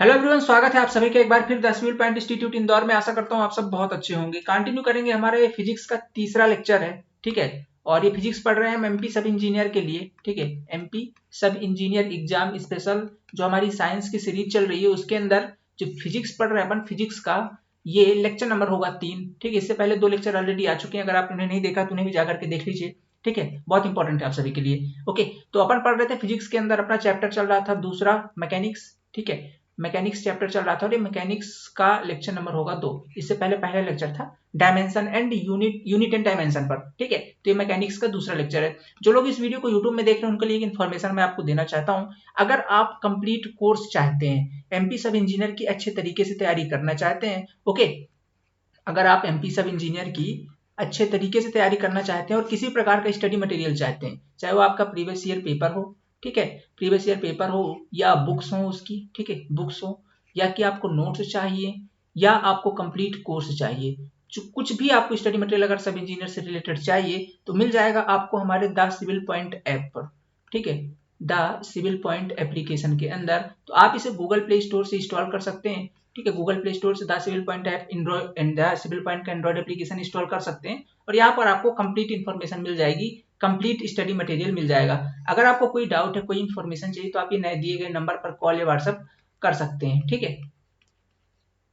Hello everyone, स्वागत है आप सभी का एक बार फिर the civil point institute Indore में। आशा करता हूँ आप सब बहुत अच्छे होंगे। कंटिन्यू करेंगे, हमारे फिजिक्स का तीसरा लेक्चर है, ठीक है। और ये फिजिक्स पढ़ रहे हैं हम एमपी सब इंजीनियर के लिए, ठीक है। एमपी सब इंजीनियर एग्जाम स्पेशल जो हमारी साइंस की सीरीज चल रही है उसके अंदर जो फिजिक्स पढ़ रहे हैं अपन, फिजिक्स का ये लेक्चर नंबर होगा 3, ठीक है। इससे पहले 2 लेक्चर ऑलरेडी आ चुके हैं, अगर आप उन्हें नहीं देखा तो उन्हें भी जाकर के देख लीजिए, ठीक है। बहुत इंपॉर्टेंट है आप सभी के लिए। ओके, तो अपन पढ़ रहे थे फिजिक्स के अंदर, अपना चैप्टर चल रहा था दूसरा, मैकेनिक्स, ठीक है। मैकेनिक्स चैप्टर चल रहा था और ये मैकेनिक्स का लेक्चर नंबर होगा 2। इससे पहले पहला लेक्चर था dimension and unit and dimension पर, ठीक है। तो ये मैकेनिक्स का दूसरा लेक्चर है। जो लोग इस वीडियो को यूट्यूब में देख रहे हैं उनके लिए एक इन्फॉर्मेशन मैं आपको देना चाहता हूं। अगर आप कंप्लीट कोर्स चाहते हैं, एमपी सब इंजीनियर की अच्छे तरीके से तैयारी करना चाहते हैं, ओके, अगर आप एमपी सब इंजीनियर की अच्छे तरीके से तैयारी करना चाहते हैं और किसी प्रकार का स्टडी मटेरियल चाहते हैं, चाहे वो आपका प्रीवियस ईयर पेपर हो, ठीक है, प्रीवियस ईयर पेपर हो या बुक्स हो उसकी, ठीक है, बुक्स हो, या कि आपको नोट्स चाहिए या आपको कंप्लीट कोर्स चाहिए, जो कुछ भी आपको स्टडी मटेरियल अगर सब इंजीनियर से रिलेटेड चाहिए तो मिल जाएगा आपको हमारे द सिविल पॉइंट ऐप पर, ठीक है। द सिविल पॉइंट एप्लीकेशन के अंदर, तो आप इसे गूगल प्ले स्टोर से इंस्टॉल कर सकते हैं, ठीक है। गूगल प्ले स्टोर से the civil point app and the civil point का एंड्रॉइड एप्लीकेशन इंस्टॉल कर सकते हैं और यहाँ पर आपको कंप्लीट इन्फॉर्मेशन मिल जाएगी, कंप्लीट स्टडी मटेरियल मिल जाएगा। अगर आपको कोई डाउट है, कोई इन्फॉर्मेशन चाहिए तो आप ये नए दिए गए नंबर पर कॉल या व्हाट्सएप कर सकते हैं, ठीक है।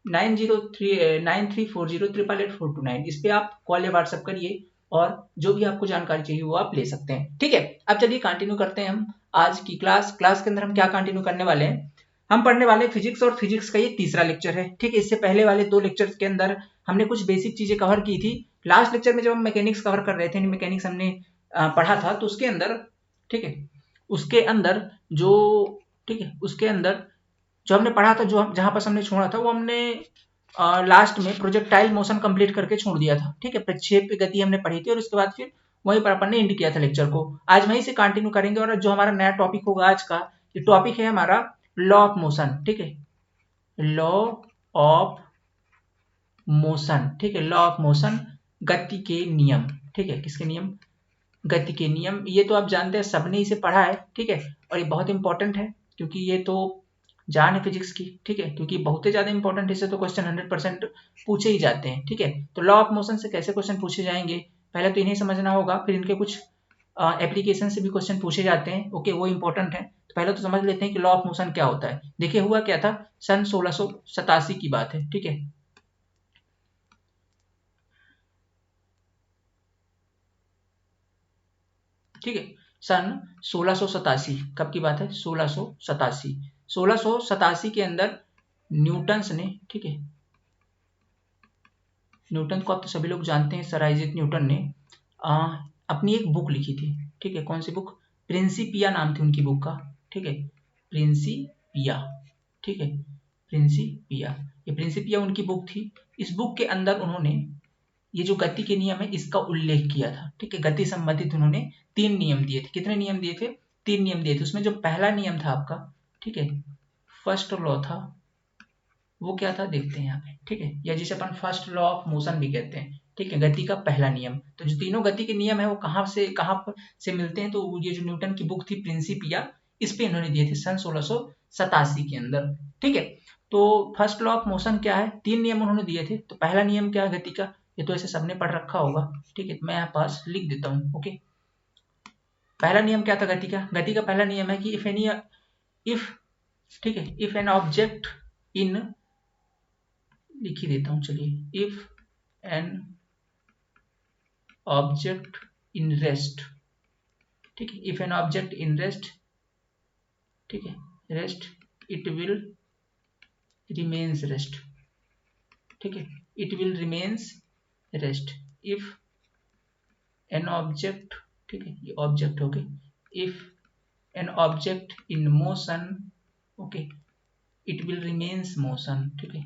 9340884849 इस पे आप कॉल या व्हाट्सएप करिए और जो भी आपको जानकारी चाहिए वो आप ले सकते हैं, ठीक है। अब चलिए कंटिन्यू करते हैं हम आज की क्लास के अंदर हम क्या कंटिन्यू करने वाले हैं। हम पढ़ने वाले फिजिक्स और फिजिक्स का ये तीसरा लेक्चर है, ठीक है। इससे पहले वाले 2 लेक्चर्स के अंदर हमने कुछ बेसिक चीजें कवर की थी। लास्ट लेक्चर में जब हम मैकेनिक्स कवर कर रहे थे, मैकेनिक्स हमने पढ़ा था, तो उसके अंदर, ठीक है, उसके अंदर जो, ठीक है, उसके अंदर जो हमने पढ़ा था, जो हम जहां पर हमने छोड़ा था वो हमने लास्ट में प्रोजेक्टाइल मोशन कंप्लीट करके छोड़ दिया था, ठीक है। प्रक्षेप गति हमने पढ़ी थी और उसके बाद फिर वहीं पर अपन ने एंड किया था लेक्चर को। आज वहीं से कंटिन्यू करेंगे और जो हमारा नया टॉपिक होगा आज का, ये टॉपिक है हमारा लॉ ऑफ मोशन, ठीक है। लॉ ऑफ मोशन, ठीक है, लॉ ऑफ मोशन, गति के नियम, ठीक है। किसके नियम? गति के नियम। ये तो आप जानते हैं, सबने इसे पढ़ा है, ठीक है। और ये बहुत इंपॉर्टेंट है क्योंकि ये तो जान है फिजिक्स की, ठीक है, क्योंकि बहुत ही ज्यादा इंपॉर्टेंट, इससे तो क्वेश्चन 100% पूछे ही जाते हैं, ठीक है। तो लॉ ऑफ मोशन से कैसे क्वेश्चन पूछे जाएंगे, पहले तो इन्हें समझना होगा, फिर इनके कुछ एप्लीकेशन से भी क्वेश्चन पूछे जाते हैं, ओके, वो इंपॉर्टेंट है। तो पहले तो समझ लेते हैं कि लॉ ऑफ मोशन क्या होता है। देखिए हुआ क्या था, सन 1687 की बात है, ठीक है। ठीक है, सन 1687 कब की बात है? 1687। 1687 के अंदर न्यूटन्स ने, ठीक है, न्यूटन को आप तो सभी लोग जानते हैं, सर आइजैक न्यूटन ने अपनी एक बुक लिखी थी, ठीक है। कौन सी बुक? प्रिंसिपिया नाम थी उनकी बुक का, ठीक है, प्रिंसिपिया, ठीक है, प्रिंसिपिया। ये प्रिंसिपिया उनकी बुक थी। इस बुक के अंदर उन्होंने ये जो गति के नियम है इसका उल्लेख किया था, ठीक है। गति संबंधित उन्होंने 3 नियम दिए थे। कितने नियम दिए थे? 3 नियम दिए थे। उसमें जो पहला नियम था आपका, ठीक है, फर्स्ट लॉ था, वो क्या था देखते हैं यहाँ पे, ठीक है, या जिसे अपन फर्स्ट लॉ ऑफ मोशन भी कहते हैं, ठीक है, गति का पहला नियम। तो जो तीनों गति के नियम है वो कहाँ से मिलते हैं, तो ये जो न्यूटन की बुक थी प्रिंसिपिया, इस पे इन्होंने दिए थे सन 1687 के अंदर, ठीक है। तो फर्स्ट लॉ ऑफ मोशन क्या है? 3 नियम उन्होंने दिए थे। तो पहला नियम क्या है गति का? ये तो ऐसे सबने पढ़ रखा होगा, ठीक है, मैं यहाँ पास लिख देता हूँ, ओके। पहला नियम क्या था गति का? गति का पहला नियम है कि इफ, ठीक है, इफ एन ऑब्जेक्ट इन, लिख ही देता हूं चलिए, if an object in rest, ठीक है, if an object in rest, ठीक है, rest, it will remains rest, ठीक है, it will remains rest. If an object, ठीक है, ये ऑब्जेक्ट हो गए, if an object in motion, okay, it will remains motion, ठीक है,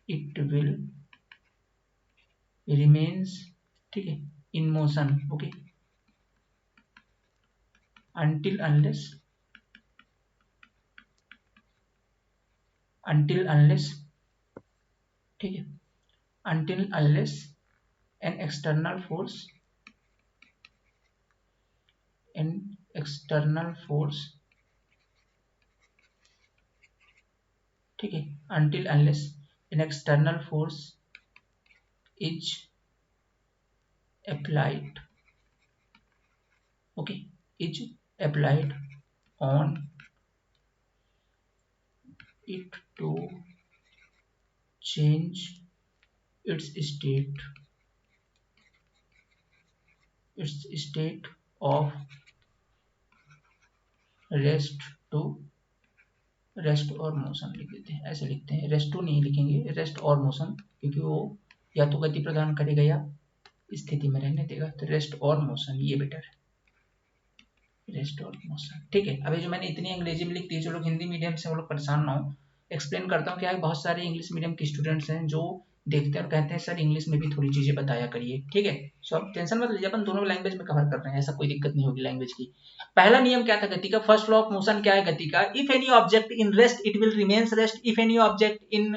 इट विल रिमेन्स, ठीक है, in motion, okay, until unless, until unless, ठीक है, until unless an external force, an external force ठीक है, until unless an external force is applied, okay, is applied on it to change its state of rest to rest और motion लिख देते हैं, ऐसे लिखते हैं, रेस्ट टू नहीं लिखेंगे, रेस्ट और मोशन, क्योंकि वो या तो गति प्रदान करेगा या स्थिति में रहने देगा, तो रेस्ट और मोशन ये बेटर है, रेस्ट और मोशन। ठीक है, अभी जो मैंने इतनी अंग्रेजी में लिख दी, जो लोग हिंदी मीडियम से वो लोग परेशान ना हो, एक्सप्लेन करता हूँ। क्या है, बहुत सारे इंग्लिश मीडियम के स्टूडेंट्स हैं जो देखते हैं और कहते हैं सर इंग्लिश में भी थोड़ी चीजें बताया करिए। ठीक है, सो आप टेंशन मत लीजिए, अपन दोनों लैंग्वेज में कवर कर रहे हैं, ऐसा कोई दिक्कत नहीं होगी लैंग्वेज की। पहला नियम क्या था गति का, फर्स्ट लॉ ऑफ मोशन क्या है गति का, if any object in rest it will remains rest, if any object in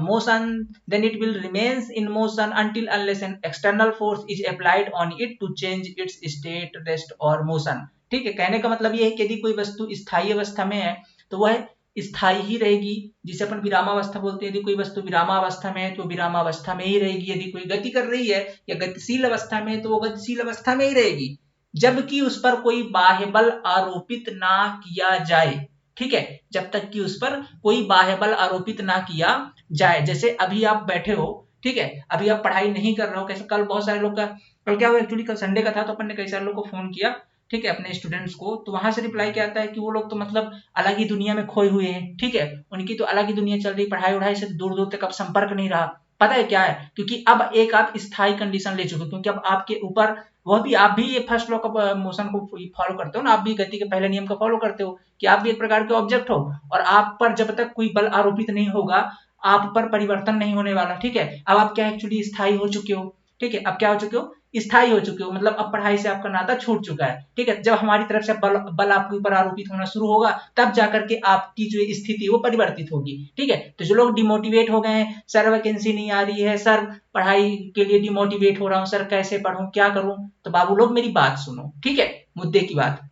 motion then it will remains in motion until unless an external force is applied on it to change its state, rest और motion। ठीक है, कहने का मतलब ये है कि यदि कोई वस्तु स्थायी अवस्था में है तो वह स्थायी ही रहेगी, जिसे अपन विरामावस्था बोलते हैं। यदि कोई वस्तु विरामावस्था में है तो विरामावस्था में ही रहेगी, यदि कोई गति कर रही है या गतिशील अवस्था में है तो वो गतिशील अवस्था में ही रहेगी, जबकि उस पर कोई बाह्य बल आरोपित ना किया जाए। ठीक है, जब तक कि उस पर कोई बाह्य बल आरोपित ना किया जाए। जैसे अभी आप बैठे हो, ठीक है, अभी आप पढ़ाई नहीं कर रहे हो, कैसे कल बहुत सारे लोग का, कल क्या हुआ एक्चुअली, कल संडे का था तो अपन ने कई सारे लोग को फोन किया, ठीक है, अपने स्टूडेंट्स को, तो वहां से रिप्लाई क्या आता है कि वो लोग तो मतलब अलग ही दुनिया में खोए हुए हैं। ठीक है, उनकी तो अलग ही दुनिया चल रही, पढ़ाई उढ़ाई से दूर दूर तक अब संपर्क नहीं रहा। पता है क्या है, क्योंकि अब एक आप स्थायी कंडीशन ले चुके हो, क्योंकि अब आपके ऊपर वह भी, आप भी ये फर्स्ट लॉ का मोशन को फॉलो करते हो ना, आप भी गति के पहले नियम का फॉलो करते हो कि आप भी एक प्रकार के ऑब्जेक्ट हो, और आप पर जब तक कोई बल आरोपित नहीं होगा आप पर परिवर्तन नहीं होने वाला। ठीक है, अब आप क्या एक्चुअली स्थायी हो चुके हो। ठीक है, अब क्या हो चुके हो, स्थायी हो चुके हो, मतलब अब पढ़ाई से आपका नाता छूट चुका है। ठीक है, जब हमारी तरफ से बल आपके ऊपर आरोपित होना शुरू होगा तब जाकर के आपकी जो स्थिति वो परिवर्तित होगी। ठीक है, तो जो लोग डिमोटिवेट हो गए हैं, सर वैकेंसी नहीं आ रही है, सर पढ़ाई के लिए डिमोटिवेट हो रहा हूँ, सर कैसे पढ़ूं, क्या करूं, तो बाबू लोग मेरी बात सुनो। ठीक है, मुद्दे की बात,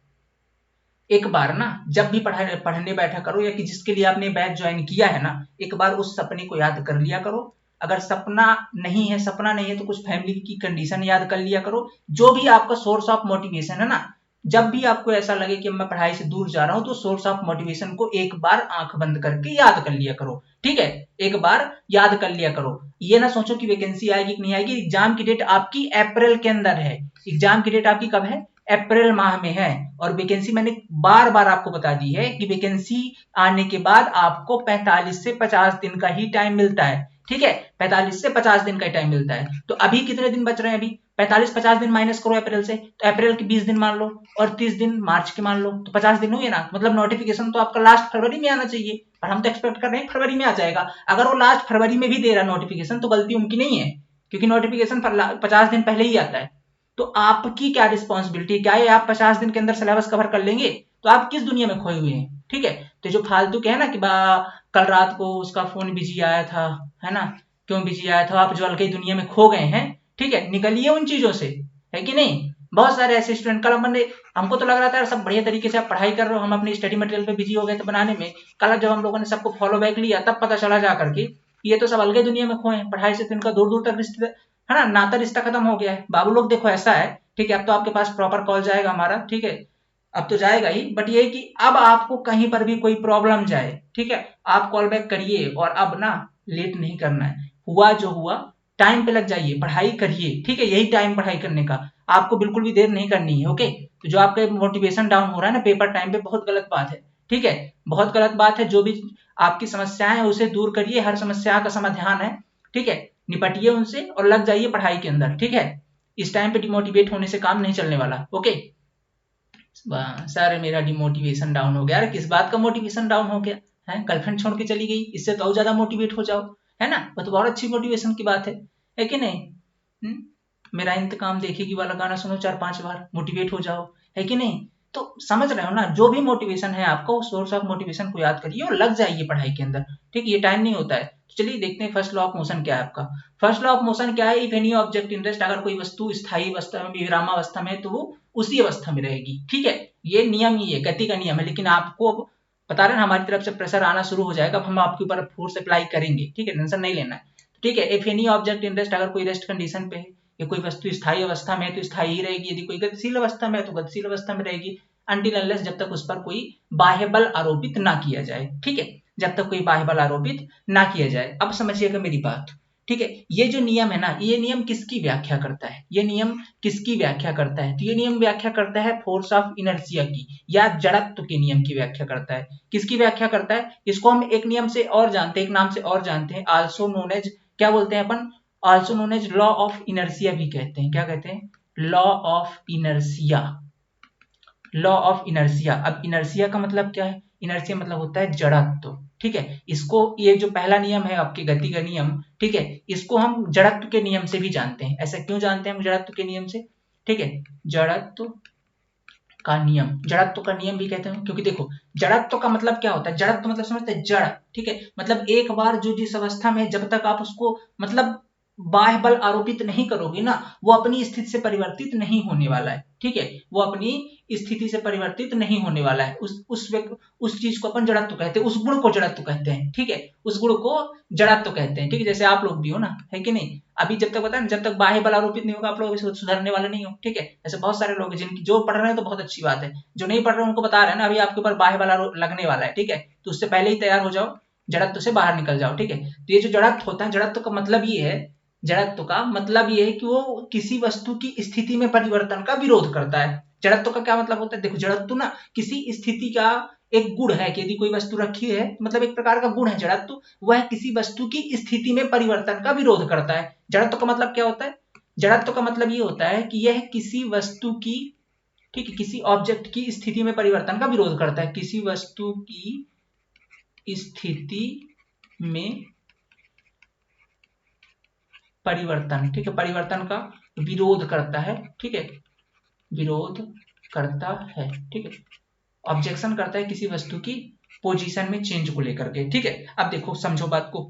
एक बार ना जब भी पढ़ने बैठा करो, या कि जिसके लिए आपने बैच ज्वाइन किया है ना, एक बार उस सपने को याद कर लिया करो। अगर सपना नहीं है तो कुछ फैमिली की कंडीशन याद कर लिया करो। जो भी आपका सोर्स ऑफ मोटिवेशन है ना, जब भी आपको ऐसा लगे कि मैं पढ़ाई से दूर जा रहा हूं, तो सोर्स ऑफ मोटिवेशन को एक बार आंख बंद करके याद कर लिया करो। ठीक है, एक बार याद कर लिया करो। ये ना सोचो कि वैकेंसी आएगी कि नहीं आएगी। एग्जाम की डेट आपकी अप्रैल के अंदर है, एग्जाम की डेट आपकी कब है, अप्रैल माह में है। और वैकेंसी मैंने बार बार आपको बता दी है कि वैकेंसी आने के बाद आपको 45 से 50 दिन का ही टाइम मिलता है। ठीक है, 45 से 50 दिन का टाइम मिलता है। तो अभी कितने दिन बच रहे हैं, अभी 45-50 दिन माइनस करो अप्रैल से, तो अप्रैल के 20 दिन मान लो और 30 दिन मार्च के मान लो, तो 50 दिन हुए ना। मतलब नोटिफिकेशन तो आपका लास्ट फरवरी में आना चाहिए, पर हम तो एक्सपेक्ट कर रहे हैं फरवरी में आ जाएगा। अगर वो लास्ट फरवरी में भी दे रहा नोटिफिकेशन तो गलती उनकी नहीं है, क्योंकि नोटिफिकेशन 50 दिन पहले ही आता है। तो आपकी क्या रिस्पॉन्सिबिलिटी, क्या है आप 50 दिन के अंदर सिलेबस कवर कर लेंगे, तो आप किस दुनिया में खोए हुए हैं। ठीक है, तो जो फालतू के है ना कि कल रात को उसका फोन बिजी आया था, है ना, क्यों बिजी आया था, आप जो अलग दुनिया में खो गए हैं। ठीक है, निकलिए उन चीजों से, है कि नहीं। बहुत सारे ऐसे स्टूडेंट, कल हमको तो लग रहा था सब बढ़िया तरीके से आप पढ़ाई कर रहे हो, हम अपने स्टडी मटेरियल पे बिजी हो गए थे बनाने में। कल जब हम लोगों ने सबको फॉलो बैक लिया तब पता चला जा करके ये तो सब अलग दुनिया में खोए हैं, पढ़ाई से तो इनका दूर दूर तक रिश्ते, है ना, नाता रिश्ता खत्म हो गया है। बाबू लोग देखो ऐसा है, ठीक है, अब तो आपके पास प्रॉपर कॉल जाएगा हमारा। ठीक है, अब तो जाएगा ही, बट ये कि अब आपको कहीं पर भी कोई प्रॉब्लम जाए, ठीक है, आप कॉल बैक करिए, और अब ना लेट नहीं करना है। हुआ जो हुआ, टाइम पे लग जाइए, पढ़ाई करिए। ठीक है, यही टाइम पढ़ाई करने का, आपको बिल्कुल भी देर नहीं करनी है। ओके, तो जो आपका मोटिवेशन डाउन हो रहा है ना पेपर टाइम पे, बहुत गलत बात है। ठीक है, बहुत गलत बात है। जो भी आपकी समस्याएं है उसे दूर करिए, हर समस्या का समाधान है। ठीक है, निपटिए उनसे और लग जाइए पढ़ाई के अंदर। ठीक है, इस टाइम पे डिमोटिवेट होने से काम नहीं चलने वाला। ओके, सर मेरा डिमोटिवेशन डाउन हो गया। अरे किस बात का मोटिवेशन डाउन हो गया है, गर्लफ्रेंड छोड़ के चली गई, इससे तो और ज्यादा मोटिवेट हो जाओ, है ना, वो तो बहुत अच्छी मोटिवेशन की बात है कि नहीं। मेरा इंतकाम देखेगी वाला गाना सुनो 4-5 बार, मोटिवेट हो जाओ, है कि नहीं। तो समझ रहे हो ना, जो भी मोटिवेशन है आपका, उस सोर्स ऑफ मोटिवेशन को याद करिए और लग जाइए पढ़ाई के अंदर। ठीक, ये टाइम नहीं होता है। तो चलिए देखते हैं फर्स्ट लॉ ऑफ मोशन क्या है आपका। फर्स्ट लॉ ऑफ मोशन क्या है, if any object in rest, अगर कोई वस्तु स्थायी अवस्था में, विरामावस्था में, तो वो उसी अवस्था में रहेगी। ठीक है, ये नियम ही है, गति का नियम है। लेकिन आपको बता रहे हैं हमारी तरफ से प्रेशर आना शुरू हो जाएगा, अब हम आपके ऊपर फोर्स अप्लाई करेंगे, ठीक है, टेंशन नहीं लेना है, ठीक है। If any object in rest, अगर कोई रेस्ट कंडीशन पे है, या कोई वस्तु स्थायी अवस्था में है तो स्थायी ही रहेगी, यदि कोई गतिशील अवस्था में है तो गतिशील अवस्था में रहेगी, अनटिल अनलेस, जब तक उस पर कोई बाह्य बल आरोपित ना किया जाए, ठीक है, जब तक कोई बाह्य बल आरोपित ना किया जाए। अब समझिएगा मेरी बात, ठीक है। ये जो नियम है ना, ये नियम किसकी व्याख्या करता है, ये नियम किसकी व्याख्या करता है, तो ये नियम व्याख्या करता है फोर्स ऑफ इनर्शिया की, या जड़त्व के नियम की व्याख्या करता है। किसकी व्याख्या करता है, इसको हम एक नियम से और जानते हैं, एक नाम से और जानते हैं, आल्सो नोन एज, क्या बोलते हैं अपन, also known as law of inertia भी कहते हैं, क्या कहते हैं, law of inertia, law of inertia. अब इनर्शिया का मतलब क्या है, इनर्शिया मतलब होता है जड़त्व, ठीक है। इसको, ये जो पहला नियम है आपके गति का नियम, ठीक है, इसको हम जड़त्व के नियम से भी जानते हैं। ऐसा क्यों जानते हैं हम जड़त्व के नियम से, ठीक है, जड़त्व का नियम, जड़त्व का नियम भी कहते हैं, क्योंकि देखो जड़त्व का मतलब क्या होता है, जड़त्व मतलब समझते हैं जड़, ठीक है, मतलब एक बार जो जिस अवस्था में, जब तक आप उसको मतलब बाह्य बल आरोपित नहीं करोगे ना, वो अपनी स्थिति से परिवर्तित नहीं होने वाला है, ठीक है, वो अपनी स्थिति से परिवर्तित नहीं होने वाला है। उस चीज को अपन जड़त्व कहते हैं, उस गुण को जड़त्व कहते हैं, ठीक है, उस गुण को जड़त्व कहते हैं, ठीक है। जैसे आप लोग भी हो ना, है कि नहीं, अभी जब तक पता है, जब तक बाह्य बल आरोपित नहीं होगा आप लोग सुधरने वाले नहीं हो, ठीक है। ऐसे बहुत सारे लोग हैं जिनकी, जो पढ़ रहे हैं तो बहुत अच्छी बात है, जो नहीं पढ़ रहे हैं उनको बता रहे हैं ना, अभी आपके ऊपर बाह्य बल लगने वाला है, ठीक है, तो उससे पहले ही तैयार हो जाओ, जड़त्व से बाहर निकल जाओ, ठीक है। तो ये जो जड़त्व होता है, जड़त्व का मतलब ये है, जड़त्व का मतलब ये है कि वो किसी वस्तु की स्थिति में परिवर्तन का विरोध करता है। जड़त्व का क्या मतलब होता है, देखो जड़त्व ना किसी स्थिति का एक गुण है, कि यदि कोई वस्तु रखी है, मतलब एक प्रकार का गुण है जड़त्व, वह किसी वस्तु की स्थिति में परिवर्तन का विरोध करता है। जड़त्व का मतलब क्या होता है, जड़त्व का मतलब ये होता है कि यह किसी वस्तु की, ठीक है, किसी ऑब्जेक्ट की स्थिति में परिवर्तन का विरोध करता है, किसी वस्तु की स्थिति में परिवर्तन, ठीक है, परिवर्तन का विरोध करता है, ठीक है, विरोध करता है, ठीक है, ऑब्जेक्शन करता है किसी वस्तु की पोजीशन में चेंज को लेकर के, ठीक है। अब देखो समझो बात को,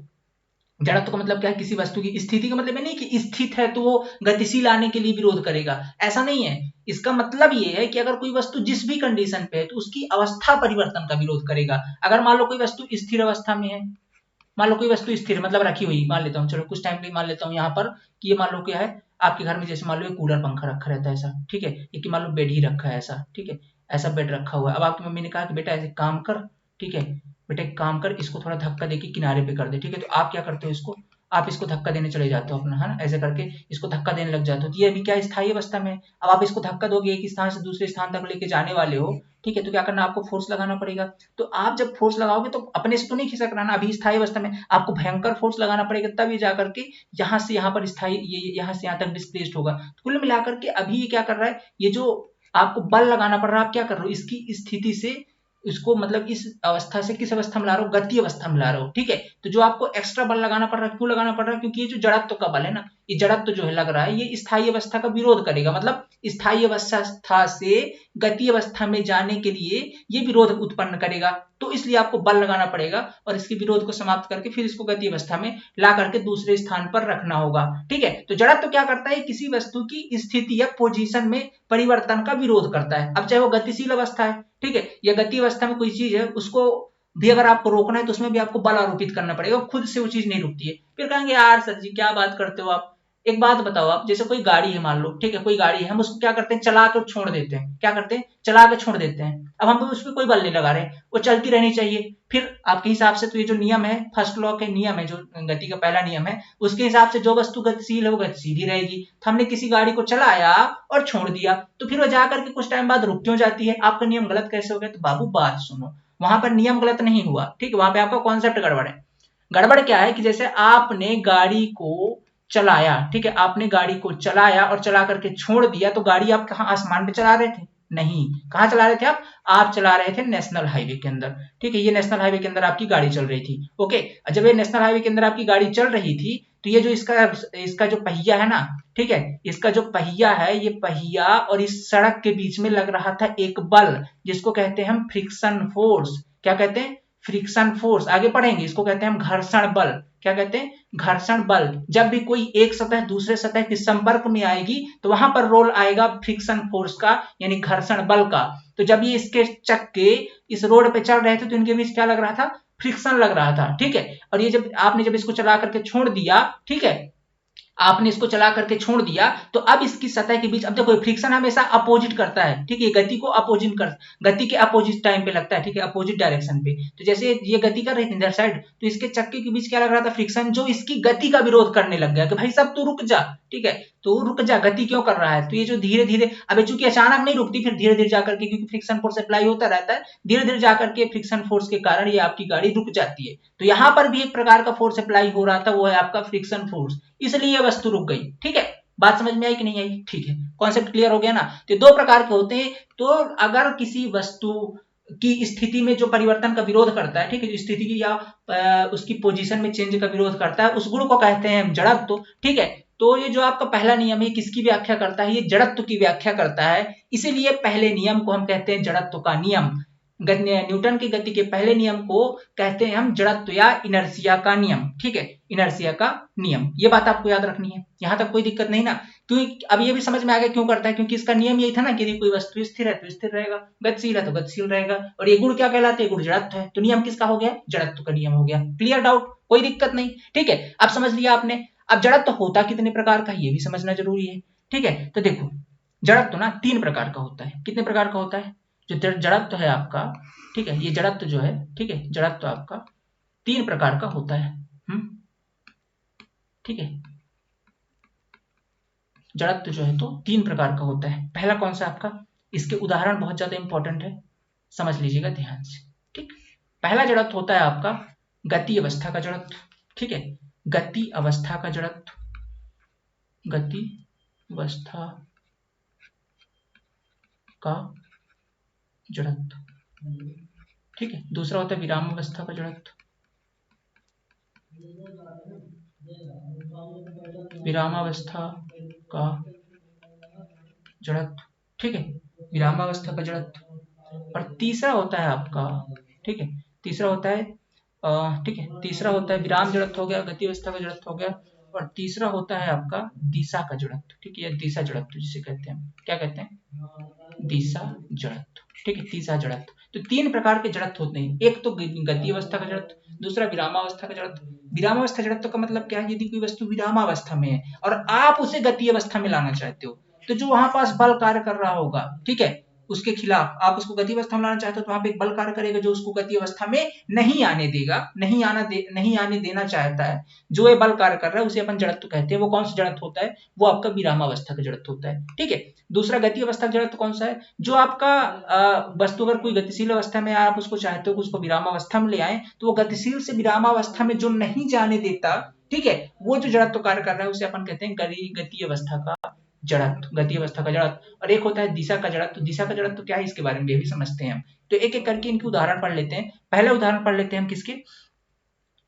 जड़त्व का मतलब क्या है, किसी वस्तु की स्थिति का मतलब नहीं कि स्थित है तो वो गतिशील आने के लिए विरोध करेगा, ऐसा नहीं है। इसका मतलब ये है कि अगर कोई वस्तु जिस भी कंडीशन पे है तो उसकी अवस्था परिवर्तन का विरोध करेगा। अगर मान लो कोई वस्तु स्थिर अवस्था में है, मान लो कोई वस्तु स्थिर मतलब रखी हुई, मान लेता हूँ, चलो कुछ टाइम के लिए मान लेता हूँ यहाँ पर कि ये मान लो क्या है, आपके घर में जैसे मान लो एक कूलर पंखा रखा रहता है ऐसा, ठीक है, एक मान लो बेड ही रखा है ऐसा, ठीक है, ऐसा बेड रखा हुआ है। अब आपकी मम्मी ने कहा कि बेटा ऐसे काम कर, ठीक है, बेटा एक काम कर, इसको थोड़ा धक्का देके किनारे पे कर दे, ठीक है, तो आप क्या करते हो, इसको, आप इसको धक्का देने चले जाते हो अपना, है ना, ऐसे करके इसको धक्का देने लग जाते हो, तो ये अभी क्या स्थायी अवस्था में है। अब आप इसको धक्का दोगे, एक स्थान से दूसरे स्थान तक लेके जाने वाले हो, ठीक है, तो क्या करना, आपको फोर्स लगाना पड़ेगा। तो आप जब फोर्स लगाओगे तो अपने से तो नहीं खिसक रहा ना, अभी स्थायी अवस्था में, आपको भयंकर फोर्स लगाना पड़ेगा, तब ये जाकर के यहाँ से यहाँ पर स्थायी, ये यहाँ से यहाँ तक डिस्प्लेस्ड होगा। तो कुल मिलाकर के अभी ये क्या कर रहा है, ये जो आपको बल लगाना पड़ रहा है, आप क्या कर रहे हो, इसकी स्थिति से इसको मतलब इस अवस्था से किस अवस्था में ला रहे हो, गति अवस्था में ला रहे हो, ठीक है। तो जो आपको एक्स्ट्रा बल लगाना पड़ रहा है, क्यों लगाना पड़ रहा है, क्योंकि ये जो जड़त्व का बल है ना, ये जड़त्व जो है लग रहा है, ये स्थायी अवस्था का विरोध करेगा, मतलब स्थायी अवस्था से गति अवस्था में जाने के लिए ये विरोध उत्पन्न करेगा, तो इसलिए आपको बल लगाना पड़ेगा और इसके विरोध को समाप्त करके फिर इसको गति अवस्था में ला करके दूसरे स्थान पर रखना होगा, ठीक है। तो जड़त्व क्या करता है, किसी वस्तु की स्थिति या पोजीशन में परिवर्तन का विरोध करता है। अब चाहे वो गतिशील अवस्था है, ठीक है, या गति अवस्था में कोई चीज है, उसको भी अगर आपको रोकना है तो उसमें भी आपको बल आरोपित करना पड़ेगा, खुद से वो चीज नहीं रुकती है। फिर कहेंगे यार सर जी क्या बात करते हो आप, एक बात बताओ आप, जैसे कोई गाड़ी है मान लो, ठीक है, कोई गाड़ी है, हम उसको क्या करते हैं, चला के छोड़ देते हैं, क्या करते हैं, चला के छोड़ देते हैं। अब हम उस पर कोई बल नहीं लगा रहे, वो चलती रहनी चाहिए। फिर आपके हिसाब से तो ये जो नियम है, फर्स्ट लॉ के नियम है, जो गति का पहला नियम है, उसके हिसाब से जो वस्तु गतिशील है वो गतिशील ही रहेगी। तो हमने किसी गाड़ी को चलाया और छोड़ दिया, तो फिर वो जाकर के कुछ टाइम बाद रुक क्यों जाती है, आपका नियम गलत कैसे हो गया। तो बाबू बात सुनो, वहां पर नियम गलत नहीं हुआ, ठीक है, वहां पे आपका कॉन्सेप्ट गड़बड़ है। गड़बड़ क्या है कि जैसे आपने गाड़ी को चलाया, ठीक है, आपने गाड़ी को चलाया और चला करके छोड़ दिया, तो गाड़ी आप कहाँ आसमान पे चला रहे थे, नहीं, कहाँ चला रहे थे आप चला रहे थे नेशनल हाईवे के अंदर, ठीक है, ये नेशनल हाईवे के अंदर आपकी गाड़ी चल रही थी, ओके। जब ये नेशनल हाईवे के अंदर आपकी गाड़ी चल रही थी, तो ये जो इसका जो पहिया है ना, ठीक है, इसका जो पहिया है, ये पहिया और इस सड़क के बीच में लग रहा था एक बल, जिसको कहते हैं हम फ्रिक्शन फोर्स। क्या कहते हैं, फ्रिक्शन फोर्स। आगे पढ़ेंगे, इसको कहते हैं हम घर्षण बल। क्या कहते हैं, घर्षण बल, जब भी कोई एक सतह दूसरे सतह के संपर्क में आएगी तो वहां पर रोल आएगा फ्रिक्शन फोर्स का, यानी घर्षण बल का। तो जब ये इसके चक्के इस रोड पे चल रहे थे तो इनके बीच क्या लग रहा था, फ्रिक्शन लग रहा था, ठीक है। और ये जब आपने जब इसको चला करके छोड़ दिया, ठीक है, आपने इसको चला करके छोड़ दिया तो अब इसकी सतह के बीच, अब देखो फ्रिक्शन हमेशा अपोजिट करता है, ठीक है, गति को अपोजिट कर, गति के अपोजिट टाइम पे लगता है, ठीक है, अपोजिट डायरेक्शन पे। तो जैसे ये गति कर रही थी इधर साइड, तो इसके चक्के के बीच क्या लग रहा था, फ्रिक्शन, जो इसकी गति का विरोध करने लग गया कि भाई सब तू रुक जा, ठीक है, तो रुक जा, गति क्यों कर रहा है। तो ये जो धीरे धीरे, अब चूंकि अचानक नहीं रुकती, फिर धीरे धीरे जाकर के, क्योंकि फ्रिक्शन फोर्स अप्लाई होता रहता है, धीरे धीरे जाकर के फ्रिक्शन फोर्स के कारण ये आपकी गाड़ी रुक जाती है। तो यहां पर भी एक प्रकार का फोर्स अप्लाई हो रहा था, वो है आपका फ्रिक्शन फोर्स, इसलिए ये वस्तु रुक गई, ठीक है। बात समझ में आई कि नहीं आई, ठीक है, कॉन्सेप्ट क्लियर हो गया ना। तो दो प्रकार के होते हैं। तो अगर किसी वस्तु की स्थिति में जो परिवर्तन का विरोध करता है, ठीक है, स्थिति की या उसकी पोजीशन में चेंज का विरोध करता है, उस गुण को कहते हैं जड़त्व, ठीक है। तो ये जो आपका पहला नियम है, किसकी व्याख्या करता है, ये जड़त्व की व्याख्या करता है, इसीलिए पहले नियम को हम कहते हैं जड़त्व का नियम। न्यूटन की गति के पहले नियम को कहते हैं हम जड़त्व या इनर्शिया का नियम, ठीक है, इनर्शिया का नियम। ये बात आपको याद रखनी है, यहां तक कोई दिक्कत नहीं ना। क्योंकि अब ये भी समझ में आ गया क्यों करता है, क्योंकि इसका नियम यही था ना कि यदि कोई वस्तु स्थिर है तो स्थिर रहेगा, गतिशील है तो गतिशील रहेगा, और ये गुण क्या कहलाते हैं, गुण जड़त्व है। तो नियम किसका हो गया, जड़त्व का नियम हो गया। क्लियर, डाउट, कोई दिक्कत नहीं, ठीक है। अब समझ लिया आपने। अब जड़त्व होता कितने प्रकार का, ये भी समझना जरूरी है, ठीक है। तो देखो जड़त्व ना तीन प्रकार का होता है। कितने प्रकार का होता है, जो जड़त्व है आपका, ठीक है, ये जड़त्व जो है, ठीक है, जड़त्व आपका तीन प्रकार का होता है, ठीक है। जड़त्व जो है तो तीन प्रकार का होता है। पहला कौन सा आपका, इसके उदाहरण बहुत ज्यादा इंपॉर्टेंट है, समझ लीजिएगा ध्यान से, ठीक। पहला जड़त्व होता है आपका गति अवस्था का जड़त्व, ठीक है, गति अवस्था का जड़त्व, गति अवस्था का जड़त्व, ठीक है। दूसरा होता है विराम अवस्था का जड़त्व, विरामावस्था का जड़त्व, ठीक है, विरामावस्था का जड़त्व। और तीसरा होता है आपका, ठीक है, तीसरा होता है ठीक है, तीसरा होता है विराम जड़त्व हो गया, गति अवस्था का जड़त्व हो गया, और तीसरा होता है आपका दिशा का जड़त्व, ठीक है, या दिशा जड़त्व जिसे कहते हैं, क्या कहते हैं, दिशा जड़त्व, ठीक है, तीसरा जड़त्व। तो तीन प्रकार के जड़त्व होते हैं, एक तो गति अवस्था का जड़त्व, दूसरा विरामावस्था का जड़त्व। विरामावस्था जड़त्व का मतलब क्या है, यदि कोई वस्तु विरामावस्था में है और आप उसे गति अवस्था में लाना चाहते हो, तो जो वहां पास बल कार्य कर रहा होगा, ठीक है, उसके खिलाफ आप उसको गति अवस्था में लाना चाहते हो, तो वहां पे एक बल कार्य करेगा जो उसको गति अवस्था में नहीं आने देगा, नहीं आने देना चाहता है, जो ये बल कार्य कर रहा है उसे अपन जड़त्व कहते हैं। वो कौन सा जड़त्व होता है, वो आपका विरामावस्था का जड़त्व होता है, ठीक है। दूसरा गति अवस्था का जड़त्व कौन सा है, जो आपका वस्तु अगर कोई गतिशील अवस्था में आप उसको चाहते हो कि उसको विरामावस्था में ले आए, तो वो गतिशील से विरामावस्था में जो नहीं जाने देता, ठीक है, वो जो जड़त्व कार्य कर रहा है उसे अपन कहते हैं गति अवस्था का जड़त्व, गति अवस्था का जड़त्व। और एक होता है दिशा का जड़त्व। दिशा का जड़त्व क्या है, इसके बारे में भी समझते हैं हम। तो एक एक करके इनके उदाहरण पढ़ लेते हैं। पहले उदाहरण पढ़ लेते हैं हम किसके,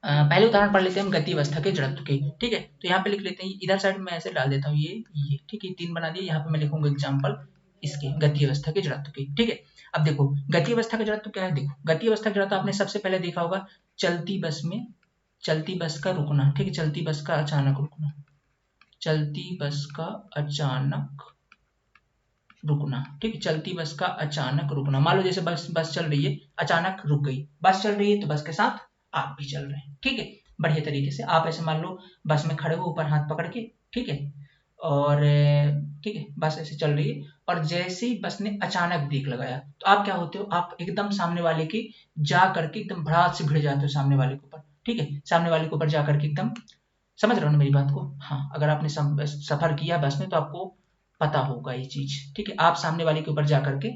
पहले उदाहरण पढ़ लेते हैं हम गति अवस्था के जड़त्व के, ठीक है। तो यहाँ पे लिख लेते हैं, इधर साइड में ऐसे डाल देता हूँ ये, ठीक है, तीन बना दिए, यहाँ पे मैं लिखूंगा एग्जाम्पल इसके गति अवस्था के जड़त्व के, ठीक है। अब देखो गति अवस्था का जड़त्व क्या है, देखो गति अवस्था का जड़त्व आपने सबसे पहले देखा होगा चलती बस में, चलती बस का रुकना, ठीक है, चलती बस का अचानक रुकना, चलती बस का अचानक रुकना, ठीक है, चलती बस का अचानक रुकना। मान लो जैसे बस चल रही है, अचानक रुक गई, बस चल रही है तो बस के साथ आप भी चल रहे हैं, ठीक है, बढ़िया तरीके से आप ऐसे मान लो बस में खड़े हो ऊपर हाथ पकड़ के, ठीक है, और ठीक है, बस ऐसे चल रही है और जैसे ही बस ने अचानक ब्रेक लगाया तो आप क्या होते हो, आप एकदम सामने वाले के जा करके एकदम भड़ास से भिड़ जाते हो सामने वाले के ऊपर, ठीक है, सामने वाले के ऊपर जा करके एकदम, समझ रहे हो ना मेरी बात को, हाँ, अगर आपने सफर किया बस में तो आपको पता होगा ये चीज, ठीक है, आप सामने वाले के ऊपर जाकर के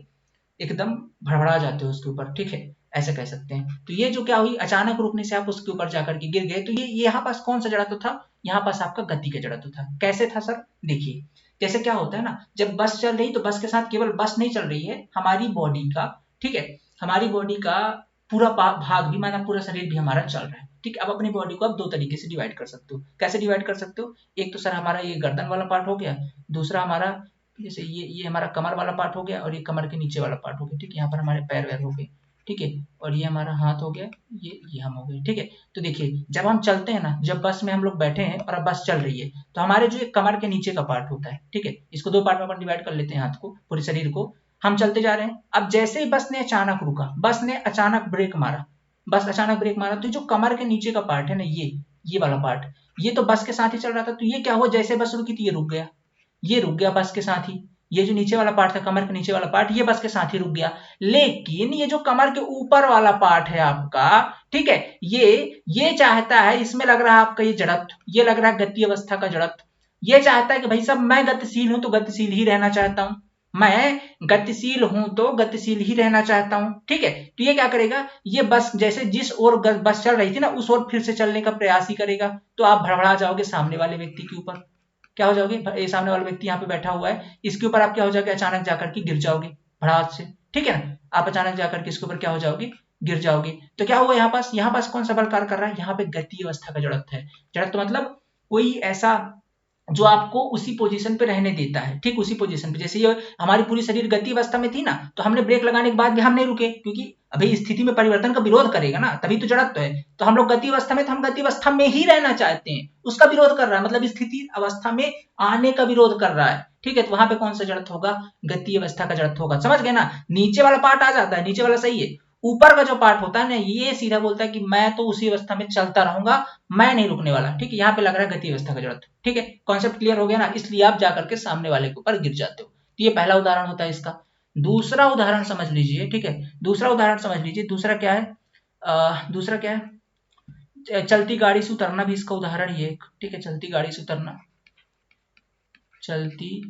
एकदम भड़बड़ा जाते हो उसके ऊपर, ठीक है, ऐसे कह सकते हैं। तो ये जो क्या हुई, अचानक रुकने से आप उसके ऊपर जाकर के गिर गए, तो ये यहाँ पास कौन सा जड़त्व था, यहाँ पास आपका गति का जड़त्व था। कैसे था सर, देखिए जैसे क्या होता है ना, जब बस चल रही तो बस के साथ केवल बस नहीं चल रही है, हमारी बॉडी का, ठीक है, हमारी बॉडी का पूरा भाग भी, माना पूरा शरीर भी हमारा चल रहा है, ठीक है। अब अपनी बॉडी को आप दो तरीके से डिवाइड कर सकते हो। कैसे डिवाइड कर सकते हो, एक तो सर हमारा ये गर्दन वाला पार्ट हो गया, दूसरा हमारा जैसे ये हमारा कमर वाला पार्ट हो गया, और ये कमर के नीचे वाला पार्ट हो गया, ठीक है, यहाँ पर हमारे पैर वैर हो गए, ठीक है, और ये हमारा हाथ हो गया, ये हम हो गए, ठीक है। तो देखिए जब हम चलते हैं ना, जब बस में हम लोग बैठे हैं और अब बस चल रही है, तो हमारे जो एक कमर के नीचे का पार्ट होता है, ठीक है, इसको दो पार्ट में अपन डिवाइड कर लेते हैं, हाथ को, पूरे शरीर को। हम चलते जा रहे हैं, अब जैसे ही बस ने अचानक रुका, बस ने अचानक ब्रेक मारा, बस अचानक ब्रेक मारा, तो जो कमर के नीचे का पार्ट है ना, ये वाला पार्ट, ये तो बस के साथ ही चल रहा था, तो ये क्या हुआ, जैसे बस रुकी थी ये रुक गया, ये रुक गया बस के साथ ही। ये जो नीचे वाला पार्ट था, कमर के नीचे वाला पार्ट, ये बस के साथ ही रुक गया। लेकिन ये जो कमर के ऊपर वाला पार्ट है आपका, ठीक है, ये चाहता है, इसमें लग रहा है आपका ये जड़त्व, ये लग रहा है गति अवस्था का जड़त्व। ये चाहता है कि भाई साहब मैं गतिशील हूं तो गतिशील ही रहना चाहता हूं, मैं गतिशील हूं तो गतिशील ही रहना चाहता हूं, ठीक है। तो ये क्या करेगा, ये बस जैसे जिस ओर बस चल रही थी ना, उस ओर फिर से चलने का प्रयास ही करेगा। तो आप भड़बड़ा जाओगे सामने वाले व्यक्ति के ऊपर, क्या हो जाओगे, ये सामने वाला व्यक्ति यहाँ पे बैठा हुआ है, इसके ऊपर आप क्या हो जाओगे, अचानक जाकर के गिर जाओगे भड़ास से, ठीक है ना। आप अचानक जाकर के इसके ऊपर क्या हो जाओगे, गिर जाओगे। तो क्या हुआ, यहाँ पास कौन सा बल कार्य कर रहा है, यहाँ पे गति अवस्था का जड़त्व है। जड़त्व मतलब कोई ऐसा जो आपको उसी पोजीशन पे रहने देता है, ठीक उसी पोजीशन पे। जैसे ये हमारी पूरी शरीर गति अवस्था में थी ना, तो हमने ब्रेक लगाने के बाद भी हम नहीं रुके, क्योंकि अभी स्थिति में परिवर्तन का विरोध करेगा ना, तभी तो जड़त्व है। तो हम लोग गति अवस्था में, तो हम गति अवस्था में ही रहना चाहते हैं, उसका विरोध कर रहा है, मतलब स्थिति अवस्था में आने का विरोध कर रहा है, ठीक है। तो वहां पे कौन सा जड़त्व होगा, गति अवस्था का जड़त्व होगा, समझ गए ना। नीचे वाला पार्ट आ जाता है, नीचे वाला सही है, ऊपर का जो पार्ट होता है ना, ये सीधा बोलता है कि मैं तो उसी अवस्था में चलता रहूंगा, मैं नहीं रुकने वाला, ठीक है। यहाँ पे लग रहा है गति अवस्था का जड़त्व, ठीक है। कॉन्सेप्ट क्लियर हो गया ना, इसलिए आप जाकर के सामने वाले के ऊपर गिर जाते हो। तो ये पहला उदाहरण होता है इसका। दूसरा उदाहरण समझ लीजिए, ठीक है, दूसरा उदाहरण समझ लीजिए। दूसरा क्या है, दूसरा क्या है, चलती गाड़ी से उतरना भी इसका उदाहरण ही है, ठीक है। चलती गाड़ी से उतरना, चलती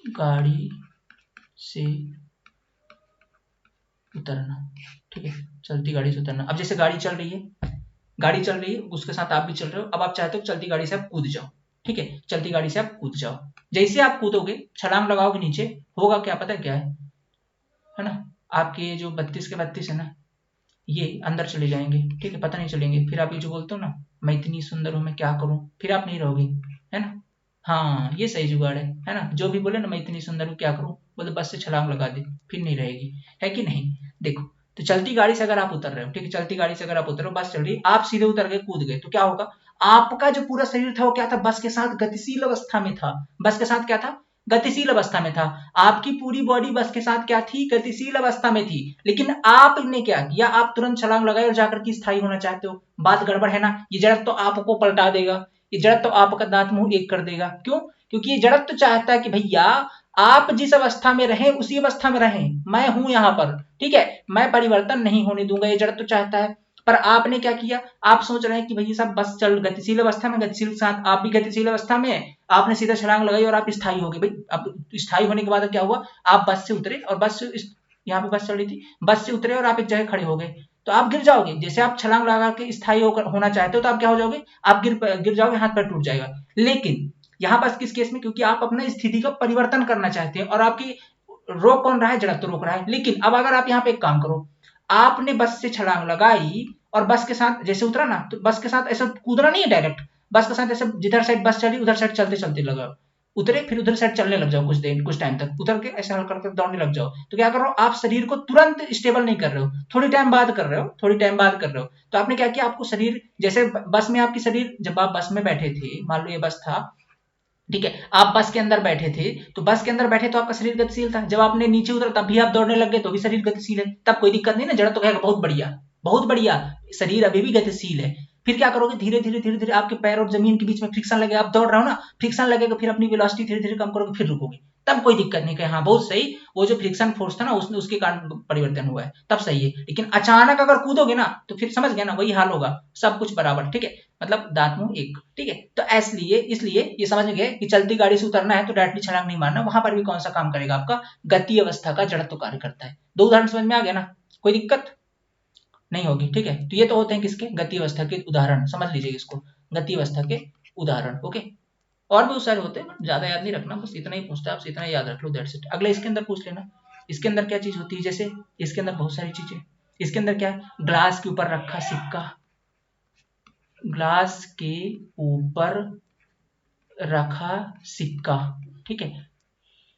गाड़ी से उतरना, ठीक है, चलती गाड़ी से उतरना। अब जैसे गाड़ी चल रही है, गाड़ी चल रही है, उसके साथ आप भी चल रहे हो, अब आप चाहते हो चलती गाड़ी से आप कूद जाओ, ठीक है, चलती गाड़ी से आप कूद जाओ। जैसे आप कूदोगे, छलांग लगाओगे नीचे, होगा क्या पता क्या है ना, आपके ये जो 32 के 32 है ना, ये अंदर चले जाएंगे, ठीक है, पता नहीं चलेंगे। फिर आप ये जो बोलते हो ना, मैं इतनी सुंदर हूं, मैं क्या करूं, फिर आप नहीं रहोगे, है ना। हाँ, ये सही जुगाड़ है ना। जो भी बोले ना मैं इतनी सुंदर हूँ क्या करूं, बोले बस से छलांग लगा दे, फिर नहीं रहेगी, है कि नहीं। देखो, तो चलती गाड़ी से अगर आप उतर रहे हो, ठीक है, चलती गाड़ी से अगर आप उतर रहे हो, बस चल रही, आप सीधे उतर गए, कूद गए, तो क्या होगा, आपका जो पूरा शरीर था वो क्या था, बस के साथ गतिशील अवस्था में था। बस के साथ क्या था, गतिशील अवस्था में था। आपकी पूरी बॉडी बस के साथ क्या थी, गतिशील अवस्था में थी। लेकिन आपने क्या किया, आप तुरंत छलांग लगाए और जाकर के स्थायी होना चाहते हो, बात गड़बड़ है ना। ये जड़ तो आपको पलटा देगा, ये जड़ तो आपका दांत मुंह एक कर देगा। क्यों, क्योंकि ये जड़ तो चाहता है कि भैया आप जिस अवस्था में रहें उसी अवस्था में रहें, मैं हूं यहां पर, ठीक है, मैं परिवर्तन नहीं होने दूंगा, ये जड़ तो चाहता है। पर आपने क्या किया, आप सोच रहे हैं कि भैया साहब बस चल गतिशील अवस्था में, गतिशील के साथ आप भी गतिशील अवस्था में, आपने सीधा छलांग लगाई और आप स्थायी हो गए। भाई अब स्थायी होने के बाद क्या हुआ, आप बस से उतरे और बस से यहाँ पे बस चल रही थी, बस से उतरे और आप एक जगह खड़े हो गए, तो आप गिर जाओगे। जैसे आप छलांग लगा के स्थायी होकर होना चाहते हो, तो आप क्या हो जाओगे, आप गिर जाओगे, हाथ पैर टूट जाएगा। लेकिन यहाँ पर किस केस में, क्योंकि आप अपना स्थिति का परिवर्तन करना चाहते हैं और आपकी रोक कौन रहा है, जड़त्व रोक रहा है। लेकिन अब अगर आप यहाँ पे एक काम करो, आपने बस से छलांग लगाई और बस के साथ जैसे उतरा ना, तो बस के साथ ऐसा कूदना नहीं है डायरेक्ट, बस के साथ ऐसे जिधर साइड बस चली उधर साइड चलते चलते लगा उतरे, फिर उधर साइड चलने लग जाओ, कुछ देर कुछ टाइम तक उतर के ऐसे हल्का हल्का दौड़ने लग जाओ। तो क्या कर रहे हो, आप शरीर को तुरंत स्टेबल नहीं कर रहे हो, थोड़ी टाइम बाद कर रहे हो, थोड़ी टाइम बाद कर रहे हो। तो आपने क्या किया, आपको शरीर जैसे बस में आपकी शरीर, जब आप बस में बैठे थे, मान लो ये बस था, ठीक है, आप बस के अंदर बैठे थे, तो बस के अंदर बैठे तो आपका शरीर गतिशील था। जब आपने नीचे उतरा तब भी आप दौड़ने लग गए, तो भी शरीर गतिशील है, तब कोई दिक्कत नहीं ना। जड़ा तो कहेगा बहुत बढ़िया, बहुत बढ़िया, शरीर अभी भी गतिशील है। फिर क्या करोगे, धीरे धीरे धीरे धीरे आपके पैर और जमीन के बीच में फ्रिक्शन लगेगा, आप दौड़ रहे हो ना, फ्रिक्शन लगेगा, फिर अपनी वेलोसिटी धीरे धीरे कम करोगे, फिर रुकोगे, तब कोई दिक्कत नहीं। हाँ बहुत सही, वो जो फ्रिक्शन फोर्स था ना, उसके कारण परिवर्तन हुआ है, तब सही है। लेकिन अचानक अगर कूदोगे ना, तो फिर समझ गया ना, वही हाल होगा, सब कुछ बराबर, ठीक है, मतलब दांत मुंह एक, ठीक है। तो इसलिए इसलिए ये समझ गए कि चलती गाड़ी से उतरना है तो डायरेक्टली छलांग नहीं मारना, वहां पर भी कौन सा काम करेगा, आपका गति अवस्था का जड़त्व कार्य करता है। दो उदाहरण समझ में आ गया ना, कोई दिक्कत नहीं होगी, ठीक है। तो ये तो होते हैं किसके, गति अवस्था के उदाहरण, समझ लीजिए इसको, गति अवस्था के उदाहरण, ओके। और भी बहुत सारे होते हैं, ज्यादा याद नहीं रखना, बस इतना ही पूछता है आपसे, इतना ही याद रख लो, दैट्स इट। अगले इसके अंदर पूछ लेना, इसके अंदर क्या चीज होती है, जैसे इसके अंदर बहुत सारी चीजें, इसके अंदर क्या है, ग्लास के ऊपर रखा सिक्का, ग्लास के ऊपर रखा सिक्का, ठीक है,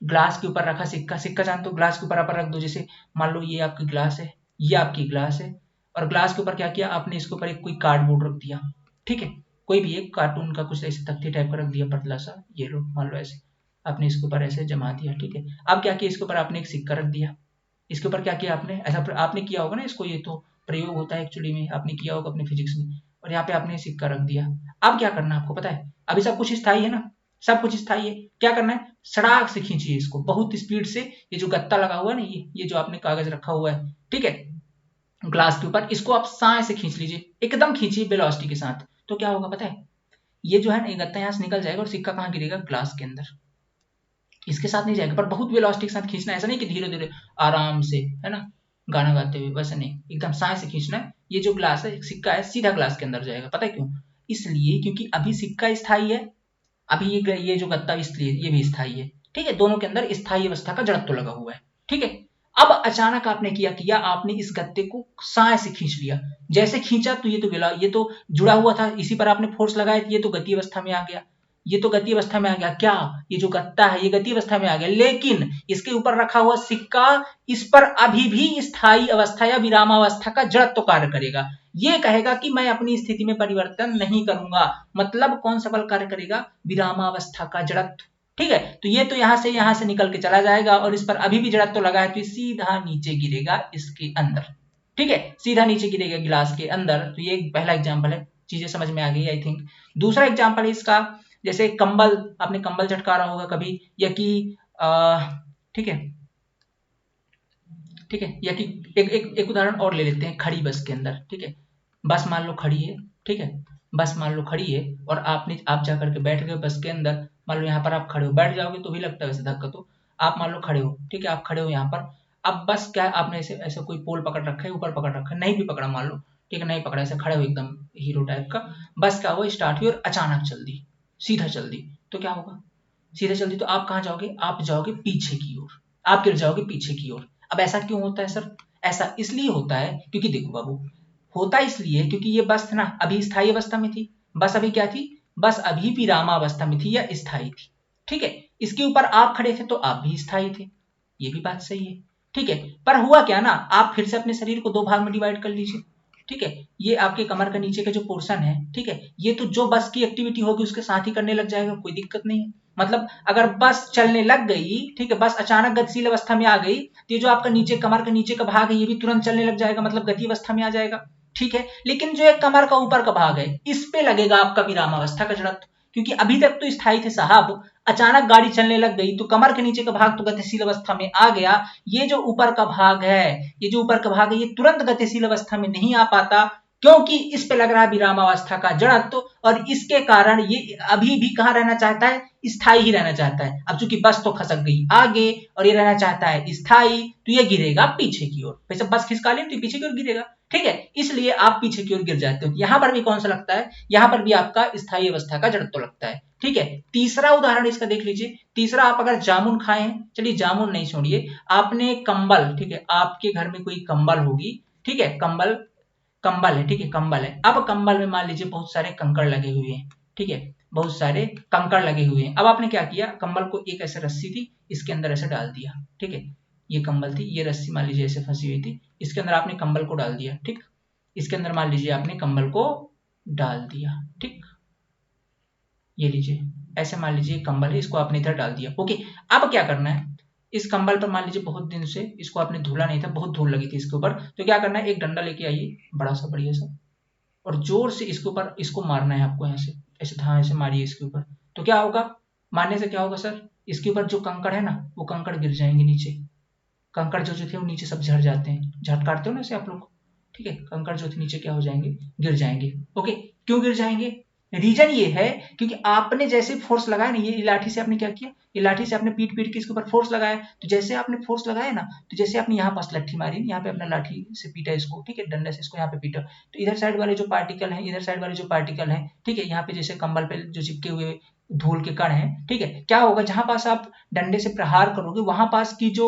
ग्लास के ऊपर रखा सिक्का, सिक्का जानते हो ग्लास के ऊपर आप रख दो, जैसे मान लो ये आपकी ग्लास है, ये आपकी ग्लास है, और ग्लास के ऊपर क्या किया आपने, इसके ऊपर एक कोई कार्डबोर्ड रख दिया, ठीक है, कोई भी एक कार्टून का कुछ ऐसे तख्ती टाइप का रख दिया पतला सा, ये लो मान लो ऐसे आपने इसके ऊपर ऐसे जमा दिया, ठीक है। अब क्या किया, इसके ऊपर आपने एक सिक्का रख दिया, इसके ऊपर क्या किया आपने, ऐसा आपने किया होगा ना इसको, ये तो प्रयोग होता है एक्चुअली में, आपने किया होगा अपने फिजिक्स में, और यहाँ पे आपने सिक्का रख दिया। अब क्या करना है आपको पता है, अभी सब कुछ स्थायी है ना, सब कुछ स्थायी है, क्या करना है, सड़ाक से खींचिए इसको बहुत स्पीड से, ये जो गत्ता लगा हुआ है ना, ये जो आपने कागज रखा हुआ है, ठीक है, ग्लास के ऊपर, इसको आप साए से खींच लीजिए, एकदम खींचिए वेलोसिटी के साथ, तो क्या होगा पता है, ये जो है ना, ये गत्ता यहाँ से निकल जाएगा और सिक्का कहाँ गिरेगा, ग्लास के अंदर, इसके साथ नहीं जाएगा, पर बहुत वेलोसिटी के साथ खींचना है, ऐसा नहीं कि धीरे धीरे आराम से, है ना, गाना गाते हुए, वैसे नहीं, एकदम साए से खींचना है। ये जो ग्लास है, सिक्का है, सीधा ग्लास के अंदर जाएगा, पता है क्यों, इसलिए क्योंकि अभी सिक्का स्थायी है, अभी ये जो गत्ता इसलिए ये भी स्थायी है, ठीक है, दोनों के अंदर स्थायी अवस्था का जड़त्व लगा हुआ है, ठीक है। अब अचानक आपने किया आपने इस गत्ते को साए से खींच लिया, जैसे खींचा तो ये तो जुड़ा हुआ था, इसी पर आपने फोर्स लगाया, ये तो गति अवस्था में आ गया, ये तो गति अवस्था में आ गया, क्या, ये जो गत्ता है ये गति अवस्था में आ गया, लेकिन इसके ऊपर रखा हुआ सिक्का इस पर अभी भी स्थायी अवस्था या विरामावस्था का जड़त्व कार्य करेगा, ये कहेगा कि मैं अपनी स्थिति में परिवर्तन नहीं करूंगा, मतलब कौन सा बल कार्य करेगा, विरामावस्था का जड़त्व, ठीक है। तो ये तो यहां से निकल के चला जाएगा, और इस पर अभी भी जड़त्व लगा है, तो सीधा नीचे गिरेगा इसके अंदर, ठीक है, सीधा नीचे गिरेगा गिलास के अंदर। तो ये पहला एग्जाम्पल है, चीजें समझ में आ गई आई थिंक। दूसरा एग्जाम्पल है इसका, जैसे कंबल, आपने कंबल झटकारा होगा कभी, या कि ठीक है, ठीक है, या कि एक उदाहरण और ले लेते हैं, खड़ी बस के अंदर, ठीक है, बस मान लो खड़ी है, ठीक है, बस मान लो खड़ी है, और आप जा करके बैठ गए बस के अंदर, मान लो यहाँ पर आप खड़े हो, बैठ जाओगे तो भी लगता है वैसे धक्का, तो आप मान लो खड़े हो, ठीक है, आप खड़े हो यहाँ पर, अब बस क्या आपने ऐसे ऐसे कोई पोल पकड़ रखा है, ऊपर पकड़ रखा है, नहीं भी पकड़ा मान लो, ठीक है, नहीं पकड़ा, ऐसे खड़े हो एकदम हीरो टाइप का, बस क्या हुआ, स्टार्ट हुई और अचानक चल दी, सीधा चल दी, तो क्या होगा, सीधे चल दी तो आप कहाँ जाओगे, आप जाओगे पीछे की ओर, आप गिर जाओगे पीछे की ओर। अब ऐसा क्यों होता है सर, ऐसा इसलिए होता है क्योंकि देखो बाबू, होता इसलिए क्योंकि ये बस ना अभी स्थायी अवस्था में थी, बस अभी क्या थी, बस अभी विरामावस्था में थी या स्थायी थी, ठीक है, इसके ऊपर आप खड़े थे तो आप भी स्थायी थे, ये भी बात सही है, ठीक है, पर हुआ क्या ना, आप फिर से अपने शरीर को दो भाग में डिवाइड कर लीजिए, ठीक है, ये आपके कमर के नीचे का जो पोर्शन है, ठीक है, ये तो जो बस की एक्टिविटी होगी उसके साथ ही करने लग जाएगा, कोई दिक्कत नहीं है, मतलब अगर बस चलने लग गई, ठीक है, बस अचानक गतिशील अवस्था में आ गई, तो ये जो आपका नीचे कमर का नीचे का भाग है ये भी तुरंत चलने लग जाएगा, मतलब गति अवस्था में आ जाएगा, ठीक है, लेकिन जो एक कमर का ऊपर का भाग है इस पे लगेगा आपका विरामावस्था का जड़त्व, क्योंकि अभी तक तो स्थायी थे साहब, अचानक गाड़ी चलने लग गई तो कमर के नीचे का भाग तो गतिशील अवस्था में आ गया, ये जो ऊपर का भाग है, ये जो ऊपर का भाग है ये तुरंत गतिशील अवस्था में नहीं आ पाता, क्योंकि इस पे लग रहा है विरामावस्था का जड़त्व, और इसके कारण ये अभी भी कहां रहना चाहता है, स्थायी ही रहना चाहता है। अब चूंकि बस तो खसक गई आगे और ये रहना चाहता है स्थायी, तो ये गिरेगा पीछे की ओर, वैसे बस खिसका ले तो पीछे की ओर गिरेगा, ठीक है, इसलिए आप पीछे की ओर गिर जाते हो। यहां पर भी कौन सा लगता है, यहां पर भी आपका स्थायी अवस्था का जड़त्व लगता है, ठीक है। तीसरा उदाहरण इसका देख लीजिए, तीसरा आप अगर जामुन खाए हैं, चलिए जामुन नहीं छोड़िए, आपने कंबल, ठीक है, आपके घर में कोई कंबल होगी, ठीक है, कंबल कंबल है, ठीक है, कंबल है, अब कंबल में मान लीजिए बहुत सारे कंकड़ लगे हुए हैं, ठीक है, बहुत सारे कंकड़ लगे हुए हैं, अब आपने क्या किया, कंबल को एक ऐसे रस्सी थी इसके अंदर ऐसे डाल दिया, ठीक है, ये कंबल थी, ये रस्सी मान लीजिए ऐसे फंसी हुई थी, इसके अंदर आपने कंबल को डाल दिया, ठीक, इसके अंदर मान लीजिए आपने कंबल को डाल दिया, ठीक, ये लीजिए, ऐसे मान लीजिए कंबल है, इसको आपने इधर डाल दिया, ओके। अब क्या करना है, इस कंबल पर मान लीजिए बहुत दिन से इसको आपने धुला नहीं था, बहुत धूल लगी थी इसके ऊपर, तो क्या करना है, एक डंडा लेके आइए बड़ा सा बढ़िया सा, और जोर से इसके ऊपर इसको मारना है आपको, ऐसे ऐसे हाँ ऐसे मारिए इसके ऊपर, तो क्या होगा, मारने से क्या होगा सर, इसके ऊपर जो कंकड़ है ना वो कंकड़ गिर जाएंगे नीचे, कंकड़ जो जो थे वो नीचे सब झड़ जाते हैं, झटकारते हो ना ऐसे आप लोग, ठीक है, कंकड़ जो थे नीचे क्या हो जाएंगे, गिर जाएंगे, ओके। क्यों गिर जाएंगे, रीजन ये है क्योंकि आपने जैसे फोर्स लगाया ना, ये लाठी से आपने क्या किया, ये लाठी से आपने पीट पीट के इसके ऊपर फोर्स लगाया, तो जैसे आपने फोर्स लगाया ना, तो जैसे आपने यहाँ पास लट्ठी मारी, यहाँ पे अपना लाठी से पीटा इसको, ठीक है, डंडे से इसको यहाँ पे पीटा, तो इधर साइड वाले जो पार्टिकल है, इधर साइड वाले जो पार्टिकल है, ठीक है, यहाँ पे जैसे कंबल पे जो चिपके हुए धूल के कण है, ठीक है, क्या होगा, जहां पास आप डंडे से प्रहार करोगे वहां पास की जो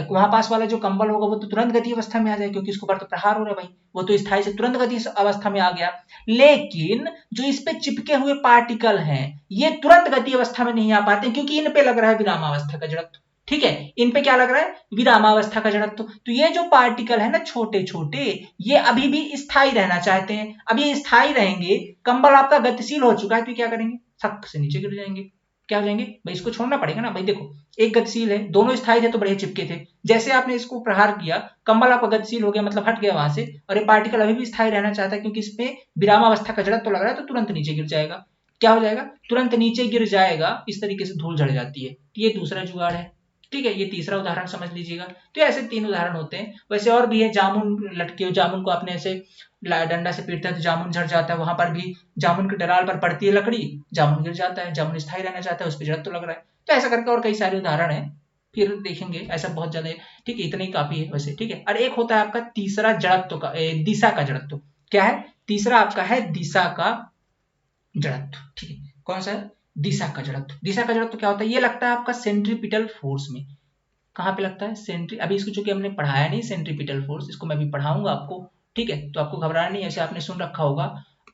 वहां पास वाला जो कंबल होगा वो तो तुरंत गति अवस्था में आ जाएगा, क्योंकि इसके ऊपर तो प्रहार हो रहा है भाई, वो तो स्थायी से तुरंत गति अवस्था में आ गया, लेकिन जो इस पे चिपके हुए पार्टिकल हैं ये तुरंत गति अवस्था में नहीं आ पाते, क्योंकि इन पे लग रहा है विरामावस्था का जड़त्व, ठीक है, इन पे क्या लग रहा है, विरामावस्था का जड़त्व। तो ये जो पार्टिकल है ना छोटे छोटे, ये अभी भी स्थायी रहना चाहते हैं। अब ये स्थायी रहेंगे, कंबल आपका गतिशील हो चुका है, तो क्या करेंगे, सक से नीचे गिर जाएंगे। क्या हो जाएंगे भाई, इसको छोड़ना पड़ेगा ना भाई। देखो एक गतिशील है, दोनों स्थायी थे तो बढ़िया चिपके थे, जैसे आपने इसको प्रहार किया, कंबल आपका गतिशील हो गया, मतलब हट गया वहां से, और ये पार्टिकल अभी भी स्थायी रहना चाहता है, क्योंकि इसमें विरामावस्था का जड़त्व लग रहा है, तो तुरंत नीचे गिर जाएगा। क्या हो जाएगा, तुरंत नीचे गिर जाएगा, इस तरीके से धूल झड़ जाती है। ये दूसरा जुगाड़ है। ठीक है, ये तीसरा उदाहरण समझ लीजिएगा। तो ऐसे 3 उदाहरण होते हैं। वैसे और भी है, जामुन लटके हो, जामुन को आपने ऐसे डंडा से पीटता है तो जामुन झड़ जाता है, वहां पर भी जामुन की डराल पर पड़ती है लकड़ी, जामुन गिर जाता है, जामुन स्थायी रहना चाहता है, उस पर जड़ तो लग रहा है। तो ऐसा करके और कई सारे उदाहरण है, फिर देखेंगे, ऐसा बहुत ज्यादा है। ठीक है, इतना ही काफी है वैसे। ठीक है, और एक होता है आपका तीसरा जड़त्व का, दिशा का जड़त्व। क्या है, तीसरा आपका है दिशा का जड़त्व। ठीक है, कौन सा है, दिशा का जड़त्व। दिशा का जड़त्व क्या होता है, ये लगता है आपका सेंट्रीपिटल फोर्स में। कहाँ पे लगता है, अभी इसको चूंकि हमने पढ़ाया नहीं सेंट्रीपिटल फोर्स, इसको मैं भी पढ़ाऊंगा आपको। ठीक है, तो आपको घबराना नहीं, ऐसे आपने सुन रखा होगा,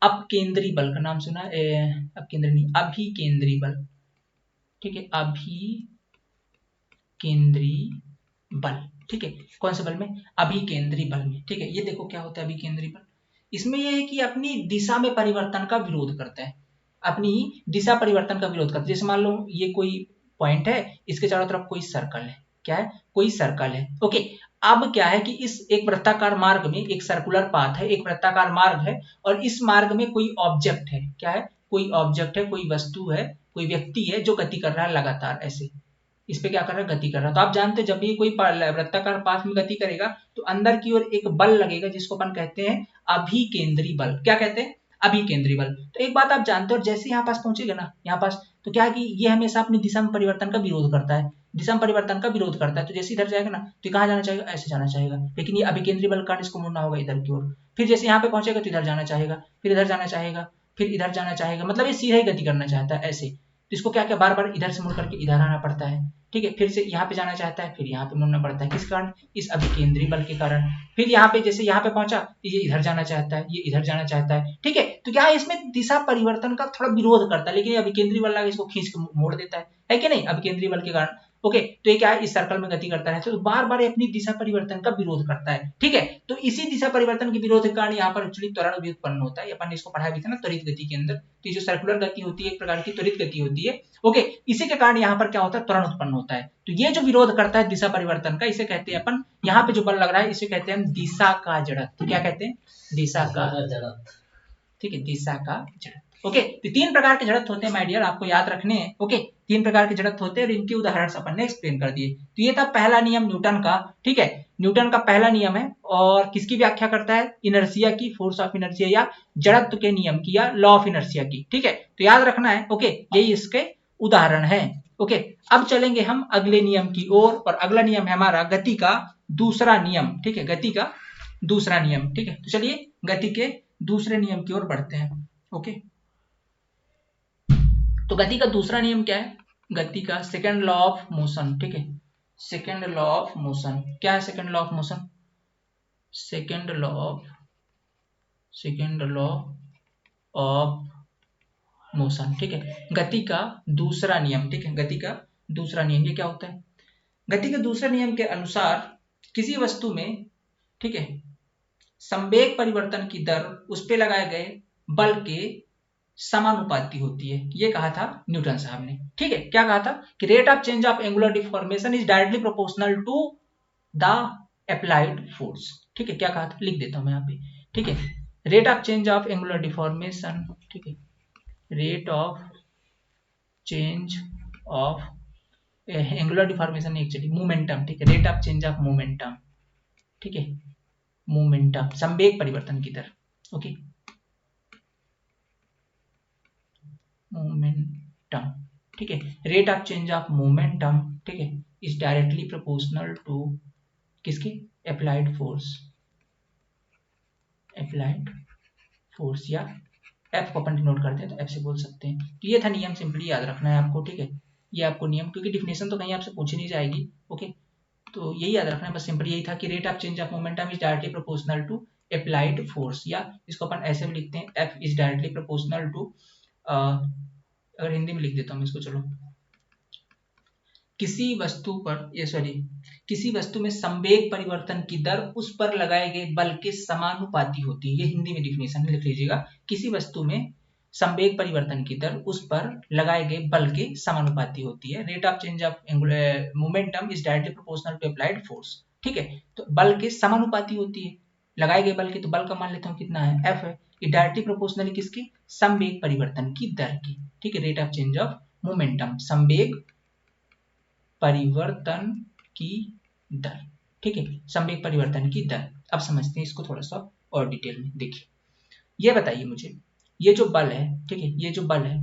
अपकेंद्री बल का नाम सुना, अपकेंद्री नहीं, अभिकेंद्री बल। ठीक है, अभिकेंद्री बल। ठीक है, कौन से बल में, अभिकेंद्री बल में। ठीक है, ये देखो क्या होता है अभिकेंद्री बल, इसमें ये है कि अपनी दिशा में परिवर्तन का विरोध करता है, अपनी दिशा परिवर्तन का विरोध करता है। जैसे मान लो ये कोई पॉइंट है, इसके चारों तरफ कोई सर्कल है, क्या है, कोई सर्कल है। ओके, अब क्या है कि इस एक वृत्ताकार मार्ग में, एक सर्कुलर पाथ है, एक वृत्ताकार मार्ग है, और इस मार्ग में कोई ऑब्जेक्ट है, क्या है, कोई ऑब्जेक्ट है, कोई वस्तु है, कोई व्यक्ति है जो गति कर रहा है लगातार ऐसे, इस पे क्या कर रहा है, गति कर रहा है। तो आप जानते हैं जब भी कोई वृत्ताकार पाथ में गति करेगा तो अंदर की ओर एक बल लगेगा, जिसको अपन कहते हैं अभिकेंद्री बल। क्या कहते हैं, अभिकेंद्री बल। तो एक बात आप जानते हो, जैसे यहाँ पास पहुंचेगा ना, यहाँ पास, तो क्या है कि ये हमेशा अपनी दिशा में परिवर्तन का विरोध करता है, दिशा में परिवर्तन का विरोध करता है। तो जैसे इधर जाएगा ना, तो कहाँ जाना चाहेगा, ऐसे जाना चाहेगा, लेकिन ये अभिकेंद्री बल कारण इसको मुड़ना होगा इधर की ओर। फिर जैसे यहाँ पे पहुंचेगा तो इधर जाना चाहेगा, फिर इधर जाना चाहेगा, फिर इधर जाना चाहेगा, मतलब ये सीधा ही गति करना चाहता है ऐसे। तो इसको क्या क्या बार बार इधर से मुड़ करके इधर आना पड़ता है। ठीक है, फिर से यहाँ पे जाना चाहता है, फिर यहाँ पे मुड़ना पड़ता है, किस कारण, इस अभिकेंद्री बल के कारण। फिर यहाँ पे जैसे यहाँ पे पहुंचा, ये इधर जाना चाहता है, ये इधर जाना चाहता है। ठीक है, तो क्या है, इसमें दिशा परिवर्तन का थोड़ा विरोध करता है, लेकिन ये अभिकेंद्री बल लाके इसको खींच के मोड़ देता है कि नहीं, अभिकेंद्री बल के कारण। ओके, तो ये क्या है, इस सर्कल में गति करता है, तो बार बार अपनी दिशा परिवर्तन का विरोध करता है। ठीक है, तो इसी दिशा परिवर्तन के विरोध के कारण यहाँ पर एक्चुअली त्वरण भी उत्पन्न होता है, अपन ने इसको पढ़ाया भी था ना त्वरित गति के अंदर। तो जो सर्कुलर गति होती है, एक प्रकार की त्वरित गति होती है। ओके, इसी के कारण यहाँ पर क्या होता है, त्वरण उत्पन्न होता है। तो ये जो विरोध करता है दिशा परिवर्तन का, इसे कहते हैं अपन, यहाँ पे जो बल लग रहा है इसे कहते हैं हम दिशा का जड़त्व। क्या कहते हैं, दिशा का जड़त्व। ठीक है, दिशा का जड़त्व। ओके, तो 3 प्रकार के जड़त्व होते हैं माय डियर, आपको याद रखने हैं। ओके, 3 प्रकार के जड़त्व होते हैं और इनके उदाहरण अपन ने एक्सप्लेन कर दिए। तो ये था पहला नियम न्यूटन का। ठीक है, न्यूटन का पहला नियम है, और किसकी व्याख्या करता है, इनर्शिया की, फोर्स ऑफ इनर्शिया या जड़त्व के नियम की, या लॉ ऑफ इनर्शिया की। ठीक है, तो याद रखना है। ओके, यही इसके उदाहरण है। ओके, अब चलेंगे हम अगले नियम की ओर, और अगला नियम है हमारा गति का दूसरा नियम। ठीक है, गति का दूसरा नियम। ठीक है, तो चलिए गति के दूसरे नियम की ओर बढ़ते हैं। ओके, तो गति का दूसरा नियम क्या है, गति का सेकंड लॉ ऑफ मोशन। ठीक है, सेकंड लॉ ऑफ मोशन। क्या है second law of motion, second law of motion. ठीक है, गति का दूसरा नियम। ठीक है, गति का दूसरा नियम, ये क्या होता है, गति के दूसरे नियम के अनुसार किसी वस्तु में, ठीक है, संवेग परिवर्तन की दर उस पे लगाए गए बल के समानुपाती होती है। ये कहा था न्यूटन साहब ने। ठीक है, क्या कहा था कि rate of change of angular deformation is directly proportional to the applied force. ठीक है, क्या कहा था, लिख देता हूं मैं यहाँ पे। ठीक है, rate of change of angular deformation, ठीक है, rate of change of angular deformation actually momentum. ठीक है, rate of change of momentum. ठीक है, मोमेंटम संवेग परिवर्तन की दर। Okay, momentum. ठीक है, rate of change of momentum, ठीक है, इज डायरेक्टली प्रोपोर्शनल टू किसके, अप्लाइड फोर्स, अप्लाइड फोर्स, या एफ को अपन डिनोट करते हैं तो एफ से बोल सकते हैं। तो ये था नियम, सिंपली याद रखना है आपको। ठीक है, ये आपको नियम, क्योंकि डिफिनेशन तो कहीं आपसे पूछी नहीं जाएगी। ओके, तो यही याद रखना है बस, सिंपली यही था कि rate of change of momentum is directly proportional to applied force, या इसको अपन ऐसे भी लिखते हैं, F is directly proportional to, अगर हिंदी में लिख देता हूँ इसको, चलो, किसी वस्तु पर किसी वस्तु में संवेग परिवर्तन की दर उस पर लगाए गए बल के समानुपाती होती है। ये हिंदी में डिफिनेशन लिख लीजिएगा। किसी वस्तु में संवेग परिवर्तन की दर उस पर लगाए गए बल के समानुपाती होती है। Rate of change of momentum is directly proportional to applied force. ठीक है, तो बल के समानुपाती होती है, लगाए गए बल की। तो बल का मान लेता हूँ कितना है, F है। ये डायरेक्टली प्रोपोर्शनल किसकी, संवेग परिवर्तन की दर की। ठीक है, rate of change of momentum, संवेग परिवर्तन की दर। ठीक है, संवेग परिवर्तन की दर। अब समझते हैं इसको थोड़ा सा और डिटेल में। देखिए, ये बताइए मुझे, ये जो बल है, ठीक है, ये जो बल है,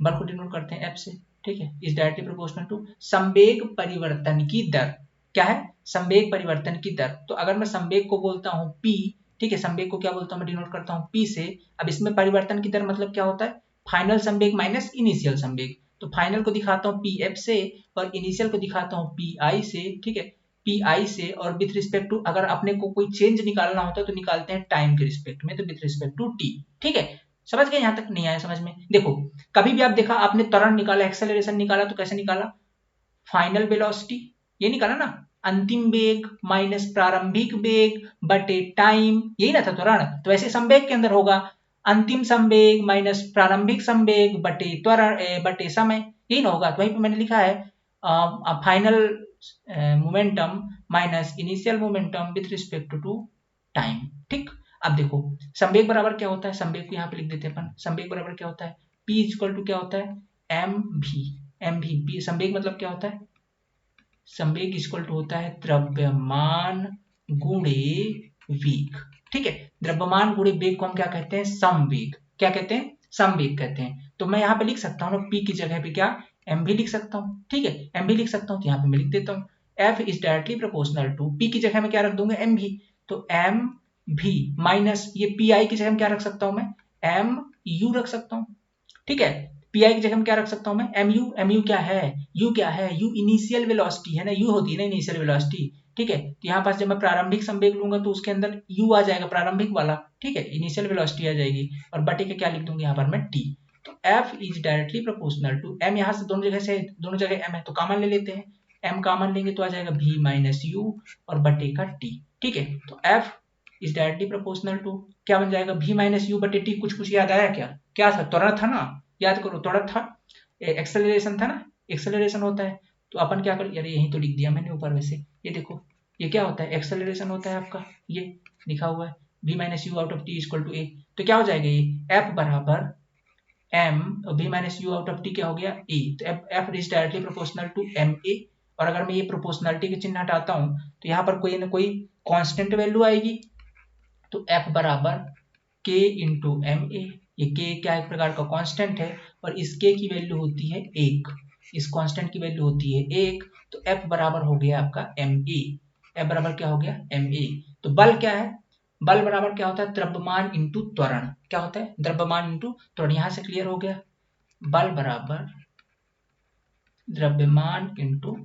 बल को डिनोट करते हैं F से। ठीक है, इज डायरेक्टली प्रोपोर्शनल टू संवेग परिवर्तन की दर। क्या है, संवेग परिवर्तन की दर। तो अगर मैं संवेग को बोलता हूं P, ठीक है, संवेग को क्या बोलता हूं, मैं डिनोट करता हूं P से। अब इसमें परिवर्तन की दर मतलब क्या होता है, फाइनल संवेग माइनस इनिशियल संवेग। तो फाइनल को दिखाता हूं PF से और इनिशियल को दिखाता हूं PI से। ठीक है, PI से, और विथ रिस्पेक्ट टू, अगर अपने को कोई चेंज निकालना होता है तो निकालते हैं टाइम के रिस्पेक्ट में, तो विथ रिस्पेक्ट टू T। ठीक है, समझ गए, यहां तक नहीं आया समझ में। देखो, कभी भी आप देखा, आपने त्वरण निकाला, एक्सेलरेशन निकाला, तो कैसे निकाला, फाइनल वेलोसिटी, ये निकाला ना, अंतिम वेग माइनस प्रारंभिक वेग बटे टाइम, यही ना था त्वरण। तो ऐसे संवेग के अंदर होगा अंतिम संवेग माइनस प्रारंभिक संवेग बटे त्वरण बटे समय, यही ना होगा। तो वहीं पे मैंने लिखा है final momentum minus initial momentum with respect to time. ठीक, अब देखो, संवेग बराबर क्या होता है, संवेग को यहाँ पे लिख देते हैं अपन। संवेग बराबर क्या होता है, P इक्वल टू क्या होता है, एम भी। संवेग मतलब क्या होता है, संवेग इक्वल टू होता है द्रव्यमान गुणे वेग। ठीक है, द्रव्यमान गुणे वेग को हम क्या कहते हैं, संवेग। क्या कहते हैं, संवेग कहते हैं। तो मैं यहाँ पे लिख सकता हूँ ना, P की जगह पे क्या एम भी लिख सकता हूँ। ठीक है, एम भी लिख सकता हूँ, तो यहाँ पे मैं लिख देता हूँ F is directly proportional to, P की जगह में क्या रख दूंगा, एम भी। तो एम भी माइनस ये PI की जगह में क्या रख सकता हूँ मैं, एम यू रख सकता हूँ। ठीक है, पीआई की जगह में क्या रख सकता हूं मैं, एम यू क्या है, यू क्या है, यू इनिशियल वेलोसिटी है ना, यू होती है ना इनिशियल वेलोसिटी। ठीक है, तो यहाँ पास जब मैं प्रारंभिक संवेग लूंगा तो उसके अंदर यू आ जाएगा, प्रारंभिक वाला। ठीक है, इनिशियल वेलोसिटी आ जाएगी, और बटे के क्या लिख दूंगा यहाँ पर मैं, टी। तो F is directly proportional to M, यहाँ से दोनों जगह एम है तो कॉमन ले लेते हैं, एम कॉमन लेंगे तो आ जाएगा भी माइनस यू और बटे का टी। ठीक है, तो F is directly proportional to क्या बन जाएगा, भी माइनस यू बटे टी। कुछ याद आया क्या, क्या था, त्वरण था ना, याद करो, त्वरण था, एक्सेलरेशन था ना, एक्सेलरेशन होता है। तो अपन क्या कर, यार यही तो लिख दिया मैंने ऊपर। वैसे ये देखो, ये क्या होता है, एक्सेलरेशन होता है आपका, ये लिखा हुआ है v minus u out of t equal to a. तो क्या हो जाएगा, ये f बराबर m, v minus u out of t क्या हो गया, ए। तो f is directly proportional to m a. और अगर मैं ये प्रोपोर्शनलिटी के चिन्ह हटाता हूं तो यहाँ पर कोई ना कोई कांस्टेंट वैल्यू आएगी। तो f बराबर k इंटू एम ए। ये k क्या एक प्रकार का कांस्टेंट है, और इस k की वैल्यू होती है 1, इस कांस्टेंट की वैल्यू होती है 1। तो f बराबर हो गया आपका एम ए। f बराबर क्या हो गया, एम ए। तो बल क्या है, बल बराबर क्या होता है, द्रव्यमान इंटू त्वरण। क्या होता है, द्रव्यमान इंटू त्वरण। यहां से क्लियर हो गया, बल बराबर द्रव्यमान इंटू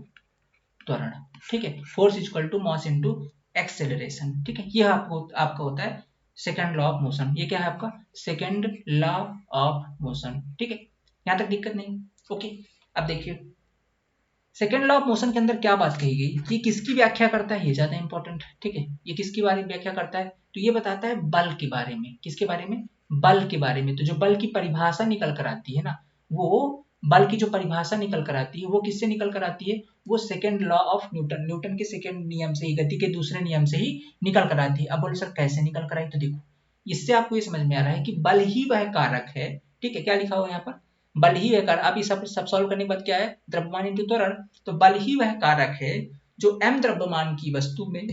त्वरण। ठीक है, force equal to mass into acceleration. ठीक है, ये आपका होता है सेकंड लॉ ऑफ मोशन। ये क्या है आपका, सेकंड लॉ ऑफ मोशन। ठीक है, यहां तक दिक्कत नहीं। ओके, अब देखिए सेकंड लॉ ऑफ मोशन के अंदर क्या बात कही गई, ये किसकी व्याख्या करता है, ये ज्यादा इंपॉर्टेंट है। ठीक है, ये किसकी बारे में व्याख्या करता है, तो ये बताता है बल के बारे में। किसके बारे में, बल के बारे में। तो जो बल की परिभाषा निकल कर आती है ना, वो बल की जो परिभाषा निकल कर आती है वो किससे निकल कर आती है, वो second law of Newton, Newton के सेकंड नियम से ही, गति के दूसरे नियम से ही निकल कर आती है। अब बोले सर कैसे निकल कर आई, तो देखो इससे आपको ये समझ में आ रहा है कि बल ही वह कारक है। ठीक है, क्या लिखा हुआ है यहाँ पर, बल ही वह कारक। अब ये सब सॉल्व करने के बाद क्या है, द्रव्यमान इंटू त्वरण। तो बल ही वह कारक है जो m द्रव्यमान की वस्तु में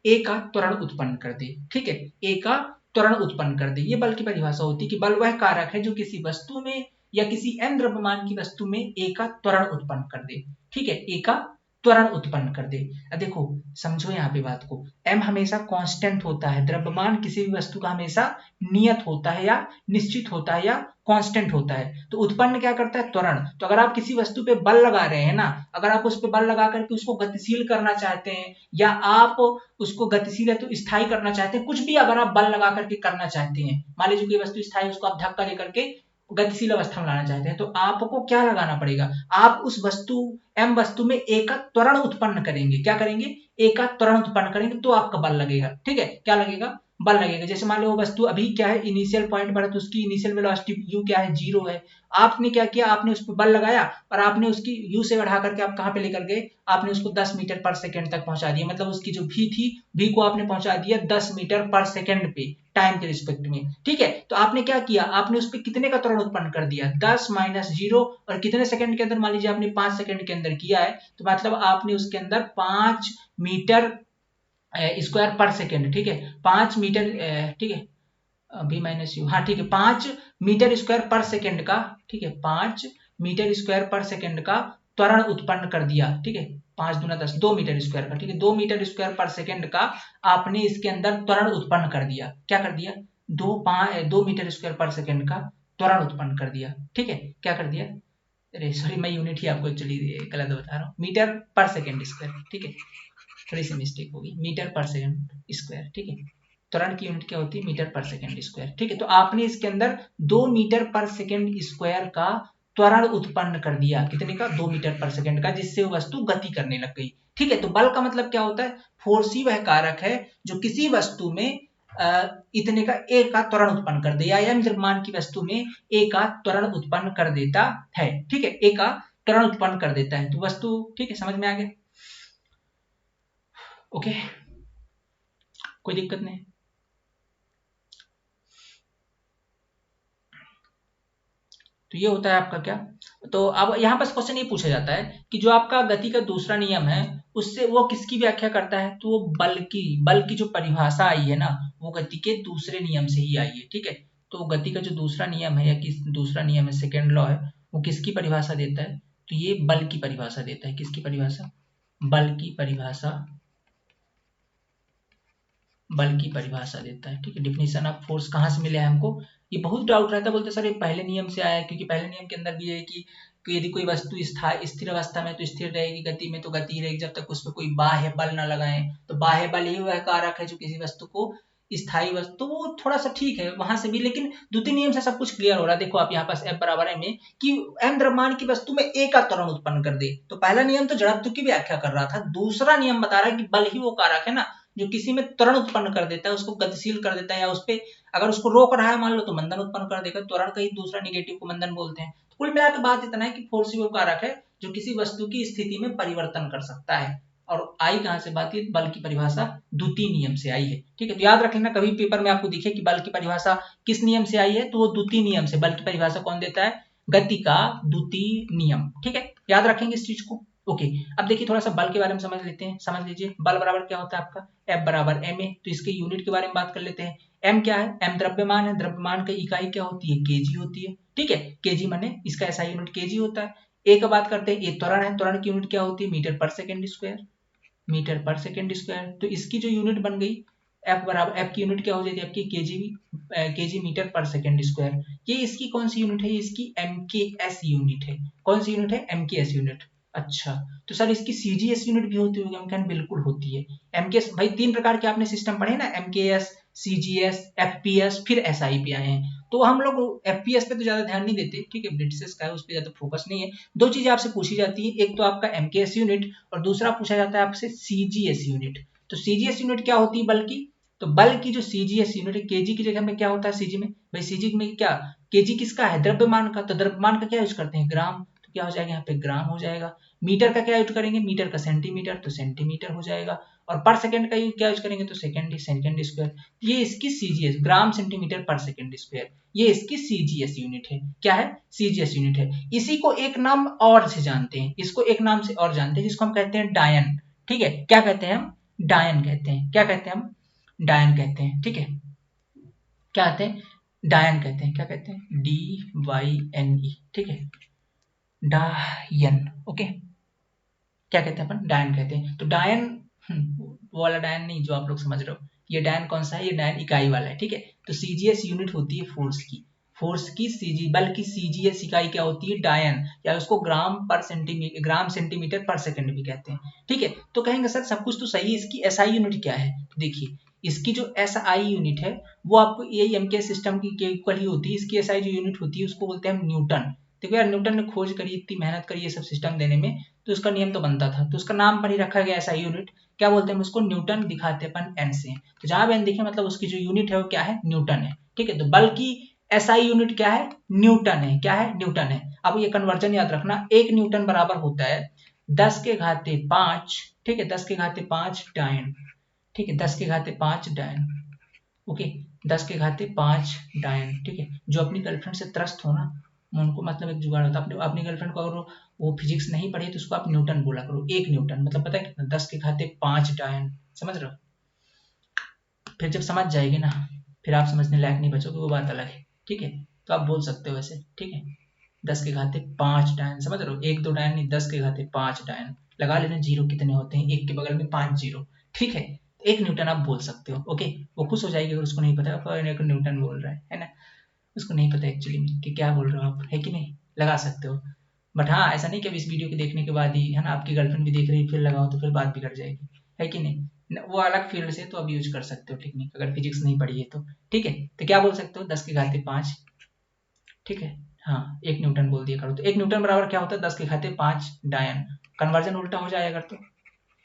a का त्वरण उत्पन्न कर दे। ठीक है, a का त्वरण उत्पन्न कर दे, ये बल की परिभाषा होती है कि बल वह कारक है जो किसी वस्तु में या किसी m द्रव्यमान की वस्तु में a का त्वरण उत्पन्न कर दे। ठीक है, a का त्वरण उत्पन्न कर दे। अब देखो समझो यहाँ पे बात को, m हमेशा कांस्टेंट होता है, द्रव्यमान किसी भी वस्तु का हमेशा नियत होता है या निश्चित होता है या कांस्टेंट होता है। तो उत्पन्न क्या करता है, त्वरण। तो अगर आप किसी वस्तु पे बल लगा रहे हैं ना, अगर आप उस पे बल लगा करके उसको गतिशील करना चाहते हैं, या आप उसको गतिशील है तो स्थायी करना चाहते हैं, कुछ भी अगर आप बल लगा करके करना चाहते हैं, मान लीजिए कोई वस्तु स्थायी, उसको आप धक्का देकर के गतिशील अवस्था में लाना चाहते हैं, तो आपको क्या लगाना पड़ेगा, आप उस वस्तु एम वस्तु में ए का त्वरण उत्पन्न करेंगे। क्या करेंगे, ए का त्वरण उत्पन्न करेंगे तो आपका बल लगेगा। ठीक है, क्या लगेगा, बल लगेगा। जैसे मान लो वो वस्तु अभी क्या है, इनिशियल पॉइंट पर है, तो उसकी इनिशियल वेलोसिटी यू क्या है, 0 है। आपने क्या किया, आपने उस पर बल लगाया और आपने उसकी यू से बढ़ा करके आप कहां पे लेकर गए, आपने उसको 10 मीटर पर सेकंड तक पहुंचा दिया। मतलब उसकी जो भी थी, भी को आपने पहुंचा दिया 10 मीटर पर सेकंड पे, टाइम के रिस्पेक्ट में। ठीक है, तो आपने क्या किया, आपने उस पर कितने का त्वरण उत्पन्न कर दिया, 10 माइनस 0, और कितने सेकंड के अंदर, मान लीजिए आपने 5 सेकंड के अंदर किया है, तो मतलब आपने उसके अंदर 5 मीटर स्क्वायर पर सेकंड। ठीक है, 5 मीटर, ठीक है, बी माइनस यू, हाँ ठीक है, 5 मीटर स्क्वायर पर सेकंड का, ठीक है, 5 मीटर स्क्वायर पर सेकंड का त्वरण उत्पन्न कर दिया। ठीक है, 5 दूना 10, 2 मीटर स्क्वायर का, ठीक है, 2 मीटर स्क्वायर पर सेकंड का आपने इसके अंदर त्वरण उत्पन्न कर दिया। क्या कर दिया, 2 मीटर स्क्वायर पर सेकंड का त्वरण उत्पन्न कर दिया। ठीक है, क्या कर दिया, अरे सॉरी, मैं यूनिट ही आपको एक्चुअली गलत बता रहा हूँ, मीटर पर सेकंड स्क्वायर। ठीक है, थोड़ी सी मिस्टेक होगी, मीटर पर सेकंड स्क्वायर। ठीक है, त्वरण की यूनिट क्या होती है, मीटर पर सेकंड स्क्वायर। ठीक है, तो आपने इसके अंदर 2 मीटर पर सेकंड स्क्वायर का त्वरण उत्पन्न कर दिया। कितने का, 2 मीटर पर सेकंड का, जिससे वो वस्तु गति करने लग गई। ठीक है, तो बल का मतलब क्या होता है, फोर्स ही वह कारक है जो किसी वस्तु में इतने का ए का त्वरण उत्पन्न कर दे, या एम द्रव्यमान की वस्तु में ए का त्वरण उत्पन्न कर देता है। ठीक है, ए का त्वरण उत्पन्न कर देता है तो वस्तु, ठीक है, समझ में आ गया। ओके, कोई दिक्कत नहीं। तो ये होता है आपका क्या, तो अब यहाँ बस क्वेश्चन ये पूछा जाता है कि जो आपका गति का दूसरा नियम है, उससे वो किसकी व्याख्या करता है, तो वो बल की जो परिभाषा आई है ना, वो गति के दूसरे नियम से ही आई है। ठीक है, तो गति का जो दूसरा नियम है, या किस दूसरा नियम है, सेकेंड लॉ है, वो किसकी परिभाषा देता है, तो ये बल की परिभाषा देता है। किसकी परिभाषा, बल की परिभाषा, बल की परिभाषा देता है। ठीक है, डिफिनेशन ऑफ फोर्स कहाँ से मिले हमको, ये बहुत डाउट रहता है, बोलते सर ये पहले नियम से आया है, क्योंकि पहले नियम के अंदर भी है कि यदि कोई वस्तु स्थिर अवस्था में तो स्थिर रहेगी, गति में तो गति रहेगी, जब तक उस पर कोई बाह्य बल न लगाए। तो बाह्य बल ही वह कारक है जो किसी वस्तु को स्थायी वस्तु, तो वो थोड़ा सा ठीक है वहां से भी, लेकिन द्वितीय नियम से सब कुछ क्लियर हो रहा है। देखो आप यहाँ पास F बराबर है में कि m द्रव्यमान की वस्तु में A का त्वरण उत्पन्न कर दे। तो पहला नियम तो जड़त्व की व्याख्या कर रहा था, दूसरा नियम बता रहा है कि बल ही वो कारक है ना जो किसी में त्वरण उत्पन्न कर देता है, उसको गतिशील कर देता है, या उस पे अगर उसको रोक रहा है मान लो तो मंदन उत्पन्न कर देगा। त्वरण का ही दूसरा निगेटिव को मंदन बोलते हैं। तो कुल मिलाकर बात इतना है कि फोर्स वो कारक है जो किसी वस्तु की स्थिति में परिवर्तन कर सकता है। और आई कहां से बात है, बल की परिभाषा द्वितीय नियम से आई है। ठीक है, तो याद रख लेना, कभी पेपर में आपको दिखे कि बल की परिभाषा किस नियम से आई है, तो वो द्वितीय नियम से। बल की परिभाषा कौन देता है, गति का द्वितीय नियम। ठीक है, याद रखेंगे इस चीज को। ओके, अब देखिए थोड़ा सा बल के बारे में समझ लेते हैं। समझ लीजिए बल बराबर क्या होता है आपका, F बराबर ma। तो इसके यूनिट के बारे में बात कर लेते हैं। m क्या है, m द्रव्यमान है, द्रव्यमान की इकाई क्या होती है, kg होती है। ठीक है, kg माने इसका ऐसा यूनिट kg होता है। a का बात करते हैं, a त्वरण है, त्वरण की यूनिट क्या होती है, मीटर पर सेकंड स्क्वायर, मीटर पर सेकंड स्क्वायर। तो इसकी जो यूनिट बन गई F बराबर, F की यूनिट क्या हो जाती है आपकी, kg मीटर पर सेकंड स्क्वायर। ये इसकी कौन सी यूनिट है, इसकी mks यूनिट है। कौन सी यूनिट है, mks यूनिट। अच्छा, तो सर इसकी सीजीएस यूनिट भी होती होगी, हम कहते बिल्कुल होती है। एमकेएस भाई 3 प्रकार के आपने सिस्टम पढ़े ना, एमकेएस, सीजीएस, एफपीएस, फिर एसआई पे आए हैं। तो हम लोग एफपीएस पे तो ज्यादा ध्यान नहीं देते, ठीक है, ब्रिटिश का है, उस पर ज्यादा फोकस नहीं है। दो चीजें आपसे पूछी जाती है, एक तो आपका एमकेएस यूनिट और दूसरा पूछा जाता है आपसे सीजीएस यूनिट। तो सीजीएस यूनिट क्या होती है, बल की, तो बल की जो सीजीएस यूनिट है, केजी की जगह में क्या होता है सीजी में, भाई सीजी में क्या, केजी किसका है, द्रव्यमान का, तो द्रव्यमान का क्या यूज करते हैं, ग्राम, तो क्या हो जाएगा यहाँ पे ग्राम हो जाएगा। मीटर का क्या यूज करेंगे, मीटर का सेंटीमीटर, तो सेंटीमीटर हो जाएगा। और पर सेकंड का क्या यूज करेंगे, तो सेकंड, सेकंड स्क्वायर। ये इसकी सीजीएस, ग्राम सेंटीमीटर पर सेकंड स्क्वायर, ये इसकी सीजीएस यूनिट है। क्या है, सीजीएस यूनिट है। इसी को एक नाम और से जानते हैं, इसको एक नाम से और जानते हैं जिसको हम कहते हैं डायन। ठीक है, क्या कहते हैं हम, डायन कहते हैं। क्या कहते हैं हम, डायन कहते हैं। ठीक है, क्या कहते हैं, डायन कहते हैं। क्या कहते हैं, DYNE। ठीक है, डायन। ओके, क्या कहते हैं अपन, डायन कहते हैं। तो डायन वो वाला डायन नहीं जो आप लोग समझ रहे हो, ये डायन कौन सा है, ये डायन इकाई वाला है। ठीक है, तो सीजीएस यूनिट होती है फोर्स की, फोर्स की सीजी, बल की सीजीएस इकाई क्या होती है, डायन, या उसको ग्राम पर सेंटीमीटर, ग्राम सेंटीमीटर पर सेकंड भी कहते हैं। ठीक है, तो कहेंगे सर सब कुछ तो सही है, इसकी एसआई यूनिट क्या है, तो देखिए इसकी जो SI यूनिट है वो आपको AIMK सिस्टम की इक्वल ही होती है। इसकी SI जो यूनिट होती है उसको बोलते हैं हम न्यूटन। देखो यार, न्यूटन ने खोज करी, इतनी मेहनत करी ये सब सिस्टम देने में, तो उसका नियम तो बनता था, तो उसका नाम पर ही रखा गया SI यूनिट। क्या बोलते हैं उसको? न्यूटन दिखाते अपन n से। तो जहां भी n दिखे मतलब उसकी जो यूनिट है वो क्या है? न्यूटन है। ठीक है, तो बल की SI यूनिट क्या है? न्यूटन है। क्या है? न्यूटन है। अब ये कन्वर्जन याद रखना, 1 न्यूटन बराबर होता है 10⁵5। ठीक है, 10⁵5 डायन। ठीक है, 10⁵5 डायन। ओके, 10⁵5 डायन। ठीक है, जो अपनी गर्लफ्रेंड से त्रस्त हो ना, उनको मतलब एक जुगाड़ होता है। अपनी गर्लफ्रेंड को अगर वो फिजिक्स नहीं पढ़ी तो उसको आप न्यूटन बोला करो। 1 न्यूटन मतलब पता है कितना? 10⁵5 डायन। समझ रहे हो? फिर जब समझ जाएगी ना, फिर आप समझने लायक नहीं बचोगे, वो बात अलग है। ठीक है, तो आप बोल सकते हो वैसे। ठीक है, 10⁵5 डायन। समझ रहे हो? 1 2 डायन नहीं, 10⁵5 डायन। लगा लेना जीरो कितने होते हैं, एक के बगल में 5 जीरो। ठीक है, 1 न्यूटन आप बोल सकते हो। ओके, वो खुश हो जाएगी अगर उसको नहीं पता एक न्यूटन बोल रहा है ना। उसको नहीं पता एक्चुअली में कि क्या बोल रहे हो आप, है कि नहीं? लगा सकते हो। बट हाँ, ऐसा नहीं कि अब इस वीडियो को देखने के बाद ही है ना आपकी गर्लफ्रेंड भी देख रही है फिर लगाओ, तो फिर बात बिगड़ जाएगी, है कि नहीं? वो अलग फील्ड से तो अब यूज कर सकते हो टेक्निक, अगर फिजिक्स नहीं पढ़ी है तो। ठीक है, तो क्या बोल सकते हो? 10⁵5। ठीक है, हाँ, 1 न्यूटन बोल दिया करो। तो 1 न्यूटन बराबर क्या होता है? 10⁵5 डायन। कन्वर्जन उल्टा हो जाएगा अगर तो,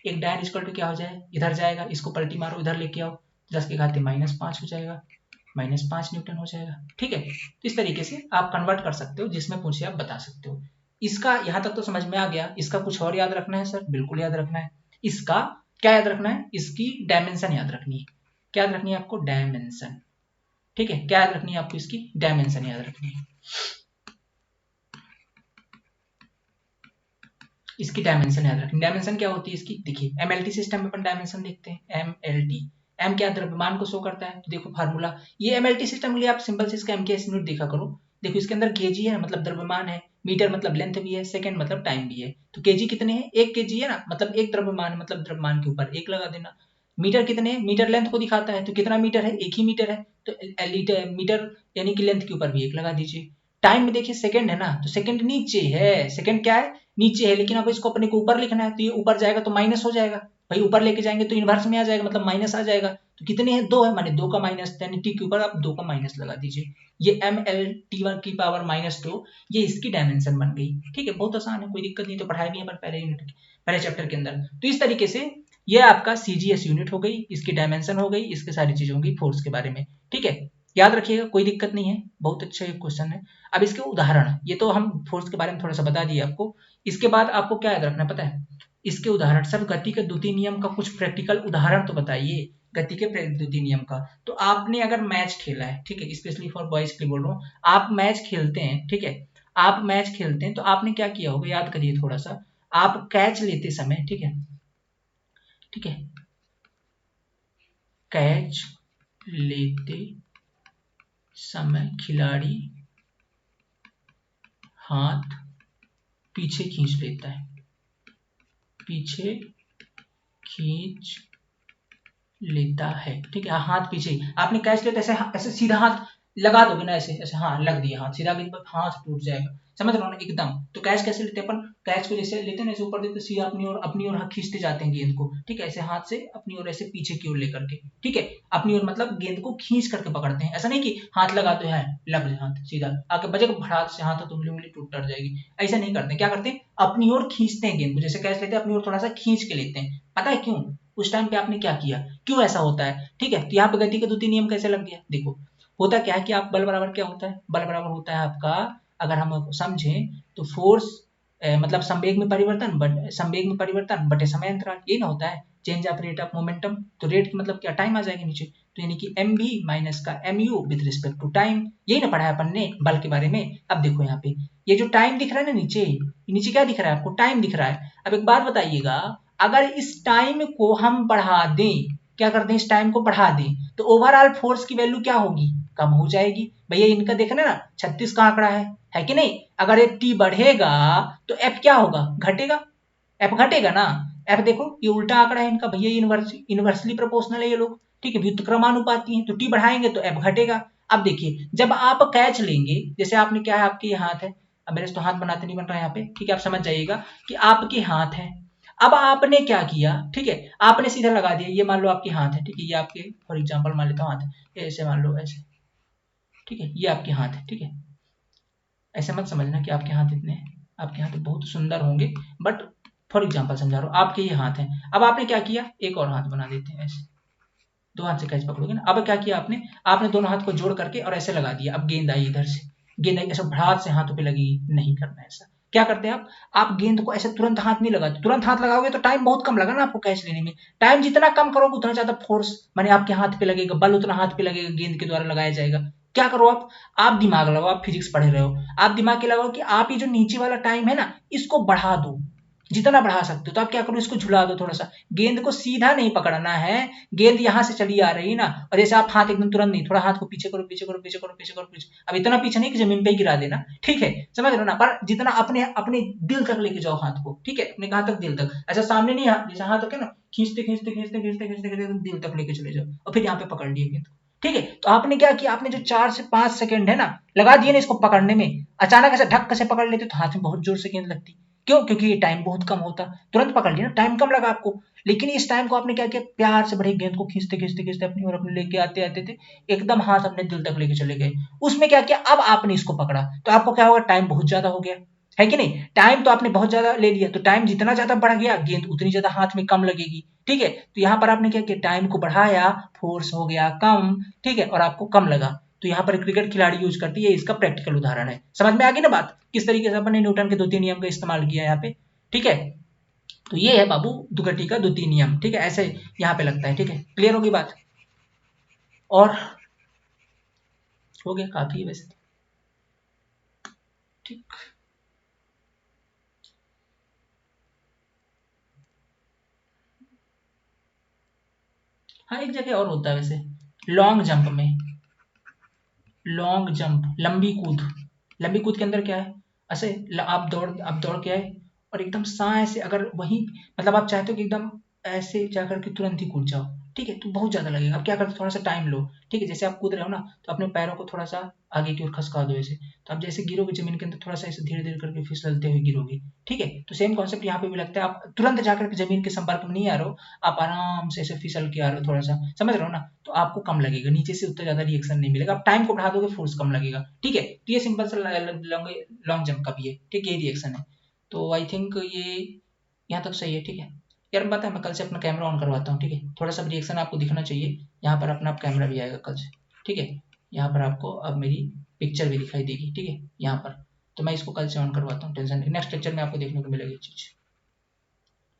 एक डायन इक्वल टू क्या हो जाए? इधर जाएगा, इसको पलटी मारो, इधर लेके आओ, 10⁻⁻5 हो जाएगा, -5 न्यूटन हो जाएगा। ठीक है, तो इस तरीके से आप कन्वर्ट कर सकते हो, जिसमें पूछे आप बता सकते हो। इसका यहाँ तक तो समझ में आ गया। इसका कुछ और याद रखना है सर? बिल्कुल याद रखना है। इसका क्या याद रखना है? इसकी डायमेंशन याद रखनी है। क्या याद रखनी है आपको? डायमेंशन। ठीक है, क्या याद रखनी है आपको? इसकी डायमेंशन याद रखनी है। इसकी डायमेंशन याद रखनी। डायमेंशन क्या होती है इसकी? देखिए, एमएलटी सिस्टम में अपन डायमेंशन देखते हैं। एमएलटी, एम क्या? द्रव्यमान को शो करता है। तो देखो फार्मूला, ये एमएलटी सिस्टम के लिए आप सिंपल से इसका एमकेएस यूनिट देखा करो। देखो इसके अंदर केजी है, मतलब द्रव्यमान है, मीटर मतलब लेंथ भी है, सेकंड मतलब टाइम भी है। तो केजी कितने हैं? 1 केजी है ना, मतलब एक द्रव्यमान है, मतलब द्रव्यमान के ऊपर 1 लगा देना। मीटर कितने हैं? मीटर लेंथ को दिखाता है, तो कितना मीटर है? 1 ही मीटर है, तो लीटर मीटर यानी कि लेंथ के ऊपर भी 1 लगा दीजिए। टाइम में देखिए सेकंड है ना, तो सेकंड नीचे है। सेकंड क्या है? नीचे है, लेकिन अब इसको अपने को ऊपर लिखना है, तो ये ऊपर जाएगा तो माइनस हो जाएगा भाई, ऊपर लेके जाएंगे तो इनवर्स में आ जाएगा, मतलब माइनस आ जाएगा। तो कितने हैं? 2 है, माने 2 का माइनस, यानी टी के ऊपर आप 2 का माइनस लगा दीजिए। ये ml की पावर -2, ये इसकी डायमेंशन बन गई। ठीक है, बहुत आसान है, कोई दिक्कत नहीं। तो पढ़ाई भी है पर पहले यूनिट, पहले चैप्टर के अंदर। तो इस तरीके से ये आपका सीजीएस यूनिट हो गई, इसकी डायमेंशन हो गई, इसके सारी चीजें होंगी फोर्स के बारे में। ठीक है, याद रखिएगा, कोई दिक्कत नहीं है, बहुत अच्छा क्वेश्चन है। अब इसके उदाहरण, ये तो हम फोर्स के बारे में थोड़ा सा बता दिए आपको। इसके बाद आपको क्या याद रखना पता है? इसके उदाहरण। सर गति के द्वितीय नियम का कुछ प्रैक्टिकल उदाहरण तो बताइए, गति के द्वितीय नियम का। तो आपने अगर मैच खेला है, ठीक है, स्पेशली फॉर बॉयज के लिए बोल रहा हूँ, आप मैच खेलते हैं, ठीक है, आप मैच खेलते हैं तो आपने क्या किया होगा, याद करिए थोड़ा सा। आप कैच लेते समय, ठीक है, ठीक है, कैच लेते समय खिलाड़ी हाथ पीछे खींच लेता है, पीछे खींच लेता है। ठीक है, हाथ पीछे, आपने कैच लिया तो ऐसे ऐसे सीधा हाथ लगा दोगे ना, ऐसे ऐसे, हाँ लग दिया हाथ, सीधा हाथ टूट जाएगा। समझ रहे हो ना एकदम? तो कैच कैसे लेते हैं अपन? कैच को जैसे लेते हैं ना, ऐसे ऊपर देते, सीधा अपनी ओर खींचते जाते हैं गेंद को। ठीक है, ऐसे हाथ से अपनी ओर ऐसे पीछे की ओर लेकर के, ठीक है, अपनी ओर मतलब गेंद को खींच करके पकड़ते हैं। ऐसा नहीं कि हाथ लगाते हैं, लग जाए हाथ, सीधा आके बजेगा भड़ाक से हाथ, तो उंगली टूट जाएगी। ऐसा नहीं करते। क्या करते हैं? अपनी ओर खींचते हैं गेंद को, जैसे कैच लेते हैं अपनी ओर थोड़ा सा खींच के लेते हैं। पता है क्यों? उस टाइम पे आपने क्या किया, क्यों ऐसा होता है? ठीक है, तो यहाँ पे गति के द्वितीय नियम कैसे लग गया? देखो, होता क्या है कि आप बल बराबर क्या होता है? बल बराबर होता है आपका, अगर हम समझें तो फोर्स मतलब संवेग में परिवर्तन, बटे समय अंतराल, ये ना होता है, change of rate of momentum. तो रेट की मतलब क्या? टाइम आ जाएगा नीचे, तो यानी कि एम बी माइनस का M U with respect to time. यही ना पढ़ा है अपन ने बल के बारे में। अब देखो यहाँ पे ये जो टाइम दिख रहा है ना नीचे, नीचे क्या दिख रहा है आपको? टाइम दिख रहा है। अब एक बात बताइएगा, अगर इस टाइम को हम बढ़ा दें, क्या कर दें, इस टाइम को बढ़ा दें, तो ओवरऑल फोर्स की वैल्यू क्या होगी? कम हो जाएगी। भैया इनका देखना ना, 36 का आंकड़ा है कि नहीं? अगर एक टी बढ़ेगा तो एफ क्या होगा? घटेगा, एफ घटेगा ना। एफ देखो ये उल्टा आंकड़ा है इनका भैया, इनवर्सली प्रोपोर्शनल है ये लोग। ठीक है, व्युत्क्रमानुपाती है, तो टी बढ़ाएंगे तो एफ घटेगा। अब देखिए, जब आप कैच लेंगे, जैसे आपने क्या है, आपके ये हाथ है, अब मेरे तो हाथ बनाते नहीं बन रहा है यहाँ पे, ठीक है, आप समझ जाइएगा कि आपके हाथ है। अब आपने क्या किया, ठीक है, आपने सीधा लगा दिया, ये मान लो आपके हाथ है, ठीक है, ये आपके फॉर एग्जांपल मान लेता हूँ हाथ है, ऐसे मान लो ऐसे, ठीक है, ये आपके हाथ है, ठीक है, ऐसे मत समझना कि आपके हाथ इतने, आपके हाथ बहुत सुंदर होंगे, बट फॉर एग्जांपल समझा रहा हूँ, आपके ये हाथ है। अब आपने क्या किया, एक और हाथ बना देते हैं ऐसे, दो हाथ से कैच पकड़ोगे ना। अब क्या किया आपने, आपने दोनों हाथ को जोड़ करके और ऐसे लगा दिया। अब गेंद आई इधर से, गेंद आई ऐसे भड़ास से हाथों पे लगेगी, नहीं करना ऐसा। क्या करते हैं आप गेंद को ऐसे तुरंत हाथ नहीं लगाते, तुरंत हाथ लगाओगे तो टाइम बहुत कम लगा ना आपको कैच लेने में। टाइम जितना कम करोगे उतना ज्यादा फोर्स माने आपके हाथ पे लगेगा, बल उतना हाथ पे लगेगा, गेंद के द्वारा लगाया जाएगा। क्या करो आप दिमाग लगाओ, आप फिजिक्स पढ़े रहे हो, आप दिमाग के लगाओ कि आप ये जो नीचे वाला टाइम है ना, इसको बढ़ा दो, जितना बढ़ा सकते हो। तो आप क्या करो, इसको झुला दो थोड़ा सा, गेंद को सीधा नहीं पकड़ना है, गेंद यहां से चली आ रही है ना, और जैसे आप हाथ एकदम तुरंत नहीं, थोड़ा हाथ को पीछे करो, पीछे करो, पीछे करो, पीछे करो, पीछे। अब इतना पीछे नहीं कि जमीन पे ही गिरा देना, ठीक है, समझ रहे हो ना, पर जितना अपने अपने दिल तक लेके जाओ हाथ को, ठीक है, अपने कहां तक, दिल तक, ऐसा सामने नहीं, जैसे हाथ तक है ना, खींचते खींचते खींचते खींचते खींचते खींचते दिल तक लेके चले जाओ, और फिर यहाँ पे पकड़ लिए गेंद, ठीक है। तो आपने क्या किया, आपने जो 4 से 5 सेकंड है ना लगा दिए ना इसको पकड़ने में, अचानक ऐसे ढक से पकड़ लेते तो हाथ में बहुत जोर से गेंद लगती। क्यों, क्योंकि ये टाइम बहुत कम होता, तुरंत पकड़ लिया ना, टाइम कम लगा आपको। लेकिन इस टाइम को आपने क्या किया, प्यार से बड़े गेंद को खींचते खींचते खींचते अपनी और अपने लेके आते आते थे, एकदम हाथ अपने दिल तक लेके चले गए। उसमें क्या किया, अब आपने इसको पकड़ा तो आपको क्या होगा, टाइम बहुत ज्यादा हो गया, है कि नहीं। टाइम तो आपने बहुत ज्यादा ले लिया, तो टाइम जितना ज्यादा बढ़ गया, गेंद उतनी ज्यादा हाथ में कम लगेगी, ठीक है। तो यहाँ पर आपने क्या किया, टाइम को बढ़ाया, फोर्स हो गया कम, ठीक है, और आपको कम लगा। तो यहाँ पर क्रिकेट खिलाड़ी यूज करती है, इसका प्रैक्टिकल उदाहरण है। समझ में आ गई ना बात, किस तरीके से अपन ने न्यूटन के द्वितीय नियम का इस्तेमाल किया यहाँ पे, ठीक है। तो ये है बाबू दुगटी का द्वितीय नियम, ठीक है, ऐसे यहाँ पे लगता है, ठीक है, क्लियर होगी बात। और हो गया, काफी है वैसे, ठीक। हाँ, एक जगह और होता है वैसे, लॉन्ग जंप में, लॉन्ग जंप, लंबी कूद, लंबी कूद के अंदर क्या है, ऐसे आप दौड़ के आए और एकदम साए से अगर वही, मतलब आप चाहते हो कि एकदम ऐसे जाकर के तुरंत ही कूद जाओ, ठीक है, तो बहुत ज्यादा लगेगा। अब क्या करते हो, थोड़ा सा टाइम लो, ठीक है, जैसे आप कूद रहे हो ना, तो अपने पैरों को थोड़ा सा आगे की ओर खसका दो ऐसे, तो आप जैसे गिरोगे जमीन के अंदर थोड़ा सा ऐसे धीरे धीरे करके फिसलते हुए गिरोगे, ठीक है। तो सेम कॉन्सेप्ट यहाँ पे भी लगता है, आप तुरंत जाकर के जमीन के संपर्क में नहीं आ रहे हो, आप आराम से ऐसे फिसल के आ रहे हो थोड़ा सा, समझ रहे हो ना, तो आपको कम लगेगा, नीचे से उतना ज्यादा रिएक्शन नहीं मिलेगा। आप टाइम को बढ़ा दोगे, फोर्स कम लगेगा, ठीक है। तो ये सिंपल सा लॉन्ग जंप का भी है, ठीक है, ये रिएक्शन है। तो आई थिंक ये यहाँ तक सही है, ठीक है। यार मैं पता है, मैं कल से अपना कैमरा ऑन करवाता हूँ, ठीक है, थोड़ा सा रिएक्शन आपको दिखना चाहिए, यहाँ पर अपना आप कैमरा भी आएगा कल से, ठीक है। यहाँ पर आपको अब मेरी पिक्चर भी दिखाई देगी, ठीक है, यहाँ पर। तो मैं इसको कल से ऑन करवाता हूँ, टेंशन नहीं, नेक्स्ट लेक्चर में आपको देखने को मिलेगी चीज।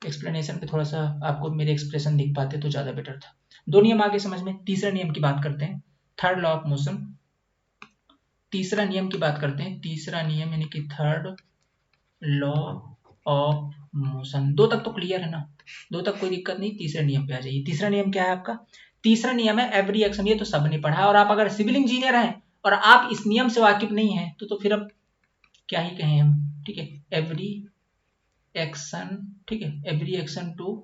एक्सप्लेनेशन पे थोड़ा सा आपको मेरे एक्सप्रेशन दिख पाते तो ज्यादा बेटर था। दो नियम आगे समझ में, तीसरे नियम की बात करते हैं, थर्ड लॉ ऑफ मोशन। तीसरा नियम की बात करते हैं, तीसरा नियम यानी कि थर्ड लॉ ऑफ मोशन। दो तक तो क्लियर है ना, दो तक कोई दिक्कत नहीं, तीसरे नियम पे आ जाइए। तीसरा नियम क्या है आपका, तीसरा नियम है एवरी एक्शन, ये तो सबने पढ़ा है, और आप अगर सिविल इंजीनियर हैं और आप इस नियम से वाकिफ नहीं है तो फिर अब क्या ही कहें हम, ठीक है। एवरी एक्शन, ठीक है, every action to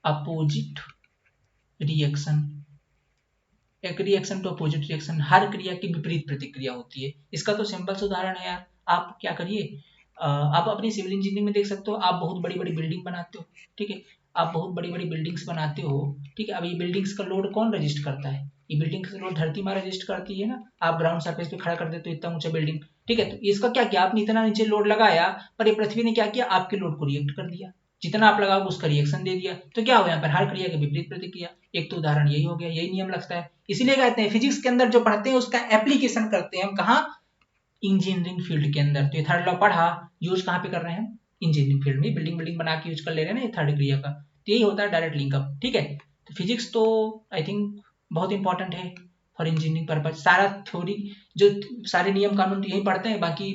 opposite reaction, एक रिएक्शन टू अपोजिट रिएक्शन, हर क्रिया की विपरीत प्रतिक्रिया होती है। इसका तो सिंपल सा उदाहरण है यार, आप क्या करिए, आप अपनी सिविल इंजीनियरिंग में देख सकते हो, आप बहुत बड़ी बड़ी बिल्डिंग बनाते हो, ठीक है, आप बहुत बड़ी बड़ी बिल्डिंग्स बनाते हो, ठीक है। अब ये बिल्डिंग्स का लोड कौन रजिस्ट करता है, ये बिल्डिंग का लोड धरती माँ रजिस्ट करती है ना, आप ग्राउंड सरफेस पे खड़ा कर देते हो इतना ऊंचा बिल्डिंग, ठीक है। तो इसका क्या किया, आपने इतना नीचे लोड लगाया, पर ये पृथ्वी ने क्या किया, आपके लोड को रिएक्ट कर दिया, जितना आप लगाओगे उसका रिएक्शन दे दिया। तो क्या हो, यहाँ पर हर क्रिया की विपरीत प्रतिक्रिया। एक तो उदाहरण यही हो गया, यही नियम लगता है। इसीलिए कहते हैं फिजिक्स के अंदर जो पढ़ते हैं उसका एप्लीकेशन करते हैं हम कहाँ, इंजीनियरिंग फील्ड के अंदर। तो ये थर्ड लॉ पढ़ा, यूज कहाँ पे कर रहे हैं, इंजीनियरिंग फील्ड में, बिल्डिंग बिल्डिंग बना के यूज कर ले रहे हैं ना ये थर्ड क्रिया का। तो यही होता है डायरेक्ट लिंकअप, ठीक है। तो फिजिक्स तो आई थिंक बहुत इंपॉर्टेंट है फॉर इंजीनियरिंग पर्पज। सारा थ्योरी जो सारे नियम कानून तो यही पढ़ते हैं, बाकी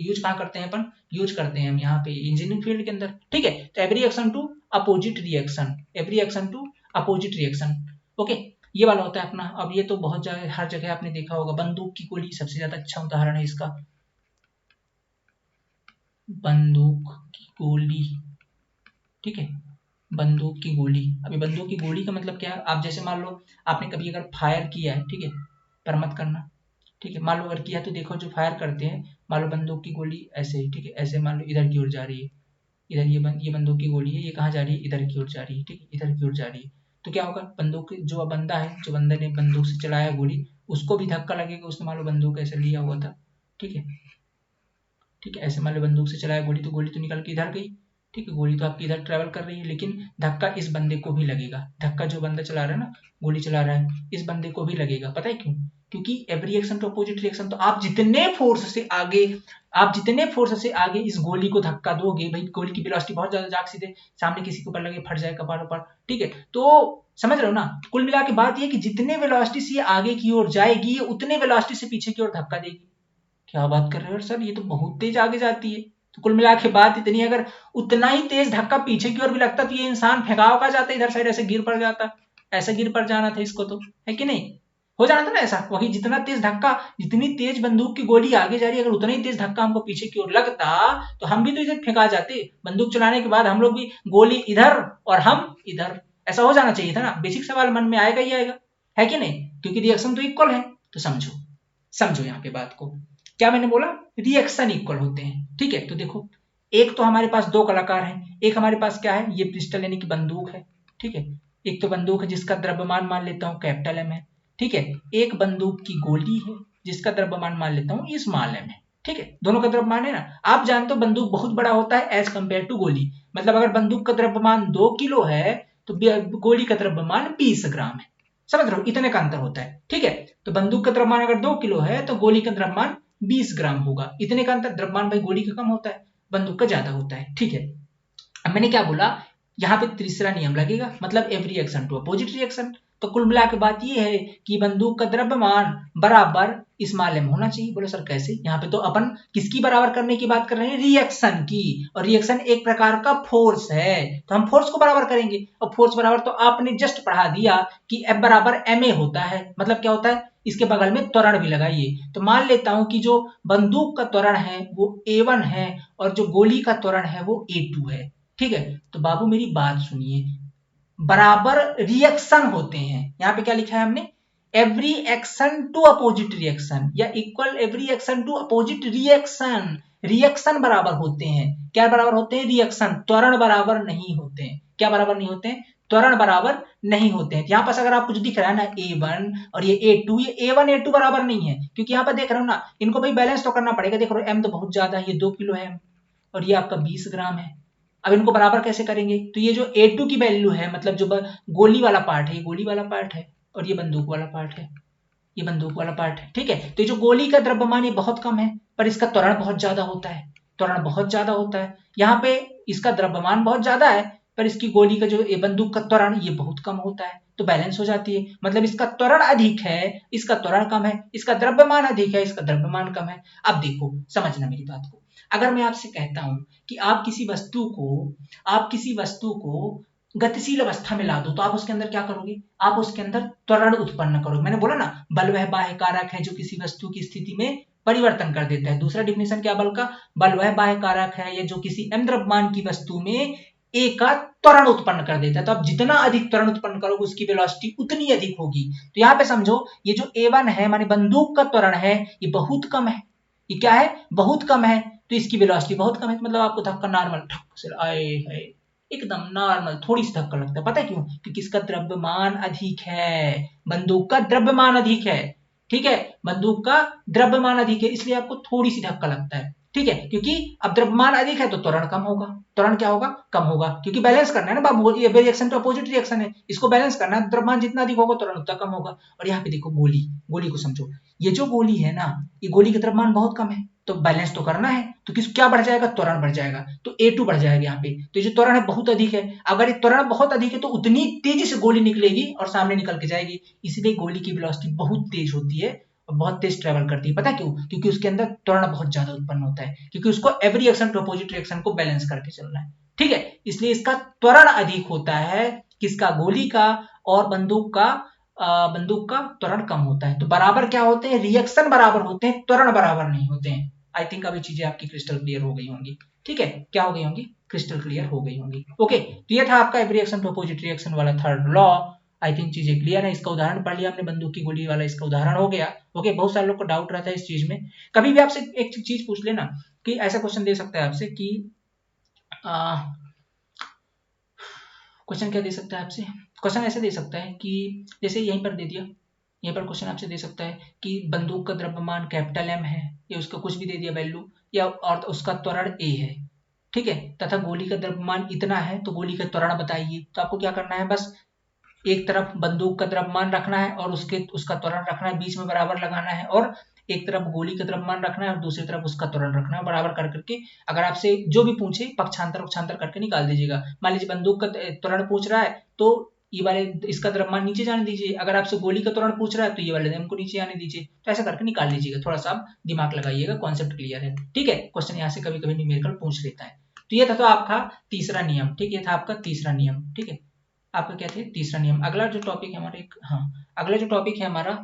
यूज कहाँ करते हैं अपन, यूज करते हैं हम यहाँ पे इंजीनियरिंग फील्ड के अंदर, ठीक है। तो every action to opposite reaction, every action to opposite reaction, okay, ये वाला होता है अपना। अब ये तो बहुत जगह, हर जगह आपने देखा होगा, बंदूक की गोली सबसे ज्यादा अच्छा उदाहरण है इसका, बंदूक की गोली, ठीक है, बंदूक की गोली। अभी बंदूक की गोली का मतलब क्या है, आप जैसे मान लो आपने कभी अगर फायर किया है, ठीक है, पर मत करना, ठीक है, मान लो अगर किया तो देखो जो फायर करते हैं, मान लो बंदूक की गोली ऐसे, ठीक है, ऐसे मान लो इधर की ओर जा रही है, इधर ये बंदूक की गोली है, ये कहाँ जा रही है, इधर की ओर जा रही है, ठीक है, इधर की ओर जा रही है। तो क्या होगा, बंदूक जो बंदा है, जो बंदे ने बंदूक से चलाया गोली, उसको भी धक्का लगेगा, उसने मान लो बंदूक ऐसे लिया हुआ था, ठीक है, ठीक है, ऐसे मान लो बंदूक से चलाया गोली, तो गोली तो निकल के इधर गई, ठीक है, गोली तो आपकी इधर ट्रेवल कर रही है, लेकिन धक्का इस बंदे को भी लगेगा, धक्का जो बंदा चला रहा है ना, गोली चला रहा है, इस बंदे को भी लगेगा। पता है क्यों? क्योंकि every reaction to opposite reaction, तो आप जितने फोर्स से आगे इस गोली को धक्का दोगे, भाई गोली की वेलोसिटी बहुत ज्यादा, जाग सीधे सामने किसी के ऊपर लगे, फट जाए कपार ऊपर, ठीक है, तो समझ रहे हो ना। कुल मिला के बात ये कि जितने वेलोसिटी से आगे की ओर जाएगी, उतने वेलोसिटी से पीछे की ओर धक्का देगी। क्या बात कर रहे हो सर, ये तो बहुत तेज आगे जाती है। तो कुल मिला के बात इतनी, अगर उतना ही तेज धक्का पीछे की ओर भी लगता तो ये इंसान फेंकाव का जाता, इधर साइड ऐसे गिर पड़ जाता, ऐसे गिर पड़ जाना था इसको, तो है कि नहीं, हो जाना था ना ऐसा। वही जितना तेज धक्का, जितनी तेज बंदूक की गोली आगे जा रही है, अगर उतना ही तेज धक्का हमको पीछे की ओर लगता तो हम भी तो इधर फेंका जाते, बंदूक चलाने के बाद हम लोग भी, गोली इधर और हम इधर, ऐसा हो जाना चाहिए था ना। बेसिक सवाल मन में आएगा ही आएगा, है कि नहीं, क्योंकि रिएक्शन तो इक्वल है। तो समझो, समझो यहाँ पे बात को, क्या मैंने बोला, रिएक्शन इक्वल होते हैं, ठीक है। तो देखो, एक तो हमारे पास दो कलाकार हैं, एक हमारे पास क्या है, ये पिस्टल यानी कि बंदूक है, ठीक है, एक तो बंदूक है जिसका द्रव्यमान मान लेता हूँ कैपिटल एम है, ठीक है, एक बंदूक की गोली है जिसका द्रव्यमान मान लेता हूँ स्मॉल एम है, ठीक है, दोनों का द्रव्यमान है ना। आप जानते हो बंदूक बहुत बड़ा होता है एज कंपेयर टू गोली, मतलब अगर बंदूक का द्रव्यमान 2 किलो है तो गोली का द्रव्यमान 20 ग्राम है, समझ रहे हो, इतने का अंतर होता है, ठीक है। तो बंदूक का द्रव्यमान अगर 2 किलो है तो गोली का द्रव्यमान 20 ग्राम होगा, इतने का अंतर, द्रव्यमान भाई गोली का कम होता है, बंदूक का ज्यादा होता है, ठीक है। अब मैंने क्या बोला, यहाँ पे तीसरा नियम लगेगा, मतलब every reaction to opposite reaction. तो कुल मिला के बात ये है कि बंदूक का द्रव्यमान बराबर स्मॉल एम होना चाहिए। बोलो सर कैसे, यहाँ पे तो अपन किसकी बराबर करने की बात कर रहे हैं, रिएक्शन की, और रिएक्शन एक प्रकार का फोर्स है, तो हम फोर्स को बराबर करेंगे, और फोर्स बराबर तो आपने जस्ट पढ़ा दिया कि एफ बराबर एम ए होता है, मतलब क्या होता है, इसके बगल में त्वरण भी लगाइए। तो मान लेता हूं कि जो बंदूक का त्वरण है वो A1 है, और जो गोली का त्वरण है वो A2 है, ठीक है। तो बाबू मेरी बात सुनिए, बराबर रिएक्शन होते हैं, यहां पे क्या लिखा है हमने, every action to opposite reaction, या equal every action to opposite reaction, reaction बराबर होते हैं, क्या बराबर होते हैं, रिएक्शन, त्वरण बराबर नहीं होते हैं, क्या बराबर नहीं होते हैं, त्वरण बराबर नहीं होते हैं। यहाँ पास अगर आपको जो दिख रहा है ना A1 और ये A2, ये A1 A2 बराबर नहीं है, क्योंकि यहाँ पर देख रहे हो ना, इनको भाई बैलेंस तो करना पड़ेगा, देख रहे हो एम तो बहुत ज्यादा है, ये 2 किलो है और ये आपका 20 ग्राम है। अब इनको बराबर कैसे करेंगे, तो ये जो A2 की वैल्यू है, मतलब जो गोली वाला पार्ट है, ये गोली वाला पार्ट है, और ये बंदूक वाला पार्ट है, ये बंदूक वाला पार्ट है, ठीक है। तो ये जो गोली का द्रव्यमान ये बहुत कम है, पर इसका त्वरण बहुत ज्यादा होता है, त्वरण बहुत ज्यादा होता है। यहाँ पे इसका द्रव्यमान बहुत ज्यादा है, पर इसकी गोली का जो ये बंदूक का त्वरण ये बहुत कम होता है, तो बैलेंस हो जाती है, मतलब इसका त्वरण अधिक है, इसका त्वरण कम है, इसका द्रव्यमान अधिक है, इसका द्रव्यमान कम है। अब देखो, समझना मेरी बात को, अगर मैं आपसे कहता हूं कि आप किसी वस्तु को गतिशील अवस्था में ला दो, तो आप उसके अंदर क्या करोगे, आप उसके अंदर त्वरण उत्पन्न करोगे। मैंने बोला ना, बल वह बाह्य कारक है जो किसी वस्तु की स्थिति में परिवर्तन कर देता है। दूसरा डिफिनेशन क्या बल का, बल वह बाह्य कारक है या जो किसी m द्रव्यमान की वस्तु में a का त्वरण उत्पन्न कर देता है। तो आप जितना अधिक त्वरण उत्पन्न करोगे उसकी वेलोसिटी उतनी अधिक होगी। तो यहाँ पे समझो, ये जो A1 है माने बंदूक का त्वरण है, ये बहुत कम है, ये क्या है, बहुत कम है, तो इसकी वेलोसिटी बहुत कम है, मतलब आपको धक्का नॉर्मल ठक से आए है, एकदम नॉर्मल थोड़ी सी धक्का लगता है। पता है क्यों, क्योंकि इसका द्रव्यमान अधिक है, बंदूक का द्रव्यमान अधिक है, ठीक है, बंदूक का द्रव्यमान अधिक है, इसलिए आपको थोड़ी सी धक्का लगता है, ठीक है, क्योंकि अब द्रव्यमान अधिक है तो त्वरण कम होगा, त्वरण क्या होगा, कम होगा, क्योंकि बैलेंस करना है ना बाबू, ये रिएक्शन तो अपोजिट रिएक्शन है, इसको बैलेंस करना है, द्रव्यमान जितना अधिक होगा त्वरण उतना कम होगा। और यहाँ पे देखो गोली, गोली को समझो, ये जो गोली है ना, ये गोली का द्रव्यमान बहुत कम है, तो बैलेंस तो करना है, तो किस क्या बढ़ जाएगा, त्वरण बढ़ जाएगा, तो A2 बढ़ जाएगा यहाँ पे। तो ये जो त्वरण है बहुत अधिक है, अगर ये त्वरण बहुत अधिक है तो उतनी तेजी से गोली निकलेगी और सामने निकल के जाएगी, इसलिए गोली की वेलोसिटी बहुत तेज होती है और बहुत तेज ट्रेवल करती है। पता है क्यों, क्योंकि उसके अंदर त्वरण बहुत ज्यादा उत्पन्न होता है, क्योंकि उसको every reaction to opposite reaction को बैलेंस करके चलना है, ठीक है, इसलिए इसका त्वरण अधिक होता है, किसका, गोली का, और बंदूक का त्वरण कम होता है। तो बराबर क्या होते हैं, रिएक्शन बराबर होते हैं, त्वरण बराबर नहीं होते हैं। आई थिंक अभी चीजें आपकी क्रिस्टल क्लियर हो गई होंगी, ठीक है, क्या हो गई होंगी, क्रिस्टल क्लियर हो गई होंगी। ओके, तो ये था आपका every reaction to opposite reaction वाला थर्ड लॉ। आई थिंक चीजें क्लियर है, इसका उदाहरण पढ़ लिया हमने, बंदूक की गोली वाला इसका उदाहरण हो गया। ओके, बहुत सारे लोग को डाउट रहता है इस चीज में, कभी भी आपसे एक चीज पूछ लेना कि ऐसा क्वेश्चन दे सकता है आपसे कि क्वेश्चन क्या दे सकता है आपसे, क्वेश्चन ऐसे दे सकता है कि जैसे यहीं पर दे दिया, यहीं पर क्वेश्चन आपसे दे सकता है कि बंदूक का द्रव्यमान कैपिटल एम है, या उसका कुछ भी दे दिया वैल्यू, या और उसका त्वरण ए है, ठीक है, तथा गोली का द्रव्यमान इतना है, तो गोली का त्वरण बताइए। तो आपको क्या करना है, बस एक तरफ बंदूक का द्रव्यमान रखना है और उसका त्वरण रखना है, बीच में बराबर लगाना है, और एक तरफ गोली का द्रव्यमान रखना है और दूसरी तरफ उसका त्वरण रखना है, बराबर कर करके अगर आपसे जो भी पूछे पक्षांतर करके निकाल दीजिएगा। मान लीजिए बंदूक का त्वरण पूछ रहा है तो ये वाले इसका द्रव्यमान नीचे जाने दीजिए, अगर आपसे गोली का त्वरण पूछ रहा है तो ये वाले को नीचे आने दीजिए। तो ऐसा करके निकाल लीजिएगा, थोड़ा सा आप दिमाग लगाइएगा, कॉन्सेप्ट क्लियर है, ठीक है। क्वेश्चन यहाँ से कभी कभी न्यूमेरिकल पूछ लेता है। तो ये था तो आपका तीसरा नियम, ठीक है, था आपका तीसरा नियम, ठीक है, आपका क्या थे तीसरा नियम। अगला जो टॉपिक है हमारा एक, हाँ, अगला जो टॉपिक है हमारा,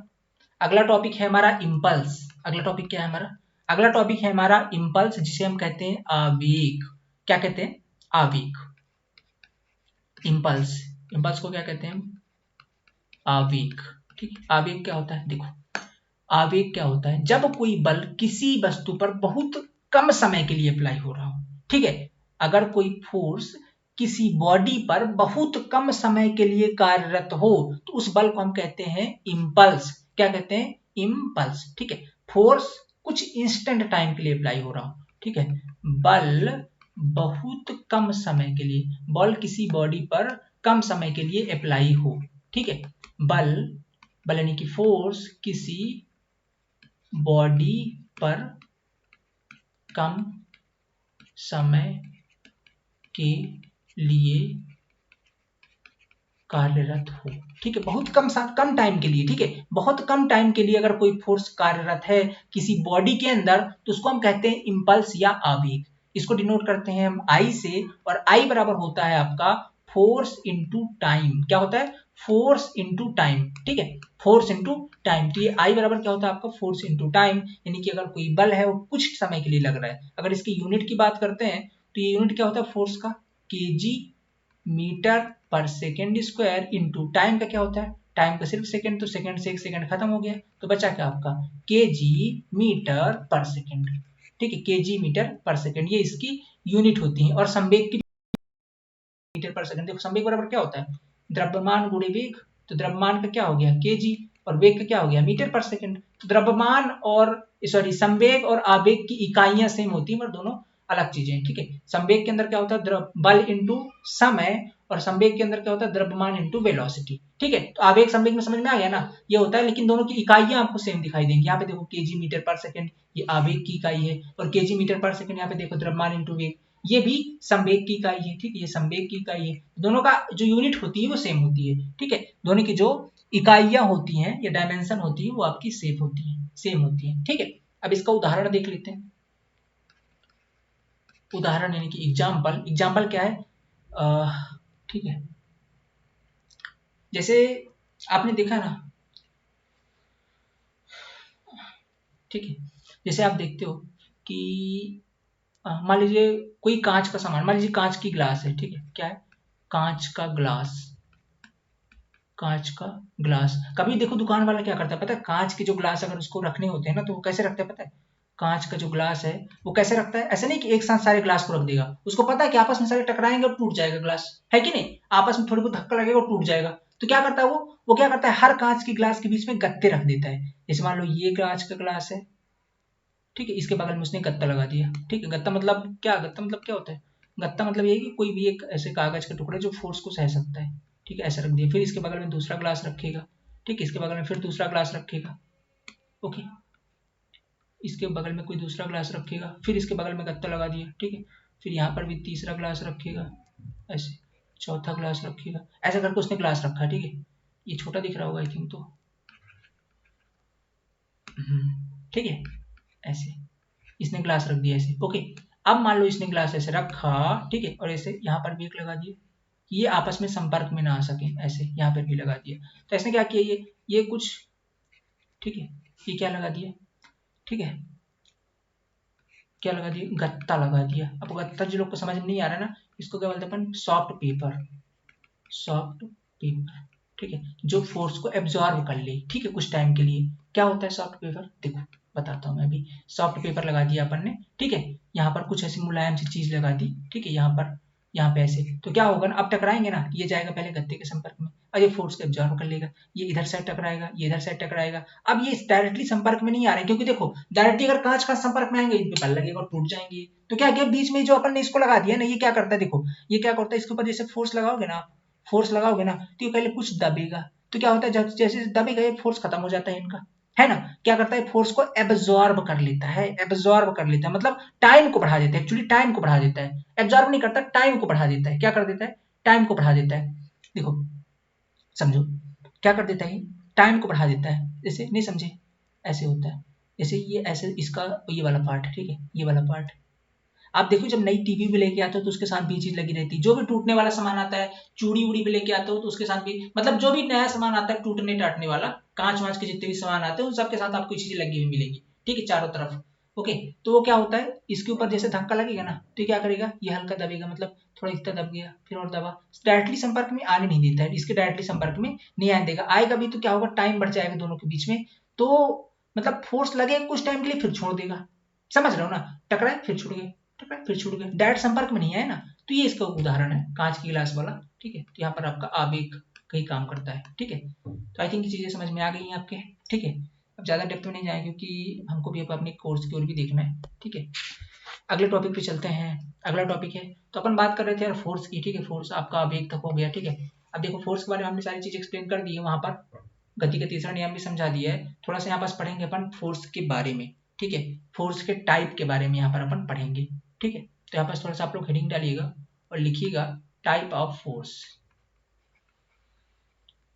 अगला टॉपिक है हमारा इम्पल्स। अगला टॉपिक क्या है हमारा, अगला टॉपिक है हमारा इम्पल्स, जिसे हम कहते हैं आवेग। क्या कहते हैं, आवेग। इम्पल्स, इम्पल्स को क्या कहते हैं हम, आवेग, ठीक। आवेग क्या होता है, देखो आवेग क्या होता है, जब कोई बल किसी वस्तु पर बहुत कम समय के लिए अप्लाई हो रहा हो, ठीक है। अगर कोई फोर्स किसी बॉडी पर बहुत कम समय के लिए कार्यरत हो तो उस बल को हम कहते हैं इम्पल्स। क्या कहते हैं, इम्पल्स, ठीक है। फोर्स कुछ इंस्टेंट टाइम के लिए अप्लाई हो रहा हो, ठीक है। बल बहुत कम समय के लिए, बल किसी बॉडी पर कम समय के लिए अप्लाई हो, ठीक है। बल, बल यानी कि फोर्स किसी बॉडी पर कम समय के लिए कार्यरत हो, ठीक है, बहुत कम टाइम के लिए, ठीक है, बहुत कम टाइम के लिए अगर कोई फोर्स कार्यरत है किसी बॉडी के अंदर तो उसको हम कहते हैं इम्पल्स या आवेग। इसको डिनोट करते हैं हम आई से, और आई बराबर होता है आपका फोर्स इंटू टाइम। क्या होता है, फोर्स इंटू टाइम, ठीक है, फोर्स इंटू टाइम। तो ये आई बराबर क्या होता है आपका फोर्स इंटू टाइम, यानी कि अगर कोई बल है वो कुछ समय के लिए लग रहा है, अगर इसकी यूनिट की बात करते हैं तो ये यूनिट क्या होता है फोर्स का, केजी मीटर पर सेकेंड स्क्वायर इंटू टाइम का क्या होता है, टाइम का सिर्फ सेकेंड, तो सेकेंड से एक सेकेंड खत्म हो गया, तो बचा क्या आपका केजी मीटर पर सेकेंड, ठीक है, केजी मीटर पर सेकेंड, ये इसकी यूनिट होती है। और संवेग की मीटर पर सेकंड, देखो संवेग बराबर क्या होता है, द्रव्यमान गुणे वेग, तो द्रव्यमान का क्या हो गया केजी, और वेग का क्या हो गया मीटर पर सेकंड। तो द्रव्यमान और संवेग और आवेग की इकाइयां सेम होती है, पर दोनों अलग चीजें हैं, ठीक है। संवेग के अंदर क्या होता है बल इंटू समय, और संवेग के अंदर क्या होता है द्रव्यमान इंटू वेलोसिटी, ठीक है। तो आवेग संवेग में समझ में आ गया ना, ये होता है, लेकिन दोनों की इकाइयां आपको सेम दिखाई देंगी। यहाँ पे देखो केजी मीटर पर सेकंड, ये आवेग की इकाई है, और केजी मीटर पर सेकंड यहाँ पे देखो द्रव्यमान इंटू वेग, ये भी संवेग की इकाई है, ठीक है, ये संवेग की इकाई है। दोनों का जो यूनिट होती है वो सेम होती है, ठीक है, दोनों की जो इकाइयां होती हैं या डायमेंशन होती है वो आपकी सेम होती है, सेम होती है, ठीक है। अब इसका उदाहरण देख लेते हैं। उदाहरण यानी कि एग्जाम्पल, एग्जाम्पल क्या है, ठीक है, जैसे आपने देखा ना, ठीक है, जैसे आप देखते हो कि मान लीजिए कोई कांच का सामान, मान लीजिए कांच की ग्लास है, ठीक है, क्या है, कांच का ग्लास, कांच का ग्लास। कभी देखो दुकान वाला क्या करता है पता है, कांच के जो ग्लास अगर उसको रखने होते हैं ना तो वो कैसे रखता है पता है, कांच का जो ग्लास है वो कैसे रखता है, ऐसे नहीं कि एक साथ सारे ग्लास को रख देगा, उसको पता है कि आपस में सारे टकराएंगे और टूट जाएगा ग्लास, है कि नहीं, आपस में थोड़ी बहुत धक्का लगेगा और टूट जाएगा। तो क्या करता है वो क्या करता है, हर कांच के ग्लास के बीच में गत्ते रख देता है। जैसे मान लो ये कांच का ग्लास है, ठीक है, इसके बगल में उसने गत्ता लगा दिया, ठीक है, गत्ता मतलब क्या, गत्ता मतलब क्या होता है, गत्ता मतलब ये कि कोई भी एक ऐसे कागज का टुकड़ा जो फोर्स को सह सकता है, ठीक है, ऐसा रख दिया। फिर इसके बगल में दूसरा ग्लास रखेगा, ठीक है, इसके बगल में फिर दूसरा ग्लास रखेगा, ओके, इसके बगल में कोई दूसरा ग्लास रखेगा, फिर इसके बगल में गत्ता लगा दिया, ठीक है, फिर यहाँ पर भी तीसरा ग्लास रखेगा, ऐसे चौथा ग्लास रखेगा, ऐसा करके उसने ग्लास रखा, ठीक है, ये छोटा दिख रहा होगा आई थिंक तो, ठीक है, ऐसे इसने ग्लास रख दिया ऐसे, ओके। अब मान लो इसने ग्लास ऐसे रखा, ठीक है, और ऐसे यहाँ पर भी एक लगा दिया, ये आपस में संपर्क में ना आ सके, ऐसे यहाँ पर भी लगा दिया। तो इसने क्या किया, ये कुछ, ठीक है, ये क्या लगा दिया, ठीक है, क्या लगा दिया, गत्ता लगा दिया। अब गत्ता जो लोग को समझ में नहीं आ रहा ना, इसको क्या बोलते हैं अपन, सॉफ्ट पेपर, सॉफ्ट पेपर, ठीक है, जो फोर्स को एब्जॉर्ब कर ले, ठीक है, कुछ टाइम के लिए। क्या होता है सॉफ्ट पेपर, देखो बताता हूँ मैं अभी। सॉफ्ट पेपर लगा दिया अपन ने, ठीक है, यहाँ पर कुछ ऐसी मुलायम सी चीज लगा दी, ठीक है, यहाँ पे ऐसे, तो क्या होगा ना, अब टकराएंगे ना, ये जाएगा पहले गत्ते के संपर्क में और ये फोर्स को एब्जॉर्ब कर लेगा, ये इधर से टकराएगा, ये इधर से टकराएगा। अब ये डायरेक्टली संपर्क में नहीं आ रहे, क्योंकि देखो डायरेक्टली अगर कांच का संपर्क में आएंगे इन पे बल लगेगा और टूट जाएंगे। तो क्या किया, बीच में जो अपन ने इसको लगा दिया ना, ये क्या करता है, देखो ये क्या करता है, इसके ऊपर जैसे फोर्स लगाओगे ना, तो ये पहले कुछ दबेगा, तो क्या होता है, जब जैसे दबेगा ये फोर्स खत्म हो जाता है इनका, है ना। क्या करता है, फोर्स को एब्जॉर्ब कर लेता है, मतलब टाइम को बढ़ा देता है, एक्चुअली टाइम को बढ़ा देता है, एब्जॉर्ब नहीं करता, टाइम को बढ़ा देता है। क्या कर देता है, टाइम को बढ़ा देता है। देखो समझो, क्या कर देता है, टाइम को बढ़ा देता है। जैसे नहीं समझे, ऐसे होता है, जैसे ये ऐसे, इसका ये वाला पार्ट, ठीक है, ये वाला पार्ट। आप देखो जब नई टीवी भी लेके आते हो तो उसके साथ भी चीज लगी रहती है, जो भी टूटने वाला सामान आता है, चूड़ी उड़ी भी लेके आते हो तो उसके साथ भी, मतलब जो भी नया सामान आता है टूटने टाटने वाला, कांच वांच के जितने भी सामान आते हैं उन सबके साथ आपको चीजें लगी हुई मिलेगी, ठीक है, चारों तरफ। ओके, तो वो क्या होता है, इसके ऊपर जैसे धक्का लगेगा ना, तो क्या करेगा, ये हल्का दबेगा, मतलब थोड़ा इतना दब गया, फिर और दबा, डायरेक्टली संपर्क में आने नहीं देता है, इसके डायरेक्टली संपर्क में नहीं आने देगा, आएगा भी तो क्या होगा, टाइम बढ़ जाएगा दोनों के बीच में, तो मतलब फोर्स लगेगा कुछ टाइम के लिए, फिर छोड़ देगा। समझ रहे हो ना, टकराए फिर छूट गए, टकराए फिर छूट गए, डायरेक्ट संपर्क में नहीं आए ना। तो ये इसका उदाहरण है कांच की गिलास वाला, ठीक है, तो यहाँ पर आपका आवेग कई काम करता है, ठीक है। तो आई थिंक ये चीजें समझ में आ गई हैं आपके, ठीक है। अब ज्यादा डेप्थ में नहीं जाए क्योंकि हमको भी अपने कोर्स की ओर भी देखना है, ठीक है। अगले टॉपिक पे चलते हैं। अगला टॉपिक है, तो अपन बात कर रहे थे यार फोर्स की, ठीक है, फोर्स आपका आवेग तक हो गया, ठीक है। अब देखो फोर्स के बारे में हमने सारी चीज एक्सप्लेन कर दी है वहां पर, गति का तीसरा नियम भी समझा दिया है। थोड़ा सा यहाँ पास पढ़ेंगे अपन फोर्स के बारे में, ठीक है, फोर्स के टाइप के बारे में यहाँ पर अपन पढ़ेंगे, ठीक है। तो यहाँ पास थोड़ा सा आप लोग हेडिंग डालिएगा और लिखिएगा type of force,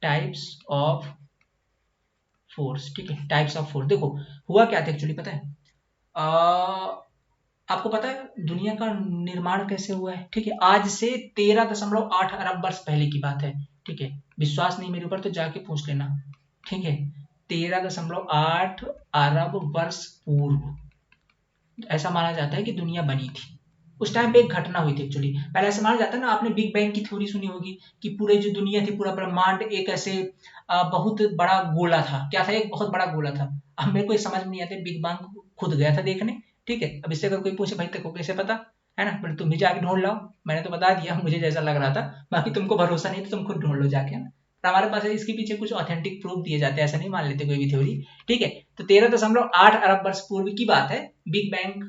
types of force, ठीक है, टाइप्स ऑफ फोर्स। देखो हुआ क्या था एक्चुअली पता है, आपको पता है दुनिया का निर्माण कैसे हुआ है, ठीक है, आज से 13.8 अरब वर्ष पहले की बात है, ठीक है। विश्वास नहीं मेरे ऊपर तो जाके पूछ लेना, ठीक है। 13.8 अरब वर्ष पूर्व ऐसा माना जाता है कि दुनिया बनी थी। उस टाइम पे एक घटना हुई थी एक्चुअली, पहले ऐसा माना जाता है ना, आपने बिग बैंग की थ्योरी सुनी होगी कि पूरे जो दुनिया थी, पूरा ब्रह्मांड एक ऐसे बहुत बड़ा गोला था। क्या था, एक बहुत बड़ा गोला था। अब मेरे को ये समझ में नहीं आता, बिग बैंग खुद गया था देखने, ठीक है। अब इससे अगर कोई पूछे भाई तेरे को कैसे पता, है ना, बोले तुम भी जाके ढूंढ लाओ, मैंने तो बता दिया मुझे जैसा लग रहा था, बाकी तुमको भरोसा नहीं तो तुम खुद ढूंढ लो जाके, है ना। पर हमारे पास इसके पीछे कुछ ऑथेंटिक प्रूफ दिए जाते हैं, ऐसा नहीं मान लेते कोई भी थ्योरी, ठीक है। तो 13.8 अरब वर्ष पूर्व की बात है, बिग बैंग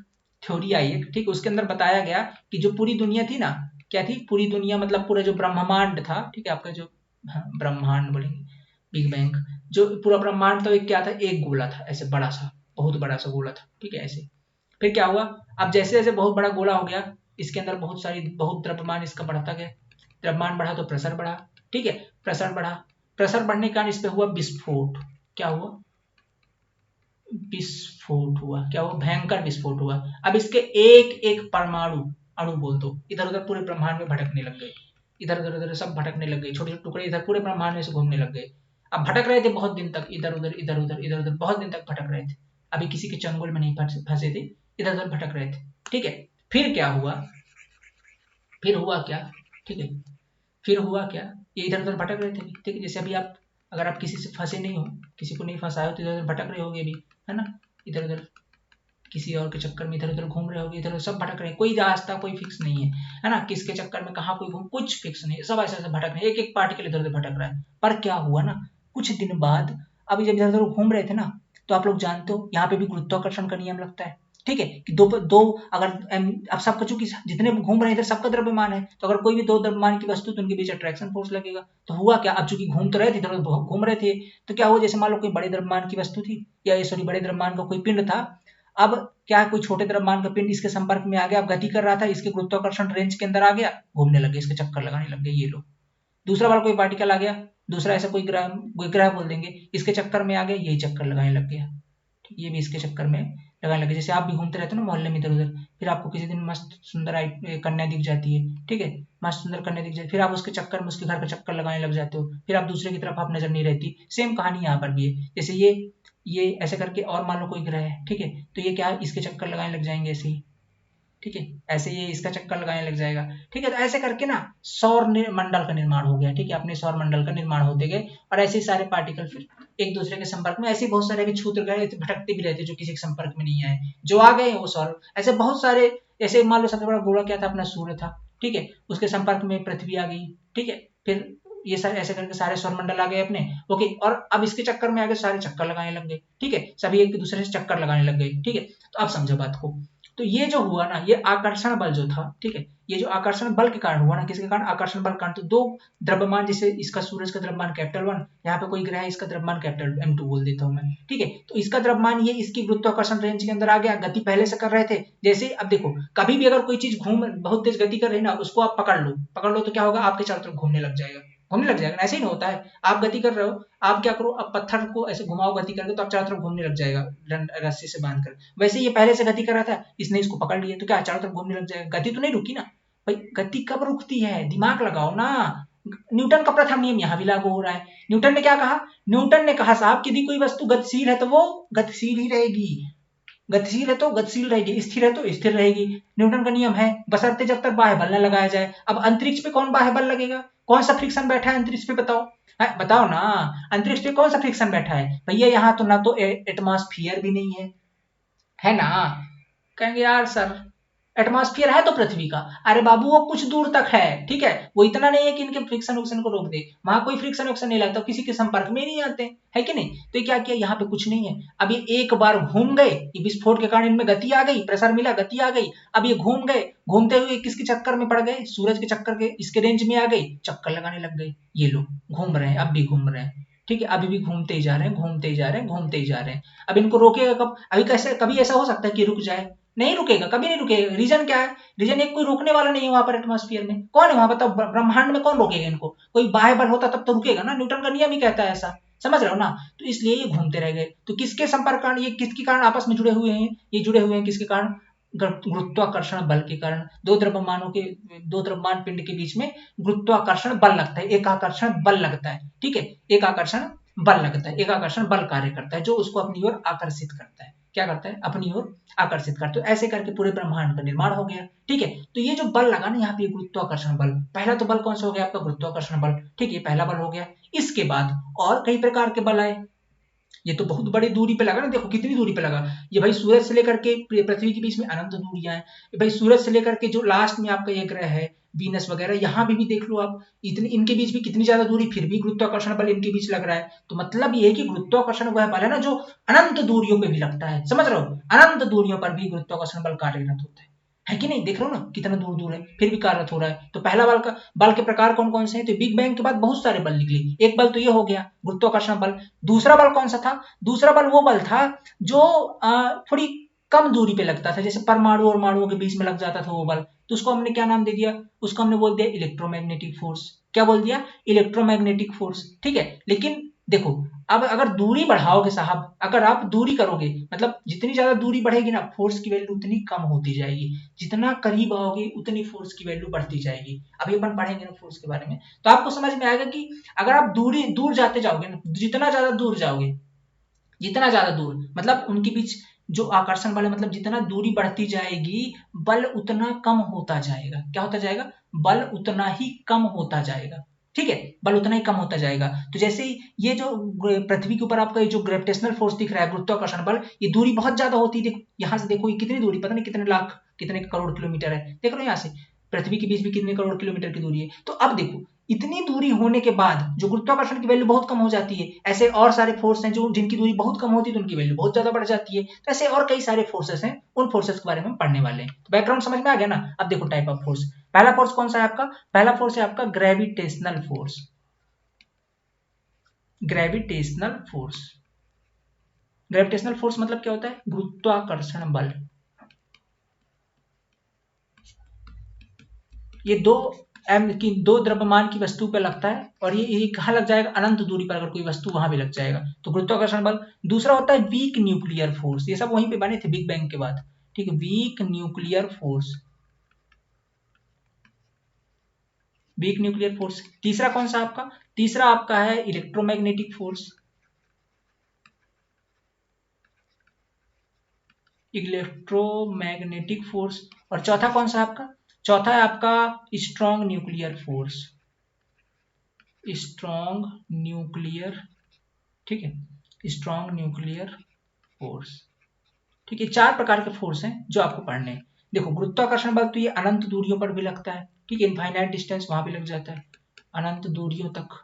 थ्योरी आई है, ठीक, उसके अंदर बताया गया कि जो पूरी दुनिया थी ना, क्या थी पूरी दुनिया, मतलब पूरा जो ब्रह्मांड था, ठीक है, आपका जो, हाँ, ब्रह्मांड बोलेंगे, बिग बैंग, जो पूरा ब्रह्मांड था एक क्या था, एक गोला था, ऐसे बड़ा सा, बहुत बड़ा सा गोला था, ठीक है, ऐसे। फिर क्या हुआ, अब जैसे जैसे बहुत बड़ा गोला हो गया, इसके अंदर बहुत द्रव्यमान इसका बढ़ता गया, द्रव्यमान बढ़ा तो प्रेशर बढ़ा, ठीक है, प्रेशर बढ़ा, प्रेशर बढ़ने के कारण इस पे हुआ विस्फोट। क्या हुआ, विस्फोट हुआ, क्या हुआ, भयंकर विस्फोट हुआ। अब इसके एक एक परमाणु, अणु बोल दो, इधर उधर पूरे ब्रह्मांड में भटकने लग गए, इधर उधर उधर सब भटकने लग गए, छोटे छोटे टुकड़े इधर पूरे ब्रह्मांड में से घूमने लग गए। अब भटक रहे थे बहुत दिन तक, इधर उधर इधर उधर इधर उधर बहुत दिन तक भटक रहे थे, अभी किसी के चंगुल में नहीं फंसे थे, इधर उधर भटक रहे थे, ठीक है। फिर क्या हुआ, फिर हुआ क्या, ठीक है, फिर हुआ क्या, ये इधर उधर भटक रहे थे, ठीक है। जैसे अभी आप, अगर आप किसी से फंसे नहीं हो, किसी को नहीं फंसाए हो, तो इधर उधर भटक रहे होगे अभी, है ना, इधर उधर किसी और के चक्कर में इधर उधर घूम रहे होगे, इधर उधर सब भटक रहे हैं, कोई रास्ता कोई फिक्स नहीं है ना, किसके चक्कर में कहाँ कोई घूम, कुछ फिक्स नहीं है, सब ऐसे ऐसे भटक रहे हैं, एक एक पार्टिकल इधर उधर भटक रहा है। पर क्या हुआ ना, कुछ दिन बाद, अभी जब इधर उधर घूम रहे थे ना, तो आप लोग जानते हो यहाँ पे भी गुरुत्वाकर्षण का नियम लगता है, ठीक है, कि दो दो अगर अब सबका, चूंकि जितने घूम रहे हैं इधर सबका द्रव्यमान है, तो अगर कोई भी दो द्रव्यमान की वस्तु, तो उनके बीच अट्रैक्शन फोर्स लगेगा। तो हुआ क्या, अब चूंकि घूम तो रहे थे इधर उधर घूम रहे थे, तो क्या हुआ, जैसे मान लो कोई बड़े द्रव्यमान की वस्तु थी, या सॉरी बड़े द्रव्यमान का कोई पिंड था, अब क्या कोई छोटे द्रव्यमान का पिंड इसके संपर्क में आ गया, अब गति कर रहा था, इसके गुरुत्वाकर्षण रेंज के अंदर आ गया, घूमने लगे, इसके चक्कर लगाने लग गए ये लोग। दूसरा वाला कोई पार्टिकल आ गया, दूसरा ऐसा कोई ग्रह बोल देंगे, इसके चक्कर में आ गया, यही चक्कर लगाने लग गया, ये भी इसके चक्कर में लगाने लगे। जैसे आप भी घूमते रहते हो ना मोहल्ले में इधर उधर, फिर आपको किसी दिन मस्त सुंदर कन्या दिख जाती है, ठीक है, मस्त सुंदर कन्या दिख जाती है, फिर आप उसके चक्कर में उसके घर का चक्कर लगाने लग जाते हो, फिर आप दूसरे की तरफ आप नजर नहीं रहती। सेम कहानी यहाँ पर भी है, जैसे ये ऐसे करके, और मान लो कोई ग्रह है, ठीक है, तो ये क्या है, इसके चक्कर लगाने लग जाएंगे ऐसे ही, ठीक है, ऐसे ये इसका चक्कर लगाने लग जाएगा। ठीक है, तो ऐसे करके ना सौर मंडल का निर्माण हो गया। ठीक है, अपने सौर मंडल का निर्माण होते गए और ऐसे ही सारे पार्टिकल फिर एक दूसरे के संपर्क में, ऐसे बहुत सारे भी छूत्र गए भटकते भी रहते जो किसी के संपर्क में नहीं आए, जो आ गए वो सौर, ऐसे बहुत सारे। ऐसे मान लो सबसे बड़ा गोला क्या था, अपना सूर्य था। ठीक है, उसके संपर्क में पृथ्वी आ गई। ठीक है, फिर ये सारे ऐसे करके सारे सौरमंडल आ गए अपने। ओके, और अब इसके चक्कर में आगे सारे चक्कर लगाने लग गए। ठीक है, सभी एक दूसरे से चक्कर लगाने लग गए। ठीक है, तो अब समझो बात को। तो ये जो हुआ ना, ये आकर्षण बल जो था, ठीक है, ये जो आकर्षण बल के कारण हुआ ना, किसके कारण, आकर्षण बल कारण। तो दो द्रव्यमान, जैसे इसका सूरज का द्रव्यमान कैपिटल 1, यहाँ पे कोई ग्रह है इसका द्रव्यमान कैपिटल M2 बोल देता हूँ मैं। ठीक है, तो इसका द्रव्यमान ये इसकी गुरुत्वाकर्षण रेंज के अंदर आ गया, गति पहले से कर रहे थे जैसे। अब देखो, कभी भी अगर कोई चीज बहुत तेज गति कर रही है ना, उसको आप पकड़ लो तो क्या होगा, आपके चारों तरफ घूमने लग जाएगा, घूमने लग जाएगा। ऐसे ही नहीं होता है, आप गति कर रहे हो, आप क्या करो, अब पत्थर को ऐसे घुमाओ गति करके, तो आप चारों तरफ घूमने लग जाएगा रस्सी से बांधकर। वैसे ये पहले से गति कर रहा था, इसने इसको पकड़ लिया, तो क्या चारों तरफ घूमने लग जाएगा, गति तो नहीं रुकी ना। भाई गति कब रुकती है, दिमाग लगाओ ना। न्यूटन का प्रथम नियम यहाँ भी लागू हो रहा है। न्यूटन ने क्या कहा, न्यूटन ने कहा साहब कि यदि कोई वस्तु गतिशील है तो वो गतिशील ही रहेगी, गतिशील है तो गतिशील रहेगी, स्थिर है तो स्थिर रहेगी। न्यूटन का नियम है, बशर्ते जब तक बाह्य बल न लगाया जाए। अब अंतरिक्ष पे कौन बाह्य बल लगेगा, कौन सा फ्रिक्शन बैठा है अंतरिक्ष पे, बताओ है, बताओ ना। अंतरिक्ष पे कौन सा फ्रिक्शन बैठा है भैया, यहाँ तो ना तो एटमॉस्फेयर भी नहीं है ना। कहेंगे यार सर, एटमॉस्फेयर है तो पृथ्वी का, अरे बाबू वो कुछ दूर तक है। ठीक है, वो इतना नहीं है कि इनके फ्रिक्शन विक्शन को रोक दे, वहां कोई फ्रिक्शन विक्शन नहीं लगता, किसी के संपर्क में नहीं आते, है कि नहीं। तो क्या किया, यहाँ पे कुछ नहीं है। अब ये एक बार घूम गए, ये विस्फोट के कारण इनमें गति आ गई, प्रेशर मिला, गति आ गई। अब ये घूम गए, घूमते हुए किसके चक्कर में पड़ गए, सूरज के चक्कर के, इसके रेंज में आ गए, चक्कर लगाने लग गए। ये लोग घूम रहे हैं, अब भी घूम रहे हैं। ठीक है, अभी भी घूमते ही जा रहे हैं, घूमते ही जा रहे हैं, घूमते ही जा रहे हैं। अब इनको रोकेगा कब, अभी कैसे, कभी ऐसा हो सकता है कि रुक जाए, नहीं रुकेगा, कभी नहीं रुकेगा। रीजन क्या है, रीजन एक, कोई रोकने वाला नहीं है वहां पर एटमॉस्फेयर में, कौन है वहां, बताओ, ब्रह्मांड में कौन रोकेगा इनको, कोई बाह्य बल होता तब तो रुकेगा ना, न्यूटन का नियम ही कहता है ऐसा, समझ रहे हो ना। तो इसलिए ये घूमते रह गए। तो किसके संपर्क कारण, ये किसके कारण आपस में जुड़े हुए हैं, ये जुड़े हुए हैं किसके कारण, गुरुत्वाकर्षण बल के कारण। दो द्रव्यमान पिंड के बीच में गुरुत्वाकर्षण बल लगता है, एक आकर्षण बल लगता है। ठीक है, एक आकर्षण बल लगता है, एक आकर्षण बल कार्य करता है, जो उसको अपनी ओर आकर्षित करता है। क्या करता है, अपनी ओर आकर्षित करते, तो ऐसे करके पूरे ब्रह्मांड का निर्माण हो गया। ठीक है, तो ये जो बल लगा ना यहाँ पे, गुरुत्वाकर्षण बल, पहला तो बल कौन सा हो गया आपका, गुरुत्वाकर्षण बल। ठीक है, पहला बल हो गया। इसके बाद और कई प्रकार के बल आए। ये तो बहुत बड़ी दूरी पे लगा ना, देखो कितनी दूरी पे लगा। ये भाई सूरज से लेकर के पृथ्वी के बीच में अनंत दूरियां हैं भाई, सूरज से लेकर के जो लास्ट में आपका ये ग्रह है वीनस वगैरह, यहाँ भी देख लो आप, इतनी इनके बीच भी कितनी ज्यादा दूरी, फिर भी गुरुत्वाकर्षण बल इनके बीच लग रहा है। तो मतलब ये है कि गुरुत्वाकर्षण वह बल है ना जो अनंत दूरियों पे भी लगता है, समझ रहे हो, अनंत दूरियों पर भी गुरुत्वाकर्षण बल कार्यरत होता है कि नहीं, देख रहे हो ना कितना दूर दूर है फिर भी कार्यरत हो रहा है। तो पहला बल के प्रकार कौन कौन से हैं, तो बिग बैंग के बाद बहुत सारे बल निकले। एक बल तो ये हो गया गुरुत्वाकर्षण बल। दूसरा बल कौन सा था, दूसरा बल वो बल था जो थोड़ी कम दूरी पे लगता था, जैसे परमाणु और माणुओं के बीच में लग जाता था वो बल, तो उसको हमने क्या नाम दे दिया, उसको हमने बोल दिया इलेक्ट्रोमैग्नेटिक फोर्स। क्या बोल दिया, इलेक्ट्रोमैग्नेटिक फोर्स। ठीक है, लेकिन देखो, अब अगर दूरी बढ़ाओगे साहब, अगर आप दूरी करोगे, मतलब जितनी ज्यादा दूरी बढ़ेगी ना, फोर्स की वैल्यू उतनी कम होती जाएगी, जितना करीब आओगे उतनी फोर्स की वैल्यू बढ़ती जाएगी। अभी अपन पढ़ेंगे ना फोर्स के बारे में, तो आपको समझ में आएगा कि अगर आप दूर जाते जाओगे ना, जितना ज्यादा दूर जाओगे, जितना ज्यादा दूर, मतलब उनके बीच जो आकर्षण बल है, मतलब जितना दूरी बढ़ती जाएगी, बल उतना कम होता जाएगा। क्या होता जाएगा, बल उतना ही कम होता जाएगा। ठीक है, बल उतना ही कम होता जाएगा। तो जैसे ही ये जो पृथ्वी के ऊपर आपका ये जो ग्रेविटेशनल फोर्स दिख रहा है, गुरुत्वाकर्षण बल, ये दूरी बहुत ज्यादा होती है। देखो यहाँ से, देखो ये कितनी दूरी, पता नहीं कितने लाख, कितने करोड़ किलोमीटर है, देख लो यहाँ से पृथ्वी के बीच भी कितने करोड़ किलोमीटर की दूरी है। तो अब देखो, इतनी दूरी होने के बाद जो गुरुत्वाकर्षण की वैल्यू बहुत कम हो जाती है, ऐसे और सारे फोर्स हैं जो जिनकी दूरी बहुत कम होती है, तो उनकी वैल्यू बहुत ज्यादा बढ़ जाती है। तो ऐसे और कई सारे फोर्सेस हैं, उन फोर्सेस के बारे में हम पढ़ने वाले हैं। तो बैकग्राउंड समझ में आ गया ना। अब देखो टाइप ऑफ फोर्स, पहला फोर्स कौन सा है आपका, पहला फोर्स है आपका gravitational force. Gravitational force, gravitational force मतलब क्या होता है, गुरुत्वाकर्षण बल। ये दो द्रव्यमान की वस्तु पर लगता है, और ये कहाँ लग जाएगा, अनंत दूरी पर अगर कोई वस्तु वहां भी लग जाएगा, तो गुरुत्वाकर्षण बल। दूसरा होता है वीक न्यूक्लियर फोर्स, ये सब वहीं पे बने थे बिग बैंग के बाद। ठीक है, weak nuclear force, weak nuclear force. तीसरा कौन सा आपका, तीसरा आपका है इलेक्ट्रोमैग्नेटिक फोर्स। Electromagnetic force. और चौथा कौन सा आपका? चौथा है आपका strong nuclear force. Strong nuclear, ठीक है, स्ट्रॉन्ग न्यूक्लियर फोर्स। ठीक है, चार प्रकार के फोर्स हैं जो आपको पढ़ने हैं। देखो, गुरुत्वाकर्षण बल तो ये अनंत दूरियों पर भी लगता है, ठीक है, इनफाइनाइट डिस्टेंस वहां भी लग जाता है, अनंत दूरियों तक,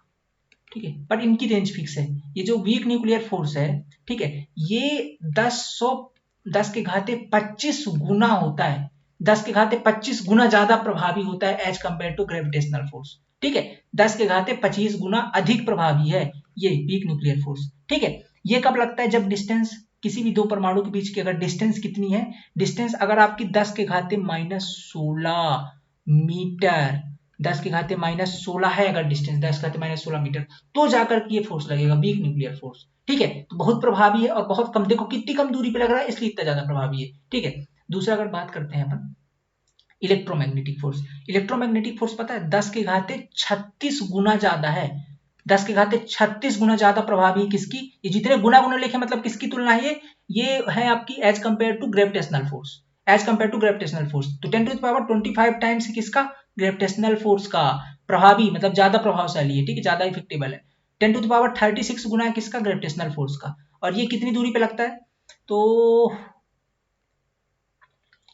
ठीक है, पर इनकी रेंज फिक्स है। ये जो वीक न्यूक्लियर फोर्स है, ठीक है, ये 10 के घाते 25 गुना होता है, 10 के घाते 25 गुना ज्यादा प्रभावी होता है as compare to gravitational force, ठीक है, 10 के घाते 25 गुना अधिक प्रभावी है ये वीक न्यूक्लियर फोर्स, ठीक है। ये कब लगता है? जब डिस्टेंस किसी भी दो परमाणु के बीच की अगर डिस्टेंस कितनी है, डिस्टेंस अगर आपकी 10 के घाते -16 मीटर, 10 के घाते -16 है अगर डिस्टेंस 10 के घाते -16 मीटर, तो जाकर के ये फोर्स लगेगा, वीक न्यूक्लियर फोर्स, ठीक है। तो बहुत प्रभावी है और बहुत कम, देखो कितनी कम दूरी पे लग रहा है इसलिए इतना ज्यादा प्रभावी है, ठीक है। दूसरा अगर बात करते हैं अपन इलेक्ट्रोमैग्नेटिक फोर्स। इलेक्ट्रोमैग्नेटिक फोर्स पता है 10 के घाते 36 गुना ज्यादा है, 10 के घाते 36 गुना ज्यादा प्रभावी किसकी? ये जितने गुना गुना लिखे मतलब किसकी तुलना है? ये है आपकी as compare to gravitational force, as compare to gravitational force. तो 10⁻25 टाइम्स किसका? ग्रेविटेशनल फोर्स का प्रभावी, मतलब ज्यादा प्रभावशाली है, ठीक है, ज्यादा इफेक्टिबल है। 10⁻36 गुना है किसका? ग्रेविटेशनल फोर्स का। और ये कितनी दूरी पे लगता है? तो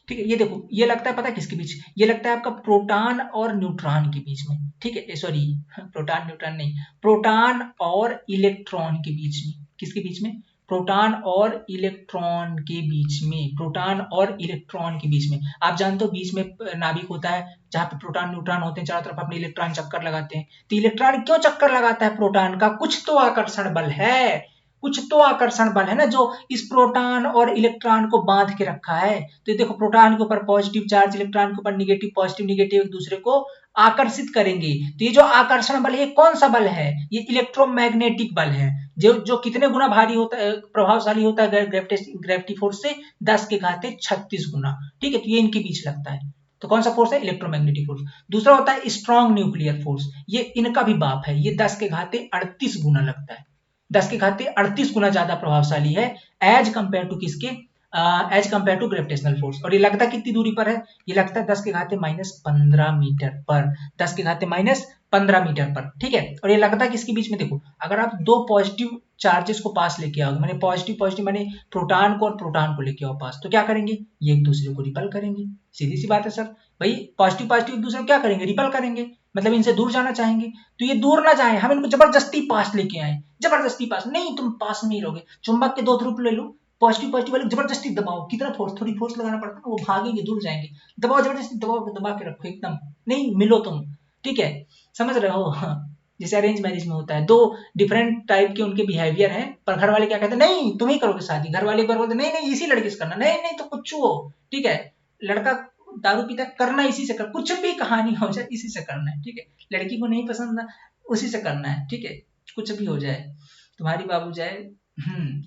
ठीक है, ये देखो, ये लगता है पता है किसके बीच? ये लगता है आपका प्रोटॉन और न्यूट्रॉन के बीच में, ठीक है, सॉरी, प्रोटॉन न्यूट्रॉन नहीं, प्रोटॉन और इलेक्ट्रॉन के बीच में। किसके बीच में? प्रोटॉन और इलेक्ट्रॉन के बीच में, प्रोटॉन और इलेक्ट्रॉन के बीच में। आप जानते हो बीच में नाभिक होता है जहां पे प्रोटॉन न्यूट्रॉन होते हैं, चारों तरफ अपने इलेक्ट्रॉन चक्कर लगाते हैं। तो इलेक्ट्रॉन क्यों चक्कर लगाता है प्रोटॉन का? कुछ तो आकर्षण बल है, कुछ तो आकर्षण बल है ना, जो इस प्रोटॉन और इलेक्ट्रॉन को बांध के रखा है। तो देखो, प्रोटॉन के ऊपर पॉजिटिव चार्ज, इलेक्ट्रॉन के ऊपर निगेटिव, पॉजिटिव निगेटिव एक दूसरे को आकर्षित करेंगे। तो ये जो आकर्षण बल है, कौन सा बल है? ये इलेक्ट्रोमैग्नेटिक बल है, जो कितने गुना भारी होता है, प्रभावशाली होता है ग्रेविटी फोर्स से? 10 के घाते 36 गुना, ठीक है। तो ये इनके बीच लगता है। तो कौन सा फोर्स है? Electromagnetic force. दूसरा होता है स्ट्रॉन्ग न्यूक्लियर फोर्स, ये इनका भी बाप है, ये 10 के घाते 38 गुना लगता है, 10 के घाते 38 गुना ज्यादा प्रभावशाली है एज कंपेयर टू किसके? As compare to gravitational force. और ये लगता कितनी दूरी पर है? ये लगता है 10 के घाते -15 मीटर पर, 10 के घाते -15 मीटर पर, ठीक है। और ये लगता है किसके बीच में? देखो, अगर आप दो पॉजिटिव चार्जेस को पास लेके आओगे, माने पॉजिटिव पॉजिटिव माने प्रोटॉन को और प्रोटॉन को लेके आओ पास, तो क्या करेंगे? ये एक दूसरे को रिपल करेंगे, सीधी सी बात है सर। भाई पॉजिटिव पॉजिटिव एक दूसरे को क्या करेंगे? रिपल करेंगे, मतलब इनसे दूर जाना चाहेंगे। तो ये दूर ना जाए, हम इनको जबरदस्ती पास लेके आए, जबरदस्ती पास नहीं, तुम पास नहीं रहोगे। चुंबक के दो ध्रुव ले लो, पॉजिटिव पॉजिटिव वाले जबरदस्ती दबाओ, कितना फोर्स, थोड़ी फोर्स लगाना पड़ता है, वो भागेंगे, दूर जाएंगे। दबाओ, जबरदस्ती दबाओ, दबा के रखो एकदम, नहीं मिलो तुम, ठीक है, समझ रहे हो? हाँ। जैसे अरेंज मैरिज में होता है, दो डिफरेंट टाइप के उनके बिहेवियर हैं, पर घर वाले क्या कहते हैं? नहीं तुम ही करोगे शादी। घर वाले एक बार बोलते नहीं नहीं इसी लड़के से करना, नहीं नहीं तो कुछ हो, ठीक है, लड़का दारू पीता करना इसी से कर, कुछ भी कहानी हो जाए इसी से करना है, ठीक है। लड़की को नहीं पसंद ना, उसी से करना है, ठीक है, कुछ भी हो जाए, तुम्हारी बाबू जाए,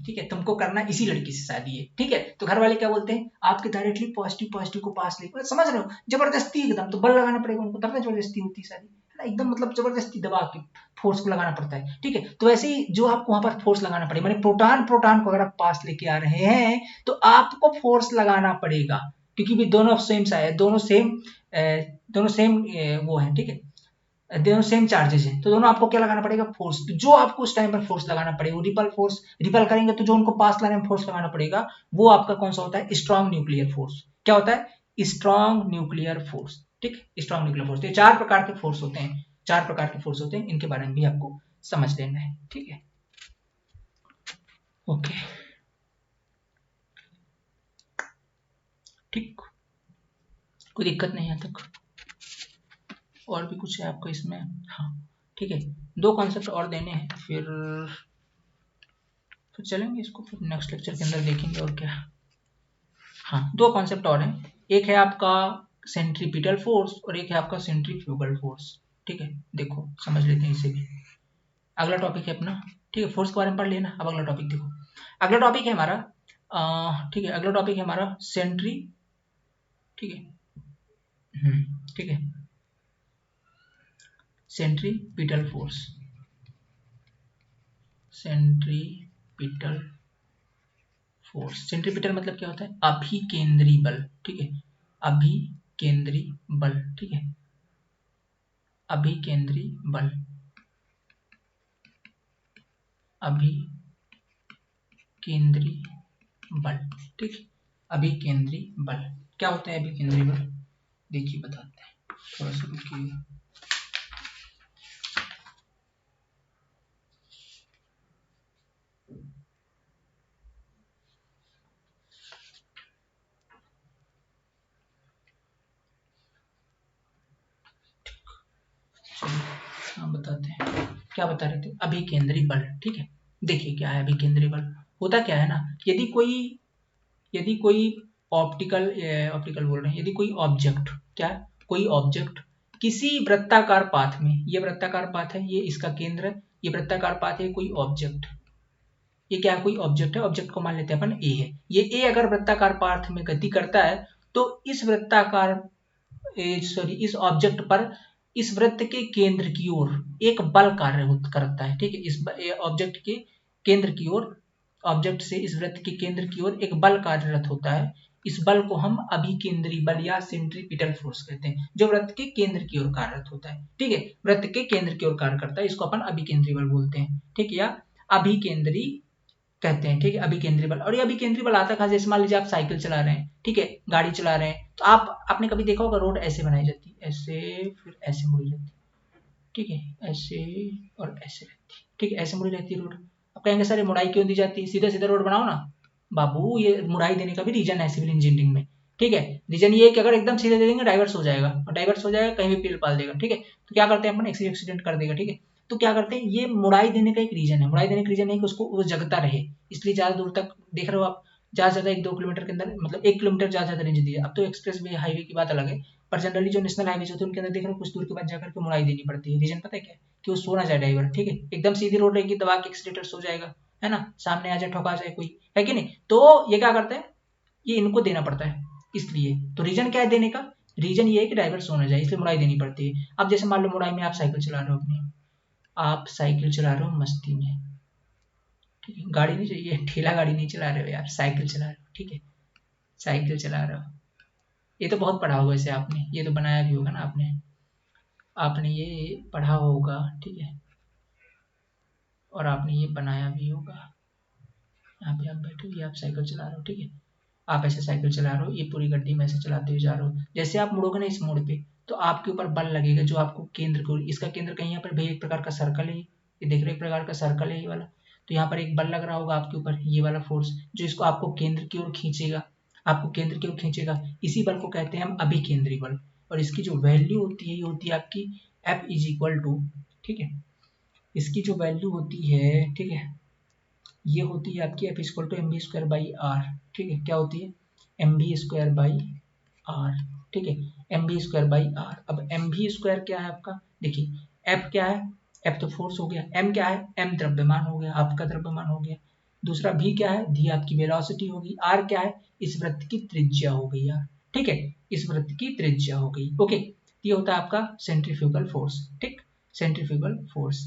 ठीक है, तुमको करना इसी लड़की से शादी है, ठीक है। तो घर वाले क्या बोलते हैं? आपके डायरेक्टली पॉजिटिव पॉजिटिव को पास ले, समझ रहे हो? जबरदस्ती एकदम, तो बल लगाना पड़ेगा उनको, तब ना जबरदस्ती होती शादी, है ना, एकदम मतलब जबरदस्ती दबा के फोर्स को लगाना पड़ता है, ठीक है। तो वैसे ही जो आपको वहां पर फोर्स लगाना पड़ेगा, माने प्रोटॉन प्रोटॉन को अगर आप पास लेके आ रहे हैं तो आपको फोर्स लगाना पड़ेगा, क्योंकि भी दोनों सेम है, दोनों सेम वो है, ठीक है, दोनों सेम चार्जेस हैं, तो दोनों आपको क्या लगाना पड़ेगा? फोर्स। तो जो आपको उस टाइम पर फोर्स लगाना पड़ेगा वो रिपल फोर्स, रिपल करेंगे तो जो उनको पास लाने में फोर्स लगाना पड़ेगा वो आपका कौन सा होता है? Strong nuclear force. क्या होता है? स्ट्रॉन्ग न्यूक्लियर फोर्स, ठीक, स्ट्रॉन्ग न्यूक्लियर फोर्स। ये चार प्रकार के फोर्स होते हैं, चार प्रकार के फोर्स होते हैं, इनके बारे में भी आपको समझ लेना है, ठीक है, ओके, ठीक, कोई दिक्कत नहीं है तक? और भी कुछ है आपको इसमें? हाँ, ठीक है, दो कॉन्सेप्ट और देने हैं, फिर चलेंगे इसको, फिर नेक्स्ट लेक्चर के अंदर देखेंगे और क्या। हाँ, दो कॉन्सेप्ट और हैं, एक है आपका सेंट्रीपिटल फोर्स और एक है आपका सेंट्रीफ्यूगल फोर्स, ठीक है। देखो समझ लेते हैं इसे भी, अगला टॉपिक है अपना, ठीक है, फोर्स के बारे में पढ़ लेना। अब अगला टॉपिक देखो, अगला टॉपिक है हमारा, ठीक है, अगला टॉपिक है हमारा सेंट्री, ठीक है, ठीक है, centripetal force, centripetal force. Centripetal मतलब क्या होता है? अभिकेंद्री बल, ठीक है, अभिकेंद्री बल, ठीक है, अभिकेंद्री बल, अभिकेंद्री बल, ठीक है, अभिकेंद्री बल क्या होता है? अभिकेंद्री बल देखिए बताते हैं, थोड़ा सा रुकिए। हाँ बताते हैं, क्या बता रहे थे? अभिकेंद्री बल, ठीक है। देखिए क्या है अभिकेंद्री बल, होता क्या है ना, यदि कोई ऑप्टिकल ऑप्टिकल बोल रहे हैं, यदि कोई ऑब्जेक्ट, क्या, कोई ऑब्जेक्ट किसी वृत्ताकार पाथ में, ये वृत्ताकार पाथ है, ये इसका केंद्र है, ये वृत्ताकार पाथ है, कोई ऑब्जेक्ट, ये क्या है? कोई ऑब्जेक्ट है, ऑब्जेक्ट को मान लेते हैं अपन ए है, ये ए अगर वृत्ताकार पाथ में गति करता है तो इस वृत्ताकार सॉरी इस ऑब्जेक्ट पर इस वृत्त के केंद्र की ओर एक बल कार्य करता है, ठीक है, इस ऑब्जेक्ट के केंद्र की ओर, ऑब्जेक्ट से इस वृत्त के केंद्र की ओर एक बल कार्यरत होता है। इस बल को हम अभिकेंद्री बल या सेंट्रीपिटल फोर्स कहते हैं, जो वृत्त के केंद्र की ओर कार्यरत होता है, ठीक है, वृत्त के केंद्र की ओर कार्य करता है, इसको अपन अभिकेंद्री बल बोलते हैं, ठीक है, या अभिकेंद्री कहते हैं, ठीक है, अभिकेंद्री बल। और ये अभिकेंद्री बल आता है, जैसे मान लीजिए आप साइकिल चला रहे हैं, ठीक है, गाड़ी चला रहे हैं, तो आपने कभी देखा होगा रोड ऐसे बनाई जाती है, ऐसे, फिर ऐसे मुड़ी जाती है, ठीक है, ऐसे और ऐसे रहती है, ठीक है, ऐसे मुड़ी रहती है रोड। आप कहेंगे सर ये मुड़ाई क्यों दी जाती है, सीधे सीधे रोड बनाओ ना। बाबू ये मुड़ाई देने का भी रीजन है सिविल इंजीनियरिंग में, ठीक है, रीजन ये है कि अगर एकदम सीधे दे देंगे डाइवर्स हो जाएगा, और डाइवर्स हो जाएगा कहीं भी पेल पाल देगा, ठीक है, तो क्या करते हैं अपन, एक्सीडेंट कर देगा, ठीक है, तो क्या करते हैं, ये मुड़ाई देने का एक रीजन है, मुड़ाई देने का रीजन है कि उसको वो जगता रहे, इसलिए ज्यादा दूर तक देख रहे हो आप, ज्यादा से ज्यादा 1-2 किलोमीटर के अंदर, मतलब 1 किलोमीटर ज्यादा ज्यादा रेंज दी है। अब तो एक्सप्रेस वे हाईवे की बात अलग है, पर जनरली जो नेशनल हाईवे होते हैं उनके अंदर देख रहे हो कुछ दूर के बाद जाकर के मुड़ाई देनी पड़ती है, रीजन पता है क्या, कि वो सो ना जाए ड्राइवर, ठीक है, एकदम सीधी रोड रहेगी दबा के एक्सीलेटर सो जाएगा, है ना, सामने आ जाए ठोका जाए कोई, है कि नहीं, तो ये क्या करते हैं, ये इनको देना पड़ता है, इसलिए तो रीजन क्या है देने का, रीजन ये है कि ड्राइवर सो ना जाए, इसलिए मुड़ाई देनी पड़ती है। अब जैसे मान लो मुड़ाई में आप साइकिल चला रहे हो अपनी, आप साइकिल चला रहे हो मस्ती में, ठीक है, गाड़ी नहीं चाहिए, ठेला गाड़ी नहीं चला रहे हो यार, साइकिल चला रहे हो, ठीक है, साइकिल चला रहे हो, ये तो बहुत पढ़ा होगा इसे आपने, ये तो बनाया भी होगा ना आपने, आपने ये पढ़ा होगा, ठीक है, और आपने ये बनाया भी होगा। यहाँ पे आप बैठे हो, ये आप साइकिल चला रहे हो, ठीक है, आप ऐसे साइकिल चला रहे हो, ये पूरी गड्डी में ऐसे चलाते हुए जा रहे हो, जैसे आप मुड़ोगे ना इस मोड़ पे, तो आपके ऊपर बल लगेगा जो आपको केंद्र को, इसका केंद्र कहीं यहाँ पर भैया एक प्रकार का सर्कल है, ये देख रहे हो एक प्रकार का सर्कल है ये वाला, तो यहाँ पर एक बल लग रहा होगा आपके ऊपर, ये वाला फोर्स जो इसको आपको केंद्र की ओर खींचेगा, आपको केंद्र की ओर खींचेगा, इसी बल को कहते हैं हम अभिकेंद्री बल। और इसकी जो वैल्यू होती है ये होती है आपकी F इज इक्वल टू, ठीक है, इसकी जो वैल्यू होती है, ठीक है, ये होती है आपकी F equal to m b square by r, ठीक है, क्या होती है, m b square by r, ठीक है, m b square by r. अब एम बी स्क्वायर क्या है आपका, देखिए एफ क्या है, एफ तो फोर्स हो गया, एम क्या है, एम द्रव्यमान हो गया, आपका द्रव्यमान हो गया, दूसरा भी क्या है, धी आपकी वेलोसिटी होगी, आर क्या है, इस वृत्त की त्रिज्या हो गई यार, ठीक है, इस वृत्त की त्रिज्या हो गई, ओके, ये होता है आपका सेंट्रीफ्यूगल फोर्स, ठीक, सेंट्रीफ्यूगल फोर्स।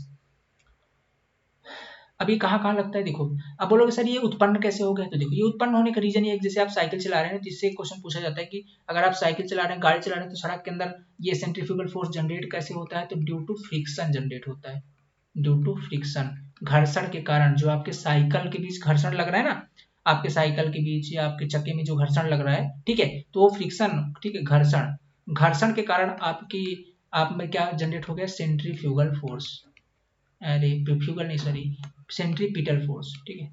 अब ये कहाँ कहाँ लगता है देखो, अब बोलोगे सर ये उत्पन्न कैसे हो गया, तो देखो ये उत्पन्न होने का रीजन ये है, जैसे आप साइकिल चला रहे हैं तो इससे क्वेश्चन पूछा जाता है कि अगर आप साइकिल चला रहे हैं, गाड़ी चला रहे हैं, तो सड़क के अंदर ये सेंट्रीफ्यूगल फोर्स जनरेट कैसे होता है, तो ड्यू टू फ्रिक्शन जनरेट होता है, ड्यू टू फ्रिक्शन, घर्षण के कारण, जो आपके साइकिल के बीच घर्षण लग रहा है ना, आपके साइकिल के बीच या आपके चक्के में जो घर्षण लग रहा है, ठीक है, तो वो फ्रिक्शन, ठीक है, घर्षण, घर्षण के कारण आपकी आप में क्या जनरेट हो गया, सेंट्रीफ्यूगल फोर्स, अरे फ्यूगल नहीं सॉरी, सेंट्रीपिटल फोर्स, ठीक है,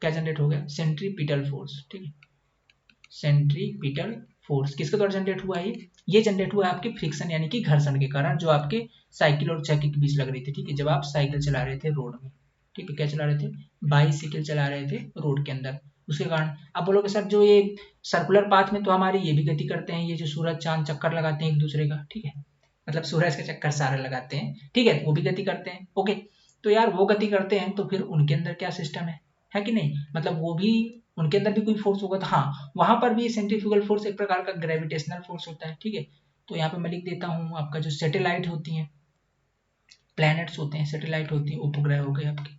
क्या जनरेट हो गया, सेंट्रीपिटल फोर्स, ठीक है, सेंट्रीपिटल फोर्स किसके द्वारा जनरेट हुआ है, ये जनरेट हुआ है आपके फ्रिक्शन यानी कि घर्षण के कारण, जो आपके साइकिल और चक्के के बीच लग रही थी, ठीक है, जब आप साइकिल चला रहे थे रोड में, ठीक है, क्या चला रहे थे, बाईसाइकिल चला रहे थे रोड के अंदर, उसके कारण। अब बोलोगे सर जो ये सर्कुलर पाथ में तो हमारे ये भी गति करते हैं, ये जो सूरज चांद चक्कर लगाते हैं एक दूसरे का, ठीक है, मतलब सूरज का चक्कर सारे लगाते हैं, ठीक है, वो भी गति करते हैं, ओके, तो यार वो गति करते हैं तो फिर उनके अंदर क्या सिस्टम है कि नहीं, मतलब वो भी उनके अंदर भी कोई फोर्स होगा, तो हाँ वहां पर भी सेंट्रीफ्यूगल फोर्स एक प्रकार का ग्रेविटेशनल फोर्स होता है, ठीक है, तो यहाँ पे मैं लिख देता हूँ, आपका जो सैटेलाइट होती हैं, प्लैनेट्स होते हैं, सैटेलाइट होती है, उपग्रह हो गए आपके,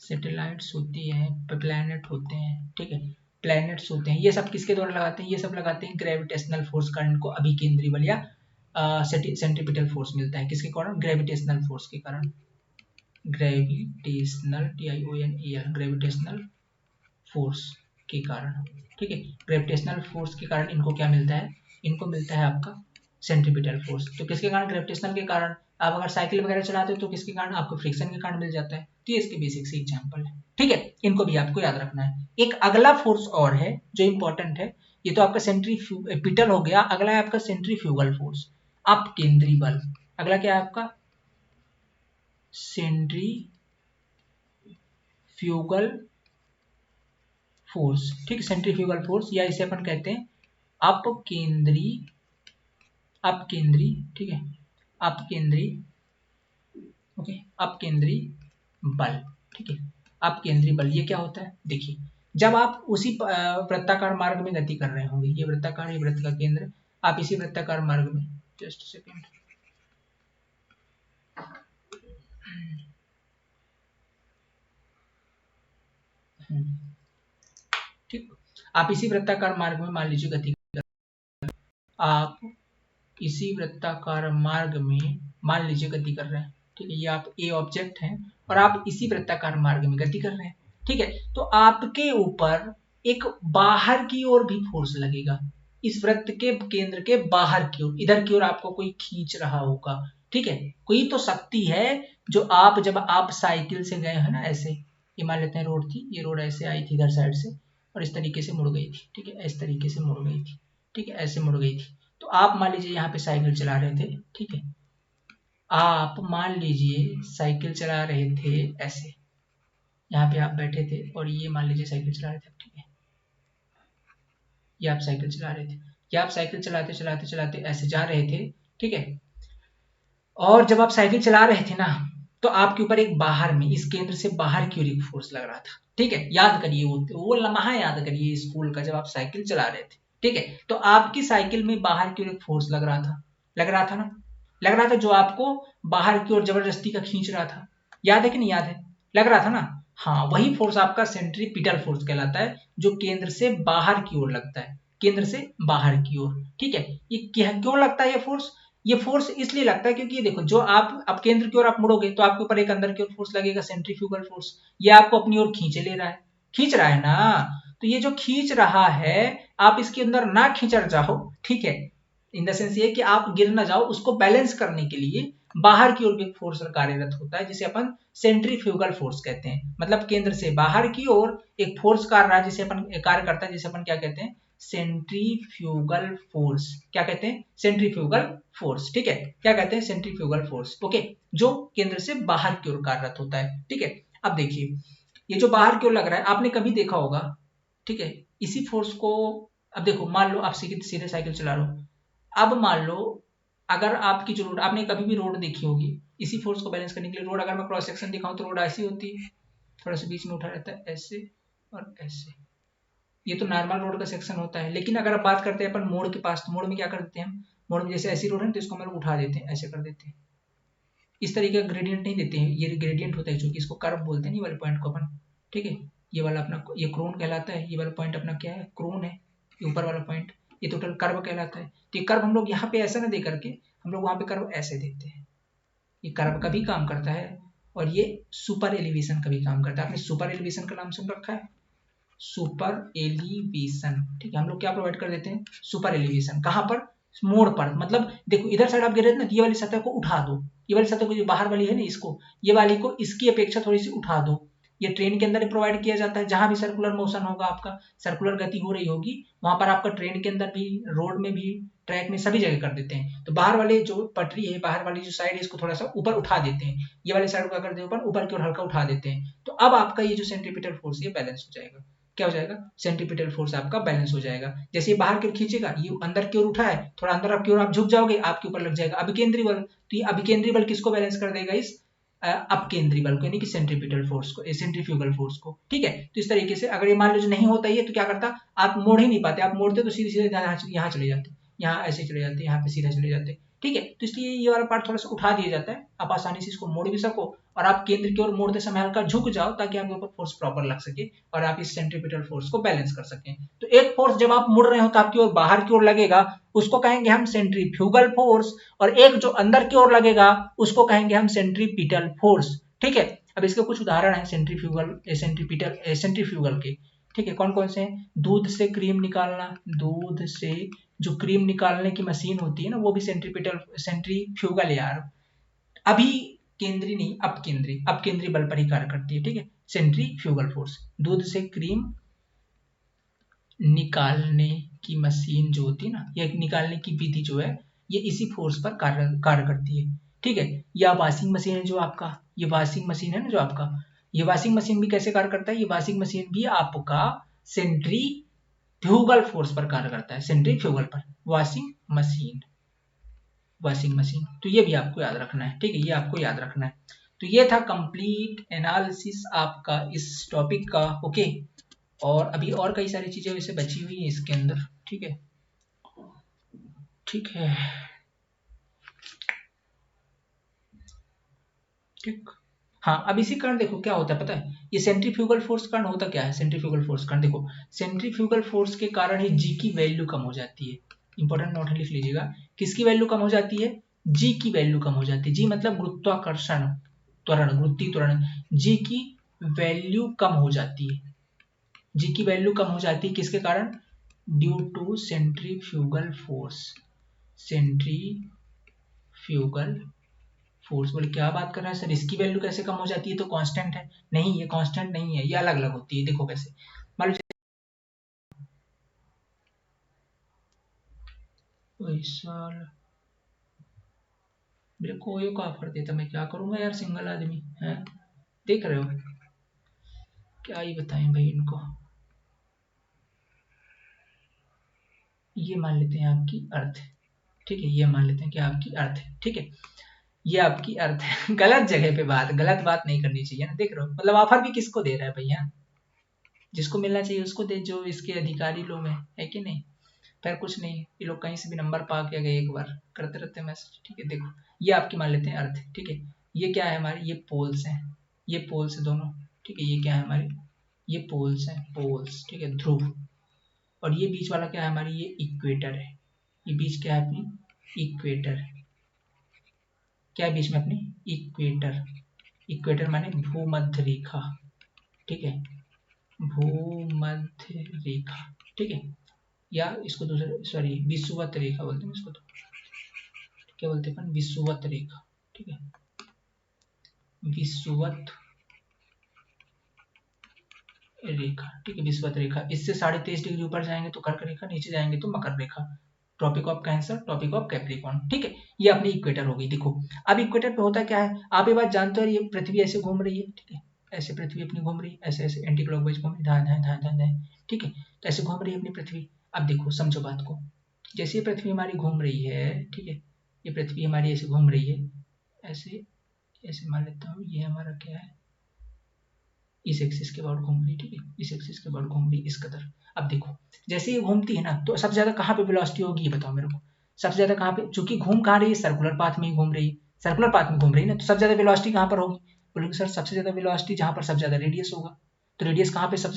सैटेलाइट्स होती है, प्लैनेट होते हैं, ठीक है, प्लैनेट्स होते हैं, ये सब किसके द्वारा लगाते हैं, ये सब लगाते हैं ग्रेविटेशनल फोर्स कारण, इनको अभिकेंद्री बल या सेंट्रीपिटल फोर्स मिलता है, किसके कारण, ग्रेविटेशनल फोर्स के कारण, ग्रेविटेशनल TIONAL ग्रेविटेशनल फोर्स के कारण, ठीक है। ग्रेविटेशनल फोर्स के कारण इनको क्या मिलता है, इनको मिलता है आपका सेंट्रीपिटल फोर्स। तो किसके कारण, ग्रेविटेशनल के कारण। आप अगर साइकिल वगैरह चलाते हो तो किसके कारण, आपको फ्रिक्शन के कारण मिल जाता है। तो ये इसके बेसिक से एग्जांपल है, ठीक है, इनको भी आपको याद रखना है। एक अगला फोर्स और है जो इंपॉर्टेंट है, ये तो आपका सेंट्रीपिटल हो गया, अगला है आपका सेंट्रीफ्यूगल फोर्स, अपकेंद्री बल। अगला क्या है आपका, सेंट्रीफ्यूगल फोर्स, ठीक, सेंट्रीफ्यूगल फोर्स, या इसे अपन कहते हैं अपकेंद्री, अपकेंद्री, ठीक है, अपकेंद्री, ओके, अपकेंद्री बल, ठीक है, अपकेंद्री बल। ये क्या होता है, देखिए, जब आप उसी वृत्ताकार मार्ग में गति कर रहे होंगे, ये वृत्ताकार, ये वृत्त का केंद्र, आप इसी वृत्ताकार मार्ग में, जस्ट सेकेंड, ठीक, आप इसी वृत्ताकार मार्ग में मान लीजिए गति, आप इसी वृत्ताकार मार्ग में मान लीजिए गति कर रहे हैं, ठीक है, ये आप ए ऑब्जेक्ट हैं और आप इसी वृत्ताकार मार्ग में गति कर रहे हैं, ठीक है। तो आपके ऊपर एक बाहर की ओर भी फोर्स लगेगा, इस वृत्त के केंद्र के बाहर की ओर, इधर की ओर आपको कोई खींच रहा होगा, ठीक है, कोई तो शक्ति है जो आप, जब आप साइकिल से गए हैं ना, ऐसे, ये मान लेते हैं रोड थी, ये रोड ऐसे आई थी इधर साइड से और इस तरीके से मुड़ गई थी, ठीक है, इस तरीके से मुड़ गई थी, ठीक है, ऐसे मुड़ गई थी। तो आप मान लीजिए यहाँ पे साइकिल चला रहे थे, ठीक है, आप मान लीजिए साइकिल चला रहे थे ऐसे, यहाँ पे आप बैठे थे और ये मान लीजिए साइकिल चला रहे थे, ठीक है, ये आप साइकिल चला रहे थे, या आप साइकिल चलाते चलाते चलाते ऐसे जा रहे थे, ठीक है, और जब आप साइकिल चला रहे थे ना, तो आपके ऊपर एक बाहर में, इस केंद्र से बाहर की ओर एक फोर्स लग रहा था, ठीक है, याद करिए वो लम्हा याद करिए स्कूल का, जब आप साइकिल चला रहे थे, ठीक है, तो आपकी साइकिल में बाहर की ओर एक फोर्स लग रहा था, लग रहा था ना, लग रहा था, जो आपको बाहर की ओर जबरदस्ती का खींच रहा था, याद है कि नहीं याद है, लग रहा था ना, हाँ, वही फोर्स आपका सेंट्रीपिटल फोर्स कहलाता है, जो केंद्र से बाहर की ओर लगता है, केंद्र से बाहर की ओर, ठीक है। ये क्यों लगता है ये फोर्स, ये फोर्स इसलिए लगता है क्योंकि ये देखो, जो आप केंद्र की ओर आप मुड़ोगे तो आपके ऊपर एक अंदर की ओर फोर्स लगेगा, सेंट्रीफ्यूगल फोर्स, ये आपको अपनी ओर खींच ले रहा है, खींच रहा है ना, तो ये जो खींच रहा है, आप इसके अंदर ना खींचर जाओ, ठीक है, इन द सेंस ये कि आप गिर ना जाओ, उसको बैलेंस करने के लिए बाहर की ओर भी एक फोर्स कार्यरत होता है, जिसे अपन सेंट्रीफ्यूगल फोर्स कहते हैं, मतलब केंद्र से बाहर की ओर एक फोर्स कार्य जिसे अपन कार्य करता है, जिसे अपन क्या कहते हैं, सेंट्रीफ्यूगल फोर्स, क्या कहते हैं, सेंट्रीफ्यूगल फोर्स, ठीक है, क्या कहते हैं, सेंट्रीफ्यूगल फोर्स, ओके, जो केंद्र से बाहर की ओर कार्यरत होता है, ठीक है। अब देखिए, ये जो बाहर की ओर लग रहा है, आपने कभी देखा होगा, ठीक है, इसी फोर्स को, अब देखो, मान लो आप सीधे साइकिल चला रहे हो, अब मान लो, अगर आपकी जो रोड, आपने कभी भी रोड देखी होगी, इसी फोर्स को बैलेंस करने के लिए, रोड अगर मैं क्रॉस सेक्शन दिखाऊं तो रोड ऐसी होती है, थोड़ा सा बीच में उठा रहता है, ऐसे और ऐसे, ये तो नॉर्मल रोड का सेक्शन होता है। लेकिन अगर आप बात करते हैं अपन मोड़ के पास, तो मोड़ में क्या कर देते हैं हम, मोड़ में जैसे ऐसी रोड है तो इसको हम लोग उठा देते हैं, ऐसे कर देते हैं, इस तरीके का ग्रेडियंट नहीं देते हैं, ये ग्रेडियंट होता है, चूंकि इसको कर्व बोलते हैं, ये वाले पॉइंट को अपन, ठीक है, ये वाला अपना, ये क्रोन कहलाता है, ये वाला पॉइंट अपना क्या है, क्रोन है, ये ऊपर वाला पॉइंट, ये टोटल कर्व कहलाता है। तो ये कर्व हम लोग यहाँ पे ऐसा ना दे करके, हम लोग वहां पे कर्व ऐसे देते हैं, ये कर्व का भी काम करता है और ये सुपर एलिवेशन का भी काम करता है। आपने सुपर एलिवेशन का नाम सुन रखा है, सुपर एलिवेशन, ठीक है, हम लोग क्या प्रोवाइड कर देते हैं, सुपर एलिवेशन, कहां पर, मोड़ पर, मतलब देखो इधर साइड आप गिर रहे थे ना, ये वाली सतह को उठा दो, ये वाली सतह को, जो बाहर वाली है ना, इसको, ये वाली को इसकी अपेक्षा थोड़ी सी उठा दो, ये ट्रेन के अंदर प्रोवाइड किया जाता है, जहां भी सर्कुलर मोशन होगा, आपका सर्कुलर गति हो रही होगी, वहां पर आपका ट्रेन के अंदर भी, रोड में भी, ट्रैक में, सभी जगह कर देते हैं। तो बाहर वाले जो पटरी है, बाहर वाली जो साइड है, इसको थोड़ा सा ऊपर उठा देते हैं, ये वाले साइड को क्या करते हैं, ऊपर की ओर हल्का उठा देते हैं, तो अब आपका ये जो सेंट्रीपिटल फोर्स है बैलेंस हो जाएगा, क्या हो जाएगा, सेंट्रीपिटल फोर्स आपका बैलेंस हो जाएगा। जैसे ये बाहर की ओर खींचेगा, ये अंदर की ओर उठा है, थोड़ा अंदर की ओर आप झुक जाओगे, आपके ऊपर लग जाएगा अभिकेंद्री बल, तो ये अभिकेंद्री बल किसको बैलेंस कर देगा, इस अपकेंद्री बल को, यानी कि सेंट्रीपिटल फोर्स को, सेंट्रीफ्यूगल फोर्स को, ठीक है। तो इस तरीके से अगर ये मान लो नहीं होता ये, तो क्या करता, आप मोड़ ही नहीं पाते, आप मोड़ते तो सीधे सीधे यहाँ चले जाते, यहाँ ऐसे चले जाते, यहाँ पे सीधा चले जाते, ठीक है। तो इसलिए ये वाला पार्ट थोड़ा सा उठा दिया जाता है, आप आसानी से इसको मोड़ भी सको और आप केंद्र की ओर मोड़ते समय हल्का झुक जाओ ताकि आपके ऊपर फोर्स प्रॉपर लग सके और आप इस सेंट्रीपिटल फोर्स को बैलेंस कर सकें। तो एक फोर्स जब आप मुड़ रहे हो तो आपकी ओर बाहर की ओर लगेगा, उसको कहेंगे हम सेंट्रीफ्यूगल फोर्स, और एक जो अंदर की ओर लगेगा उसको कहेंगे हम सेंट्रीपिटल फोर्स। ठीक है, अब इसके कुछ उदाहरण है सेंट्रीफ्यूगल के। ठीक है, कौन कौन से हैं? दूध से क्रीम निकालना, दूध से जो क्रीम निकालने की मशीन होती है ना, वो भी सेंट्रीफ्यूगल यार। अभी केंद्रीय नहीं, अपकेंद्री बल पर ही कार्य करती है। ठीक है, सेंट्रीफ्यूगल फोर्स। दूध से क्रीम निकालने की मशीन जो होती है ना, या निकालने की विधि जो है, ये इसी फोर्स पर कार्य करती है। ठीक है, या वॉशिंग मशीन है जो आपका, ये वॉशिंग मशीन है ना जो आपका, ये वॉशिंग मशीन भी कैसे कार्य करता है? ये वॉशिंग मशीन भी आपका सेंट्रीफ्यूगल फोर्स पर कार्य करता है, सेंट्रीफ्यूगल पर। वॉशिंग मशीन, तो ये भी आपको याद रखना है। ठीक है, ये आपको याद रखना है। तो ये था कंप्लीट एनालिसिस आपका इस टॉपिक का। ओके, और अभी और कई सारी चीजें वैसे बची हुई हैं इसके अंदर। ठीक है, ठीक है, ठीक। हाँ, अब इसी कारण देखो क्या होता है पता है, ये सेंट्रीफ्यूगल फोर्स कारण होता क्या है? सेंट्रीफ्यूगल फोर्स कारण देखो, सेंट्रीफ्यूगल फोर्स के कारण ही जी की वैल्यू कम हो जाती है। इंपॉर्टेंट नोट लिख लीजिएगा, किसकी वैल्यू कम हो जाती है? जी की वैल्यू कम हो जाती है। जी मतलब गुरुत्वाकर्षण त्वरण, गुरुत्वीय त्वरण। जी की वैल्यू कम हो जाती है, जी की वैल्यू कम हो जाती है किसके कारण? Due to centrifugal force, centrifugal force. बोले क्या बात कर रहा है सर, इसकी वैल्यू कैसे कम हो जाती है? तो कांस्टेंट है। नहीं, ये कांस्टेंट नहीं है, ये अलग अलग होती है। देखो कैसे, मान लो मेरे को ये को ऑफर देता, मैं क्या करूंगा यार, सिंगल आदमी है, देख रहे हो, क्या ही बताएं भाई इनको। ये मान लेते हैं आपकी अर्थ। ठीक है, ये मान लेते हैं कि आपकी अर्थ है। ठीक है, ये आपकी अर्थ है। गलत जगह पे बात, गलत बात नहीं करनी चाहिए ना, देख रहे हो, मतलब ऑफर भी किसको दे रहा है भैया? जिसको मिलना चाहिए उसको दे, जो इसके अधिकारी लोग हैं, है कि नहीं? फिर कुछ नहीं, ये लोग कहीं से भी नंबर पा के गए, एक बार करते रहते मैसेज। ठीक है, देखो ये आपकी मान लेते हैं अर्थ। ठीक है, ये क्या है हमारे, ये पोल्स हैं, ये पोल्स है दोनों। ठीक है, ये क्या है हमारे, ये पोल्स हैं, पोल्स। ठीक है, ध्रुव। और ये बीच वाला क्या है हमारी, ये इक्वेटर है। ये बीच क्या है अपनी, इक्वेटर। क्या है बीच में अपनी, इक्वेटर। इक्वेटर माने भूमध्य रेखा। ठीक है, भूमध्य रेखा। ठीक है, या इसको दूसरे, सॉरी, विषुवत रेखा बोलते हैं इसको, तो क्या बोलते हैं अपन, विषुवत रेखा। ठीक है, विषुवत रेखा। ठीक है, विषुवत रेखा। इससे 23.5 डिग्री ऊपर जाएंगे तो कर्क रेखा, नीचे जाएंगे तो मकर रेखा। Tropic of Cancer, tropic of Capricorn. ठीक है, ये अपनी इक्वेटर होगी। देखो अब इक्वेटर पे होता क्या है, आप ये बात जानते हो, ये पृथ्वी ऐसे घूम रही है। ठीक है, ऐसे पृथ्वी अपनी घूम रही है, ऐसे ऐसे एंटी क्लॉकवाइज घूम रही है, धाए धाए धाए धाए। ठीक है, तो ऐसे घूम रही है अपनी पृथ्वी। अब देखो समझो बात को, जैसे ये पृथ्वी हमारी घूम रही है, ठीक है, ये पृथ्वी हमारी ऐसे घूम रही है, ऐसे ऐसे मान लेता हूँ, ये हमारा क्या है, इस एक्सिस के अबाउट घूम रही। ठीक है, इस एक्सिस के अबाउट घूम रही, इस कदर। अब देखो जैसे ये घूमती है ना, तो सबसे ज्यादा कहाँ पे वेलोसिटी होगी, ये बताओ मेरे को। सबसे ज्यादा कहाँ पे, चूंकि घूम कहाँ रही है, सर्कुलर पाथ में ही घूम रही है, सर्कुलर पाथ में घूम रही है ना, तो सबसे ज्यादा वेलोसिटी कहाँ पर होगी? बोलोगे सर सबसे ज्यादा वेलोसिटी जहाँ पर सबसे ज्यादा रेडियस होगा। तो रेडियस कहाँ पे सबसे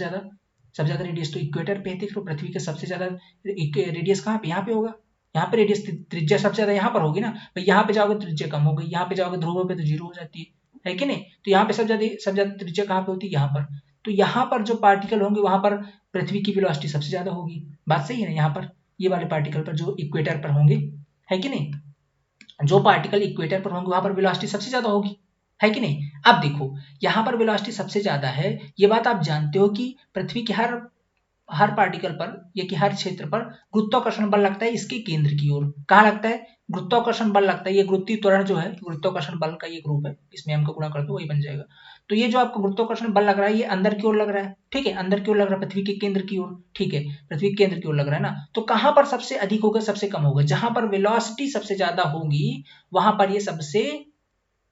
ज्यादा रेडियस तो इक्वेटर पे है। तो पृथ्वी का सबसे ज्यादा रेडियस कहाँ पे, यहाँ पे होगा। यहाँ पे रेडियस, त्रिज्या सबसे ज्यादा यहाँ पर होगी ना भाई। यहाँ पे जाओगे त्रिज्या कम हो गई, यहाँ पे जाओगे ध्रुवों पे तो जीरो हो जाती है कि नहीं? तो यहाँ पे सब ज्यादा त्रिज्या कहाँ पे होती है, यहाँ पर। तो यहाँ पर जो पार्टिकल होंगे वहां पर पृथ्वी की वेलोसिटी सबसे ज्यादा होगी। बात सही है ना? यहाँ पर ये वाले पार्टिकल पर जो इक्वेटर पर होंगे, है कि नहीं, जो पार्टिकल इक्वेटर पर होंगे वहां पर वेलोसिटी सबसे ज्यादा होगी, है कि नहीं? अब देखो यहाँ पर वेलोसिटी सबसे ज्यादा है, ये बात आप जानते हो कि पृथ्वी के हर पार्टिकल पर या कि हर क्षेत्र पर गुरुत्वाकर्षण बल लगता है इसके केंद्र की ओर। कहाँ लगता है? गुरुत्वाकर्षण बल लगता है। ये गुरुत्वीय त्वरण जो है, गुरुत्वाकर्षण बल का ये ग्रुप है, इसमें हमको गुणा कर दो वही बन जाएगा। तो ये जो आपको गुरुत्वाकर्षण बल लग रहा है, ये अंदर की ओर लग रहा है। ठीक है, अंदर की ओर लग रहा है, पृथ्वी के केंद्र की ओर। ठीक है, पृथ्वी के केंद्र की ओर लग रहा है ना, तो कहां पर सबसे अधिक होगा, सबसे कम होगा? जहां पर वेलोसिटी सबसे ज्यादा होगी वहां पर ये सबसे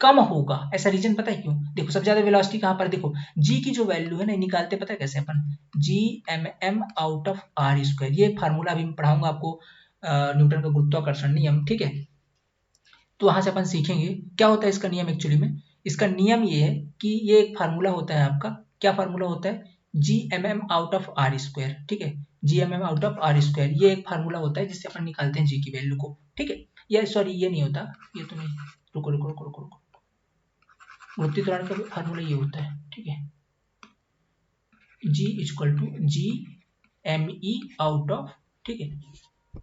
कम होगा। ऐसा रीजन पता है क्यों? देखो सबसे ज्यादा वेलोसिटी कहां पर, देखो जी की जो वैल्यू है ना, निकालते पता है कैसे अपन, G M m out of r square. ये फार्मूला अभी मैं पढ़ाऊंगा आपको, न्यूटन का गुरुत्वाकर्षण नियम। ठीक है, तो वहां से अपन सीखेंगे क्या होता है इसका नियम एक्चुअली में। इसका नियम ये है कि ये एक फार्मूला होता है आपका, क्या फार्मूला होता है, GMM out of r square, ठीक है, GMM out of r square, ये एक फार्मूला होता है जिससे अपन निकालते हैं जी की वैल्यू को, ठीक है। ये सॉरी ये नहीं होता, ये तो नहीं, रुको रुको रुको रुको रुको, गुरुत्वीय त्वरण का फार्मूला ये होता है, ठीक है, G equal to GME out of, ठीक है,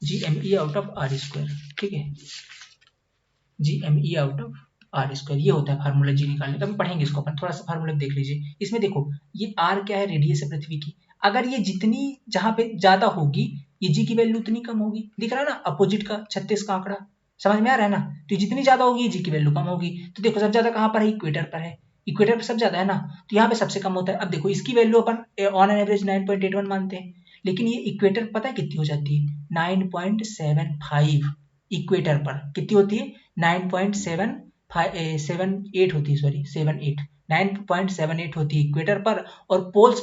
GME out of r square, ठीक है, GME out of r square, ये होता है फार्मूला जी निकालने का। हम पढ़ेंगे इसको अपन, थोड़ा सा फार्मूला देख लीजिए। इसमें देखो ये आर क्या है, रेडियस है पृथ्वी की, अगर ये जितनी जहां पे ज्यादा होगी ये जी की वैल्यू उतनी कम होगी, दिख रहा है ना अपोजिट का 36 का आंकड़ा, समझ में आ रहा है ना। तो जितनी ज्यादा होगी जी की वैल्यू कम होगी। तो देखो सबसे ज्यादा कहां पर है, इक्वेटर पर है, इक्वेटर पर सबसे ज्यादा है ना, तो यहाँ पे सबसे कम होता है। अब देखो इसकी value upon on an average 9.81 मानते हैं, लेकिन ये इक्वेटर पता है कितनी हो जाती है, 9.75, इक्वेटर पर कितनी होती है, 9.78 होती है, सॉरी 78, 9.78 होती है इक्वेटर पर, और पोल्स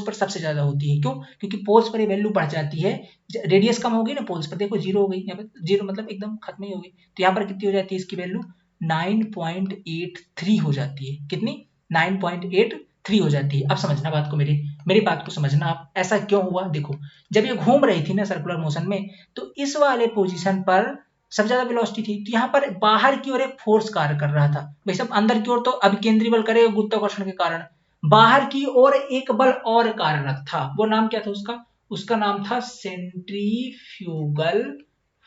पर सबसे ज्यादा होती है। क्यों, क्योंकि पोल्स पर ये वैल्यू बढ़ जाती है, रेडियस कम होगी ना पोल्स पर, देखो जीरो हो गई यहाँ पर, जीरो मतलब एकदम खत्म ही हो गई, तो यहाँ पर कितनी हो जाती है इसकी वैल्यू, 9.83 हो जाती है, कितनी, 9.83 हो जाती है। अब समझना बात को, मेरी बात को समझना आप, ऐसा क्यों हुआ, देखो जब ये घूम रही थी ना सर्कुलर मोशन में, तो इस वाले पोजीशन पर सबसे ज्यादा वेलोसिटी थी, तो यहाँ पर बाहर की ओर एक फोर्स कार्य कर रहा था, भाई सब अंदर की ओर तो अभिकेंद्री बल करेगा गुरुत्वाकर्षण के कारण, बाहर की ओर एक बल और कार्यरत था, वो नाम क्या था उसका, उसका नाम था सेंट्रीफ्यूगल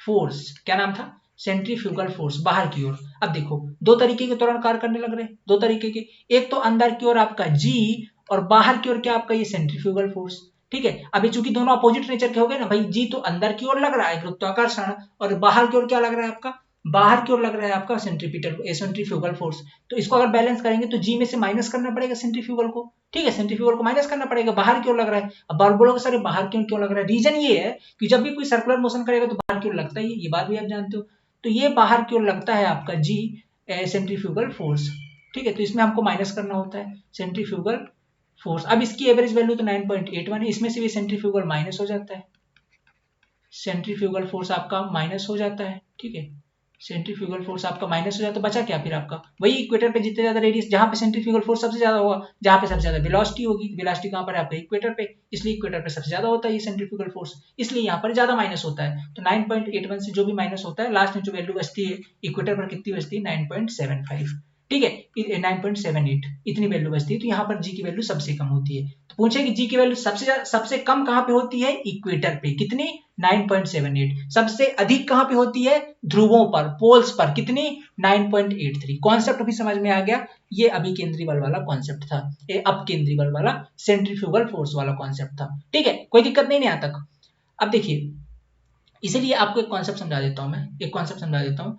फोर्स। क्या नाम था, सेंट्रीफ्यूगल फोर्स, बाहर की ओर। अब देखो दो तरीके के त्वरण कार्य करने लग रहे हैं, दो तरीके के, एक तो अंदर की ओर आपका जी, और बाहर की ओर क्या आपका ये सेंट्रीफ्यूगल फोर्स, ठीक है। अभी चूंकि दोनों अपोजिट नेचर के हो गए ना भाई, जी तो अंदर की ओर लग रहा है गुरुत्वाकर्षण, और बाहर की ओर क्या लग रहा है आपका, बाहर की ओर लग रहा है आपका सेंट्रीफ्यूगल फोर्स। तो इसको अगर बैलेंस करेंगे तो जी में से माइनस करना पड़ेगा सेंट्रीफ्यूगल को, ठीक है, सेंट्रीफ्यूगल को माइनस करना पड़ेगा, बाहर की ओर लग रहा है। अब बार बोलोगे सर बाहर की ओर क्यों लग रहा है, रीजन ये है कि जब भी कोई सर्कुलर मोशन करेगा तो बाहर की ओर लगता ही है, ये बात भी आप जानते हो। तो ये बाहर की ओर लगता है आपका जी सेंट्रीफ्यूगल फोर्स, ठीक है, तो इसमें हमको माइनस करना होता है सेंट्रीफ्यूगल फोर्स। अब इसकी एवरेज वैल्यू तो 9.81 है, इसमें से भी सेंट्रीफ्यूगल माइनस हो जाता है, सेंट्रीफ्यूगल फोर्स आपका माइनस हो जाता है, ठीक है, सेंट्रीफ्यूगल फोर्स आपका माइनस हो जाता है, तो बचा क्या फिर आपका, वही इक्वेटर पे जितने ज्यादा रेडियस, जहां पे सेंट्रीफ्यूगल फोर्स सबसे ज्यादा होगा, जहां पे सबसे ज्यादा वेलोसिटी होगी, वेलोसिटी कहां पर है आपका इक्वेटर पे, इसलिए इक्वेटर पे सबसे ज्यादा होता है ये सेंट्रीफ्यूगल फोर्स, इसलिए यहाँ पर ज्यादा माइनस होता है। तो 9.81 से जो भी माइनस होता है, लास्ट में जो वैल्यू बचती है इक्वेटर पर कितनी बचती है, 9.75, ठीक है, 9.78 इतनी वैल्यू बचती है। तो यहाँ पर जी की वैल्यू सबसे कम होती है। तो पूछे कि जी की वैल्यू सबसे कम कहां पे होती है, इक्वेटर पे, कितनी, 9.78। सबसे अधिक कहां पे होती है, ध्रुवों पर, पोल्स पर, कितनी, 9.83। कॉन्सेप्ट भी समझ में आ गया, ये अभिकेंद्री बल वाला कॉन्सेप्ट था, ये अपकेंद्री बल वाला सेंट्रीफ्यूगल फोर्स वाला कॉन्सेप्ट था, ठीक है, कोई दिक्कत नहीं यहाँ तक। अब देखिए इसीलिए आपको एक कॉन्सेप्ट समझा देता हूं, मैं एक कॉन्सेप्ट समझा देता हूं।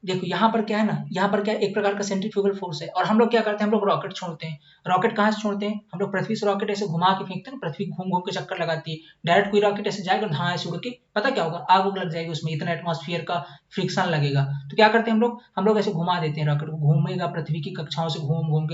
देखो यहाँ पर क्या है ना, यहाँ पर क्या एक प्रकार का सेंट्रीफ्यूगल फोर्स है, और हम लोग क्या करते हैं, हम लोग रॉकेट छोड़ते हैं। रॉकेट कहाँ से छोड़ते हैं, हम लोग पृथ्वी से रॉकेट ऐसे घुमा के फेंकते हैं, पृथ्वी घूम घूम के चक्कर लगाती है, डायरेक्ट कोई रॉकेट ऐसे जाएगा हाँ ऐसे उड़ के, पता क्या होगा, आग उग लग जाएगी उसमें, इतना एटमॉस्फेयर का फ्रिक्शन लगेगा। तो क्या करते हैं हम लोग ऐसे घुमा देते हैं रॉकेट को, घूमेगा पृथ्वी की कक्षाओं से घूम घूम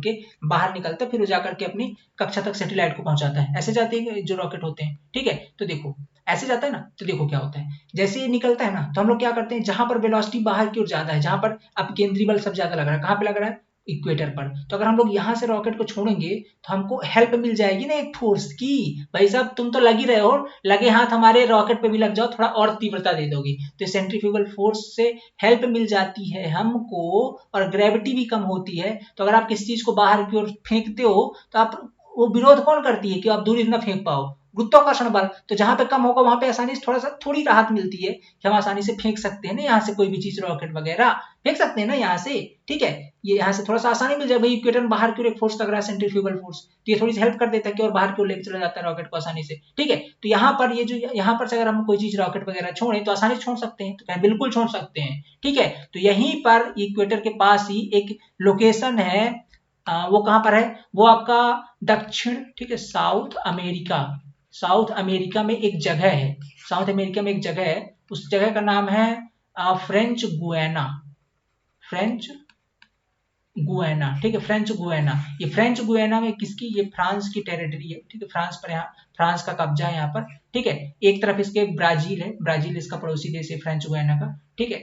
के बाहर निकलता है, फिर वो जाकर के अपनी कक्षा तक सैटेलाइट को पहुंचाता है, ऐसे जाते हैं जो रॉकेट होते हैं, ठीक है। तो देखो ऐसे जाता है ना, तो देखो क्या होता है, जैसे ये निकलता है ना, तो हम लोग क्या करते हैं, जहां पर वेलोसिटी बाहर की ओर ज्यादा है, जहां पर अपकेंद्री बल सब ज्यादा लग रहा है, कहां पे लग रहा है, इक्वेटर पर, तो अगर हम लोग यहां से रॉकेट को छोड़ेंगे तो हमको हेल्प मिल जाएगी ना एक फोर्स की, भाई साहब तुम तो लग ही रहे हो, लगे हाथ हमारे रॉकेट पे भी लग जाओ, थोड़ा और तीव्रता दे दोगी, तो सेंट्रीफ्यूगल फोर्स से हेल्प मिल जाती है हमको, और ग्रेविटी भी कम होती है। तो अगर आप किसी चीज को बाहर की ओर फेंकते हो तो आप, वो विरोध कौन करती है कि आप दूर इतना फेंक पाओ, गुरुत्वाकर्षण बल। तो जहां पे कम होगा वहां पे आसानी से थोड़ी राहत मिलती है कि हम आसानी से फेंक सकते हैं ना, यहाँ से कोई भी चीज रॉकेट वगैरह फेंक सकते हैं ना यहाँ से, ठीक है, ये यहाँ से थोड़ा सा आसानी मिल जाए, भाई इक्वेटर में बाहर की ओर एक फोर्स लग रहा है सेंट्रीफ्यूगल फोर्स, तो ये थोड़ी सी हेल्प कर देता है कि और बाहर की ओर लेकर चला जाता है रॉकेट को आसानी से, ठीक है। तो यहाँ पर ये जो यहाँ पर से अगर हम कोई चीज रॉकेट वगैरह छोड़े तो आसानी से छोड़ सकते हैं, तो बिल्कुल छोड़ सकते हैं, ठीक है। तो यहीं पर इक्वेटर के पास ही एक लोकेशन है, वो कहां पर है, वो आपका दक्षिण, ठीक है, साउथ अमेरिका में एक जगह है, साउथ अमेरिका में एक जगह है, उस जगह का नाम है फ्रेंच गुयाना, फ्रेंच गुयाना, ठीक है, फ्रेंच गुयाना। ये फ्रेंच गुयाना में किसकी, ये फ्रांस की टेरिटरी है, ठीक है, फ्रांस पर, यहाँ फ्रांस का कब्जा है यहाँ पर, ठीक है। एक तरफ इसके ब्राजील है, ब्राजील इसका पड़ोसी देश है फ्रेंच गुयाना का, ठीक है।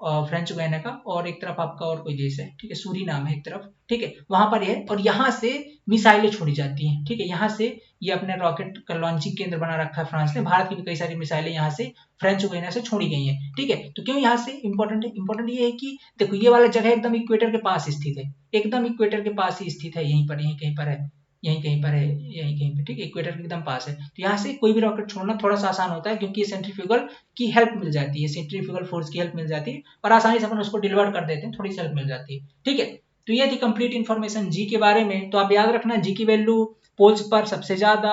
फ्रेंच गुयाना का, और एक तरफ आपका और कोई देश है, ठीक है, सूरीनाम है एक तरफ, ठीक है, वहां पर है, और यहाँ से मिसाइलें छोड़ी जाती हैं, ठीक है, यहाँ से ये अपने रॉकेट का लॉन्चिंग केंद्र बना रखा है फ्रांस ने, भारत की भी कई सारी मिसाइलें यहाँ से फ्रेंच गुयाना से छोड़ी गई हैं, ठीक है। तो क्यों यहाँ से इंपॉर्टेंट है? इंपॉर्टेंट ये है कि देखो ये वाला जगह एकदम इक्वेटर के पास स्थित है, एकदम इक्वेटर के पास ही स्थित है, यहीं पर, यहीं कहीं पर है, यहीं कहीं पर है, यहीं कहीं पर, ठीक है, इक्वेटर के एकदम पास है, तो यहाँ से कोई भी रॉकेट छोड़ना थोड़ा सा आसान होता है, क्योंकि ये सेंट्रीफ्यूगल की हेल्प मिल जाती है, सेंट्रीफ्यूगल फोर्स की हेल्प मिल जाती है, और आसानी से अपन उसको डिलीवर कर देते हैं, थोड़ी सी हेल्प मिल जाती है, ठीक है। तो ये थी कंप्लीट इन्फॉर्मेशन जी के बारे में। तो आप याद रखना जी की वैल्यू पोल्स पर सबसे ज्यादा,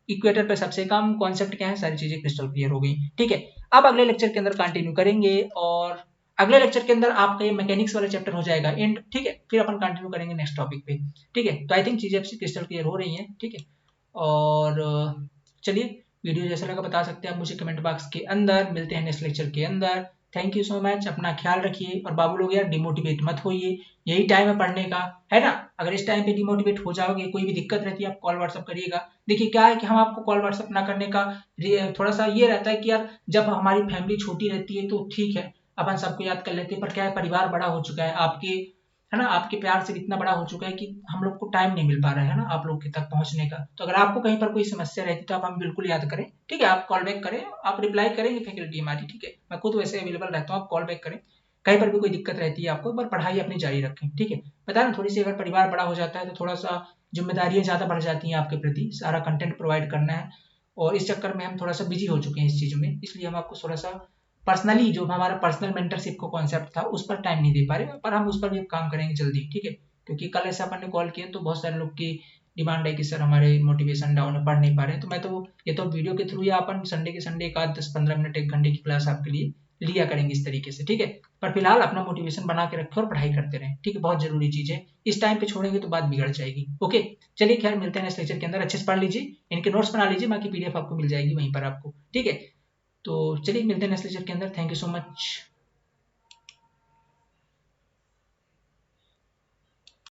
इक्वेटर पर सबसे कम, कॉन्सेप्ट क्या है, सारी चीजें क्रिस्टल क्लियर हो गई, ठीक है। अब अगले लेक्चर के अंदर कंटिन्यू करेंगे, और अगले लेक्चर के अंदर आपका ये मैकेनिक्स वाला चैप्टर हो जाएगा एंड, ठीक है, फिर अपन कंटिन्यू करेंगे नेक्स्ट टॉपिक पे, ठीक है। तो आई थिंक चीजें आपसे क्रिस्टल क्लियर हो रही हैं, ठीक है। और चलिए, वीडियो जैसा लगा बता सकते हैं आप मुझे कमेंट बॉक्स के अंदर। मिलते हैं नेक्स्ट लेक्चर के अंदर। थैंक यू सो मच, अपना ख्याल रखिए, और बाबू लोग यार डिमोटिवेट मत होइए, यही टाइम है पढ़ने का, है ना। अगर इस टाइम पे डिमोटिवेट हो जाओगे, कोई भी दिक्कत रहती है, आप कॉल व्हाट्सअप करिएगा। देखिए क्या है कि हम आपको कॉल व्हाट्सअप ना करने का थोड़ा सा ये रहता है कि यार जब हमारी फैमिली छोटी रहती है तो ठीक है, अपन सबको याद कर लेते हैं, पर क्या है, परिवार बड़ा हो चुका है, आपके, है ना, आपके प्यार से इतना बड़ा हो चुका है कि हम लोग को टाइम नहीं मिल पा रहा है ना आप लोग के तक पहुंचने का। तो अगर आपको कहीं पर कोई समस्या रहती तो आप हमें बिल्कुल याद करें, ठीक है, आप कॉल बैक करें, आप रिप्लाई करेंगे फैकल्टी हमारी, ठीक है, मैं खुद वैसे अवेलेबल रहता हूँ, आप कॉल बैक करें, कहीं पर भी कोई दिक्कत रहती है आपको, पर पढ़ाई अपनी जारी रखें, ठीक है। पता ना, थोड़ी सी अगर परिवार बड़ा हो जाता है तो थोड़ा सा जिम्मेदारियां ज्यादा बढ़ जाती हैं आपके प्रति, सारा कंटेंट प्रोवाइड करना है, और इस चक्कर में हम थोड़ा सा बिजी हो चुके हैं इस चीजों में, इसलिए हम आपको थोड़ा सा पर्सनली, जो हमारा पर्सनल मेंटरशिप का कॉन्सेप्ट था, उस पर टाइम नहीं दे पा रहे, पर हम उस पर भी काम करेंगे जल्दी, ठीक है। क्योंकि कल ऐसा अपन ने कॉल किया तो बहुत सारे लोग की डिमांड है कि सर हमारे मोटिवेशन डाउन है, पढ़ नहीं पा रहे हैं, तो मैं तो ये तो वीडियो के थ्रू या अपन संडे के संडे एक आध 10-15 मिनट 1 घंटे की क्लास आपके लिए लिया करेंगे इस तरीके से, ठीक है। पर फिलहाल अपना मोटिवेशन बना के रखें और पढ़ाई करते रहें, ठीक है, बहुत जरूरी चीज है, इस टाइम पे छोड़ेंगे तो बात बिगड़ जाएगी, ओके। चलिए खैर, मिलते हैं नेक्स्ट लेक्चर के अंदर, अच्छे से पढ़ लीजिए, इनके नोट्स बना लीजिए, बाकी पीडीएफ आपको मिल जाएगी वहीं पर आपको, ठीक है। तो चलिए मिलते हैं नेक्स्ट लेक्चर के अंदर, थैंक यू सो मच।